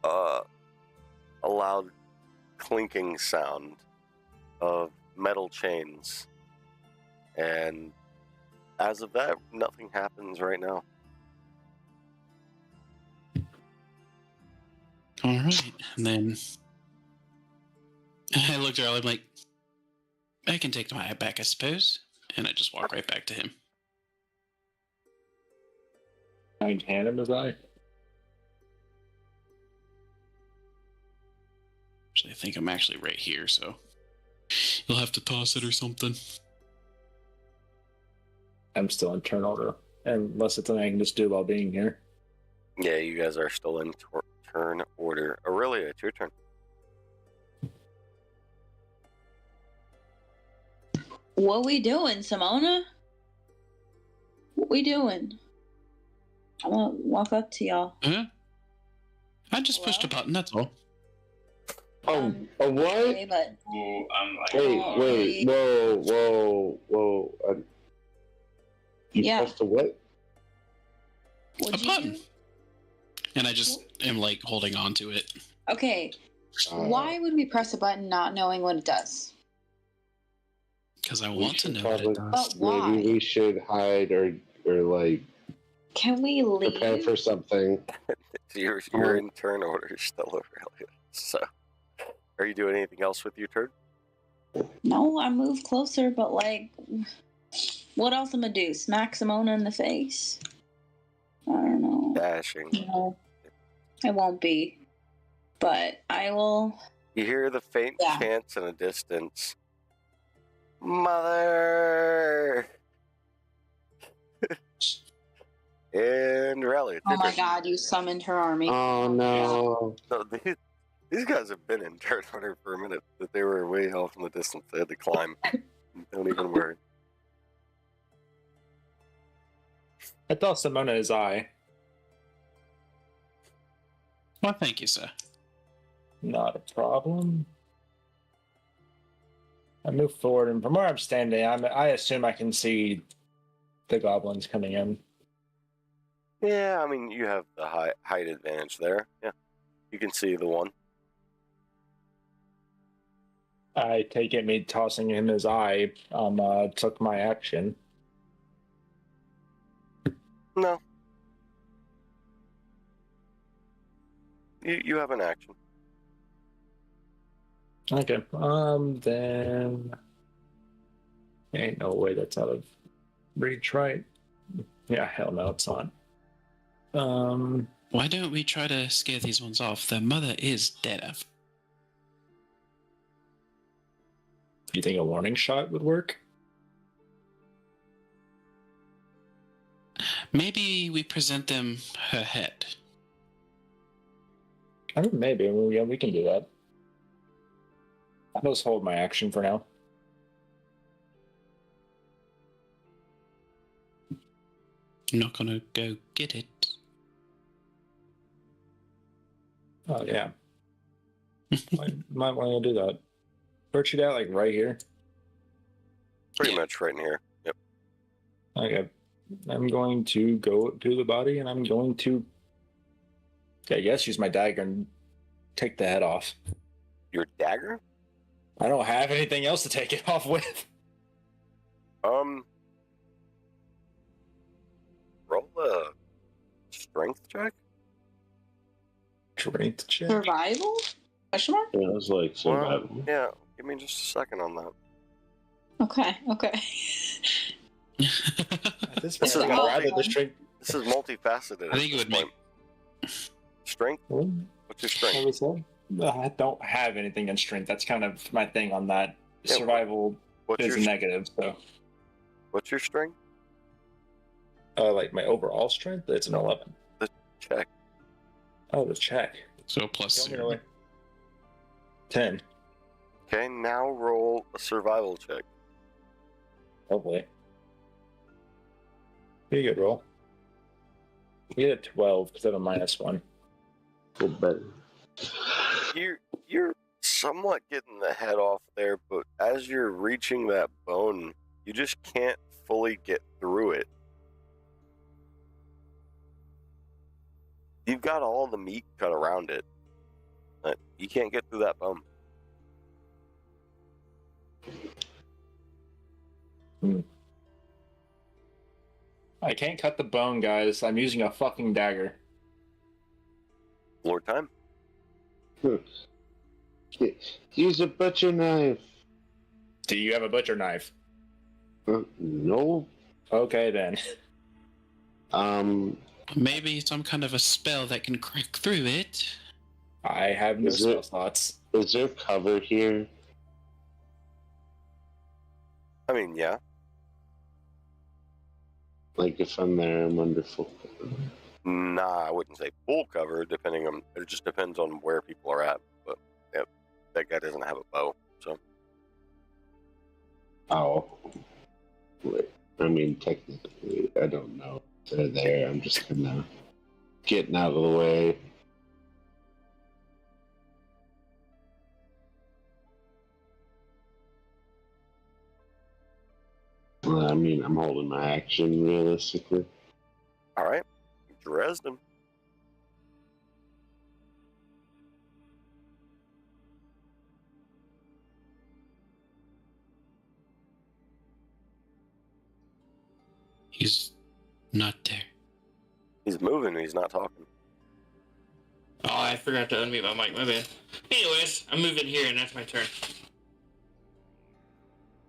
a loud clinking sound of metal chains. And as of that, nothing happens right now. All right. And then I looked around, I'm like, I can take my eye back, I suppose. And I just walk right back to him. I hand him his eye. Actually, I think I'm actually right here, so you'll have to toss it or something. I'm still in turn order, unless it's something I can just do while being here. Yeah, you guys are still in turn order. Aurelia, it's your turn. What we doing, Simona? What we doing? I'm gonna walk up to y'all. Huh? I just pushed a button, that's all. Oh, a what? Okay, but Ooh, I'm like, Wait, whoa. You Yeah. pressed a what? what'd A you button. do? And I just am like holding on to it. Okay, why would we press a button not knowing what it does? Because I We want to should know what it probably- does. But why? Maybe we should hide or like Can we leave? prepare for something. You're in turn order still, Aurelia. So, are you doing anything else with your turn? No, I move closer, but like, what else am I gonna do? Smack Simona in the face? I don't know. Dashing. No, it won't be. But I will. You hear the faint Yeah. chants in a distance. Mother! And Rally. it's Oh your my turn. god, you summoned her army. Oh no. No, these guys have been in turn order for a minute, but they were way off in the distance. They had to climb. Don't even worry. I thought Simona is eye. Well, thank you, sir. Not a problem. I move forward, and from where I'm standing, I assume I can see the goblins coming in. Yeah, I mean, you have the height advantage there. Yeah, you can see the one. I take it me tossing him his eye took my action. No. You have an action. Okay. Then ain't no way that's out of reach, right? Yeah, hell no, it's not. Why don't we try to scare these ones off? Their mother is dead. You think a warning shot would work? Maybe we present them her head. I mean, maybe. I mean, yeah, we can do that. I'll just hold my action for now. I'm not gonna go get it. Oh yeah. might want to do that. Virtue that like right here. Pretty much right in here. Yep. Okay. I'm going to go to the body, and I'm going to, I guess, use my dagger and take the head off. Your dagger? I don't have anything else to take it off with. Roll a strength check. Strength check. Survival? Question mark? Yeah, it was like survival. Well, yeah, give me just a second on that. Okay. At this point, This is I'd multi- rather the strength. This is multifaceted. I think it would make. Strength? What What's your strength? was that? I don't have anything in strength. That's kind of my thing on that. Yeah, Survival What's is your negative, so What's your strength? Like my overall strength, it's an 11. Check. Oh, the check. So plus Tell me 0. away. 10. Okay, now roll a survival check. Hopefully. Pretty good roll. You get a 12 because I have a -1. Feel better. You're somewhat getting the head off there, but as you're reaching that bone, you just can't fully get through it. You've got all the meat cut around it, but you can't get through that bone. I can't cut the bone, guys. I'm using a fucking dagger. Lord time. Use a butcher knife. Do you have a butcher knife? No. Okay, then. Maybe some kind of a spell that can crack through it. I have no Is spell it- slots. Is there cover here? I mean, yeah. Like if I'm there, I'm under full cover. Nah, I wouldn't say full cover. Depending on, it just depends on where people are at. But yeah, that guy doesn't have a bow, so. Oh. Wait. I mean, technically, I don't know. If they're there. I'm just kind of getting out of the way. I mean, I'm holding my action realistically. All right, Dresden. He's not there. He's moving. He's not talking. Oh, I forgot to unmute my mic. My bad. Anyways, I'm moving here, and that's my turn.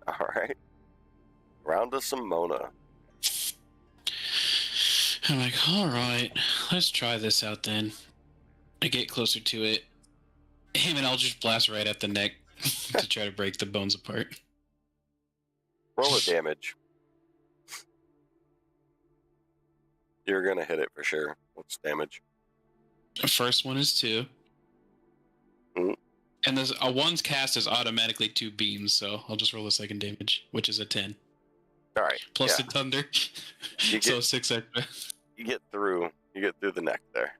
All right. Round of Simona. I'm like, all right, let's try this out then. I get closer to it, and I'll just blast right at the neck to try to break the bones apart. Roll a damage. You're gonna hit it for sure. What's damage? The first one is 2. Mm. And there's a 1's cast is automatically 2 beams, so I'll just roll the second damage, which is a 10. All right. Plus yeah. the thunder. You So get- 6 extra. You get through the neck there.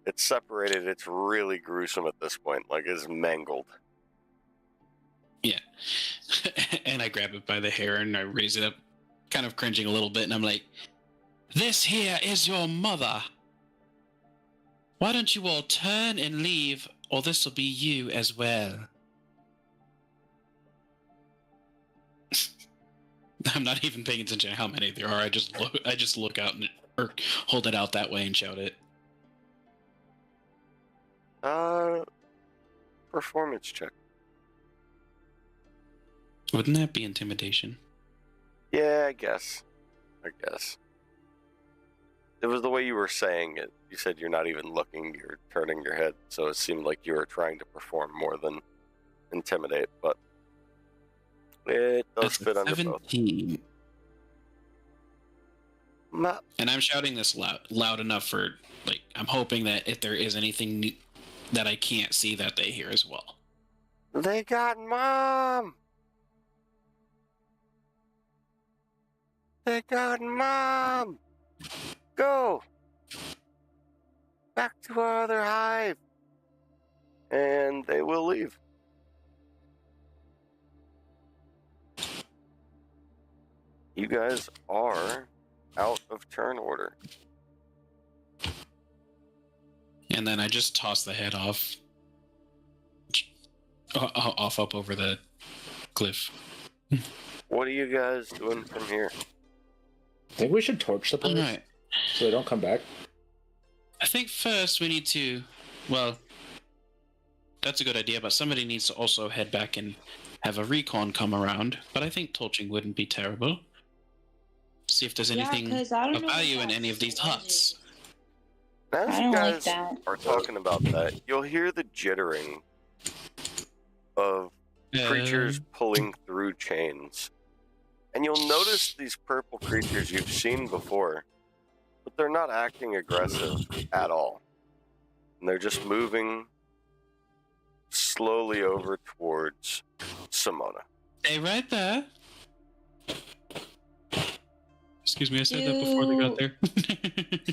It's separated. It's really gruesome at this point. Like it's mangled. Yeah. And I grab it by the hair and I raise it up, kind of cringing a little bit, and I'm like, this here is your mother. Why don't you all turn and leave, or this will be you as well. I'm not even paying attention to how many there are. I just look out and or hold it out that way and shout it. Performance check. Wouldn't that be intimidation? Yeah, I guess. It was the way you were saying it. You said you're not even looking, you're turning your head, so it seemed like you were trying to perform more than intimidate, but it does That's fit under both. 17. Ma- And I'm shouting this loud enough for, like, I'm hoping that if there is anything that I can't see, that they hear as well. They got Mom! They got Mom! Go! Back to our other hive! And they will leave. You guys are out of turn order. And then I just toss the head off up over the cliff. What are you guys doing from here? I think we should torch the place Alright. so they don't come back. I think first we need to, well, that's a good idea, but somebody needs to also head back and have a recon come around. But I think torching wouldn't be terrible. See if there's anything 'cause I don't of know value what in that any of these huts. As I you don't like guys that. are talking about that, you'll hear the jittering of creatures pulling through chains. And you'll notice these purple creatures you've seen before, but they're not acting aggressive at all. And they're just moving slowly over towards Simona. Stay right there. Excuse me, I said that before they got there.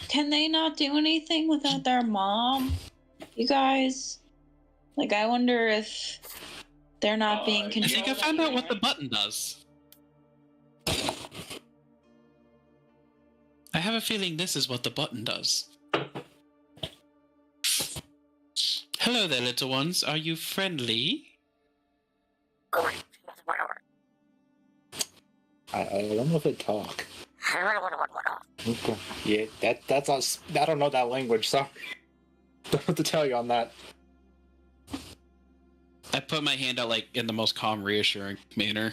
Can they not do anything without their mom? You guys? Like, I wonder if they're not being I controlled. think I found out what the button does. I have a feeling this is what the button does. Hello there, little ones. Are you friendly? I don't know if it talk. Okay. Yeah, that's us. I don't know that language, so don't know what to tell you on that. I put my hand out like in the most calm, reassuring manner.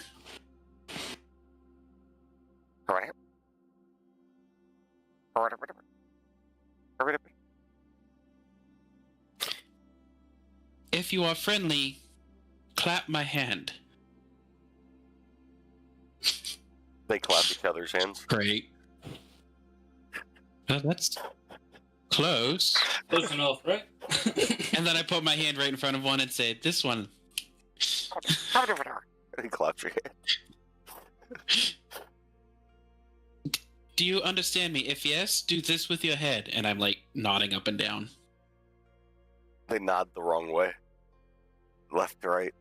If you are friendly, clap my hand. They clap each other's hands. Great. That's close. Close enough, right? And then I put my hand right in front of one and say, this one. He claps your hand. Do you understand me? If yes, do this with your head. And I'm like nodding up and down. They nod the wrong way. Left to right.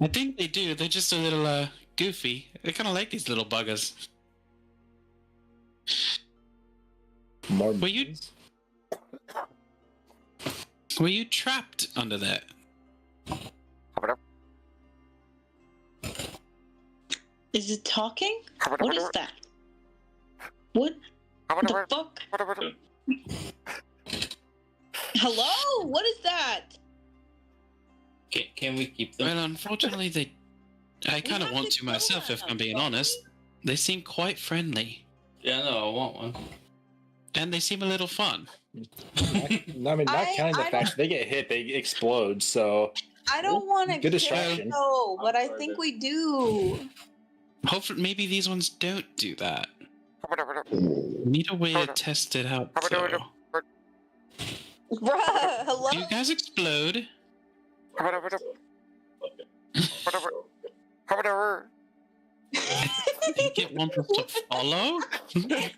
I think they do. They're just a little goofy. I kind of like these little buggers. More Were you trapped under that? Is it talking? What is that? What the fuck? Hello? What is that? Can we keep them? Well, unfortunately, I kind of have want to to myself, kill if them, I'm being don't honest. They seem quite friendly. Yeah, no, I want one. And they seem a little fun. I mean, not counting the I fact that they get hit, they explode. So I don't want to Good kill distraction. though, but I think we do. Hopefully, maybe these ones don't do that. Need a way to test it out, though. Bruh, hello? Do you guys explode? I think it wants us to follow? I'm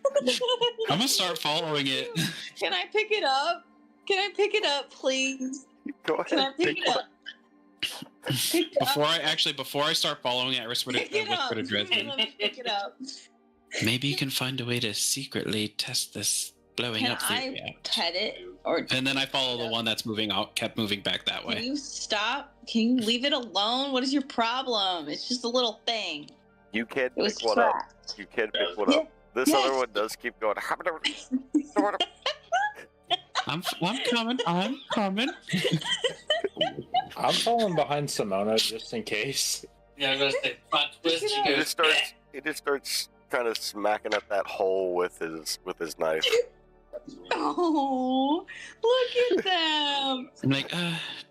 gonna start following it. Can I pick it up? Can I pick it up, please? Go Can I ahead. pick it up? Pick it up. Before I start following it, I whisper to Pick it up. Dresden. Let me pick it up. Maybe you can find a way to secretly test this blowing Can up theory I out. pet it? Or And then I follow the one that's moving out, kept moving back that can way. you stop? Can you leave it alone? What is your problem? It's just a little thing. You can't It was pick one up. trapped. You can't pick one up. This Yes. other one does keep going. I'm coming. I'm coming. I'm falling behind Simona just in case. Yeah, I'm gonna say plot twist. Pick it She up. goes, He just starts kind of smacking at that hole with his knife. Oh, look at them. I'm like,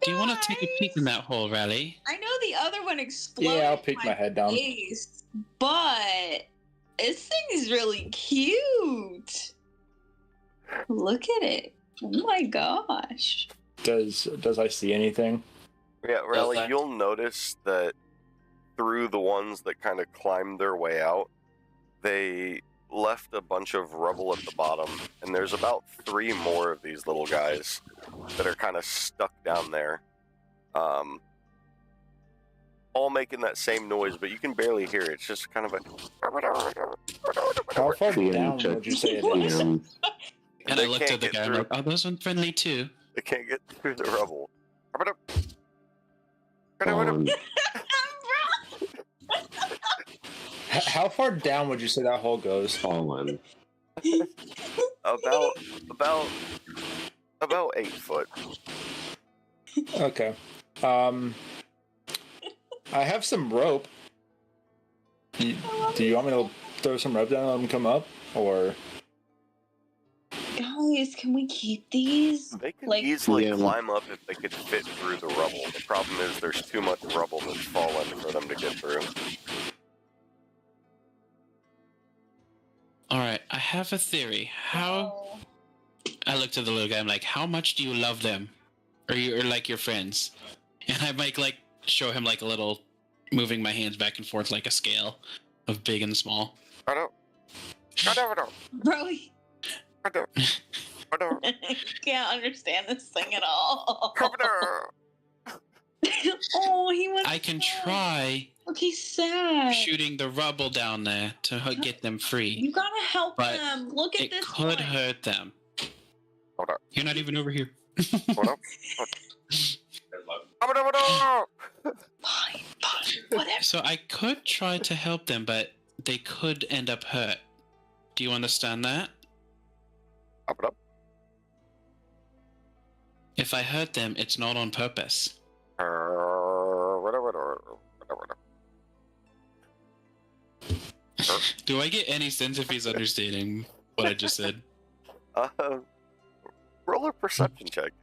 do you want to take a peek in that hole, Raleigh? I know the other one exploded. Yeah, I'll in peek my head down. face, but this thing is really cute. Look at it. Oh my gosh. Does I see anything? Yeah, Rally, that- you'll notice that through the ones that kind of climbed their way out, they left a bunch of rubble at the bottom, and there's about 3 more of these little guys that are kind of stuck down there. All making that same noise, but you can barely hear it. It's just kind of a... How far DM down check. would you say it is? DM. And They I looked can't at the get guy, I'm through. like, oh, those ones friendly too. They can't get through the rubble. How far down would you say that hole goes? Fallen. About 8 foot. Okay. I have some rope. Do you want me to throw some rope down and let them come up, or? Guys, can we keep these? They could Like- easily Yeah, climb up if they could fit through the rubble. The problem is there's too much rubble that's fallen for them to get through. Alright, I have a theory. How... I looked at the little guy, I'm like, how much do you love them? Or like your friends? And I might like show him like a little moving my hands back and forth like a scale of big and small. Bro, I can't understand this thing at all. Oh, he was. I can sad. try Look, he's sad. shooting the rubble down there to get them free. You gotta help But them. Look at It this could one. hurt them. Hold up. You're not even over here. Hold up. Fine, whatever. So I could try to help them, but they could end up hurt. Do you understand that? If I hurt them, it's not on purpose. Do I get any sense if he's understanding what I just said? Roll a perception check.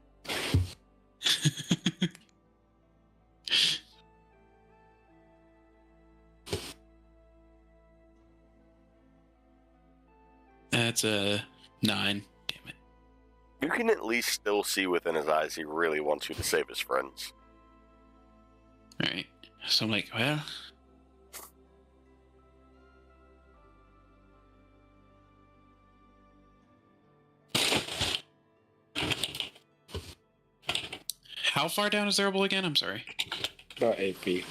That's a 9. Damn it. You can at least still see within his eyes he really wants you to save his friends. Alright. So I'm like, well... How far down is the rubble again? I'm sorry. About 8 feet.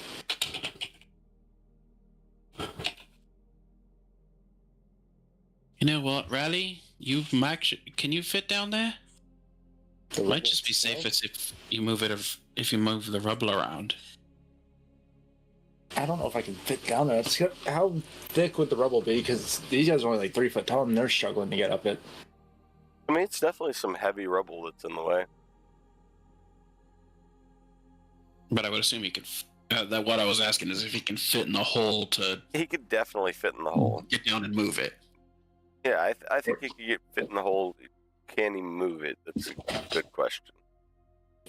You know what, Riley? Can you fit down there? It might just be safest if you move if you move the rubble around. I don't know if I can fit down there. How thick would the rubble be? Because these guys are only like 3 foot tall and they're struggling to get up it. I mean, it's definitely some heavy rubble that's in the way. But I would assume he could. That what I was asking is if he can fit in the hole to He could definitely fit in the hole. get down and move it. Yeah, I think he could fit in the hole. Can he move it? That's a good question.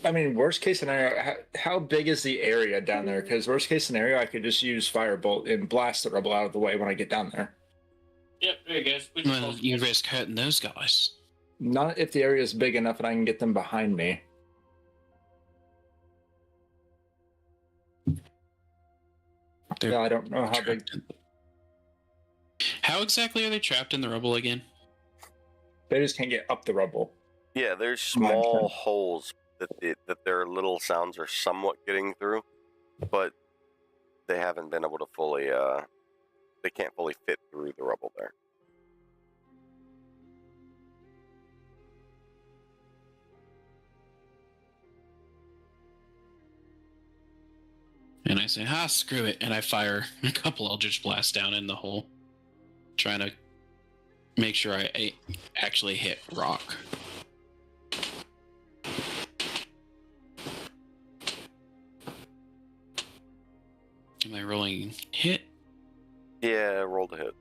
I mean, worst case scenario, how big is the area down there? Because worst case scenario, I could just use firebolt and blast the rubble out of the way when I get down there. Yep, there you go. Well, you risk hurting those guys. Not if the area is big enough and I can get them behind me. They're Yeah, I don't know how big. How exactly are they trapped in the rubble again? They just can't get up the rubble. Yeah, there's small holes that their little sounds are somewhat getting through, but they haven't been able to fully. They can't fully fit through the rubble there. And I say, screw it. And I fire a couple Eldritch Blasts down in the hole, trying to make sure I actually hit rock. Am I rolling hit? Yeah, roll to hit.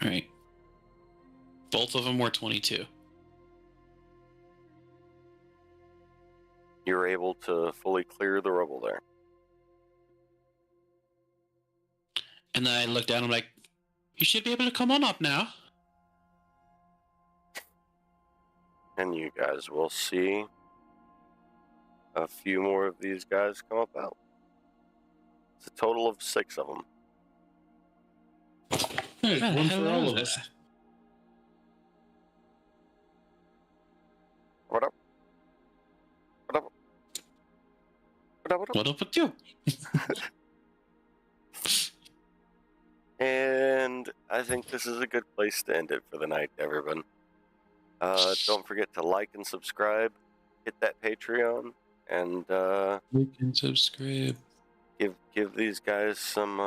Alright. Both of them were 22. You're able to fully clear the rubble there. And then I look down, I'm like, you should be able to come on up now. And you guys will see a few more of these guys come up out. It's a total of 6 of them. There's What the one hell for all is of this? us. What up? What up? What up? What up? What up with you? And I think this is a good place to end it for the night, everyone. Don't forget to like and subscribe, hit that Patreon, and You can subscribe. give these guys some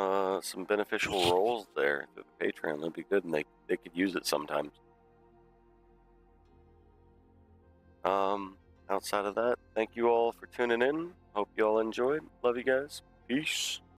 beneficial roles there through the Patreon. That'd be good, and they could use it sometimes. Outside of that, thank you all for tuning in. Hope you all enjoyed. Love you guys. Peace.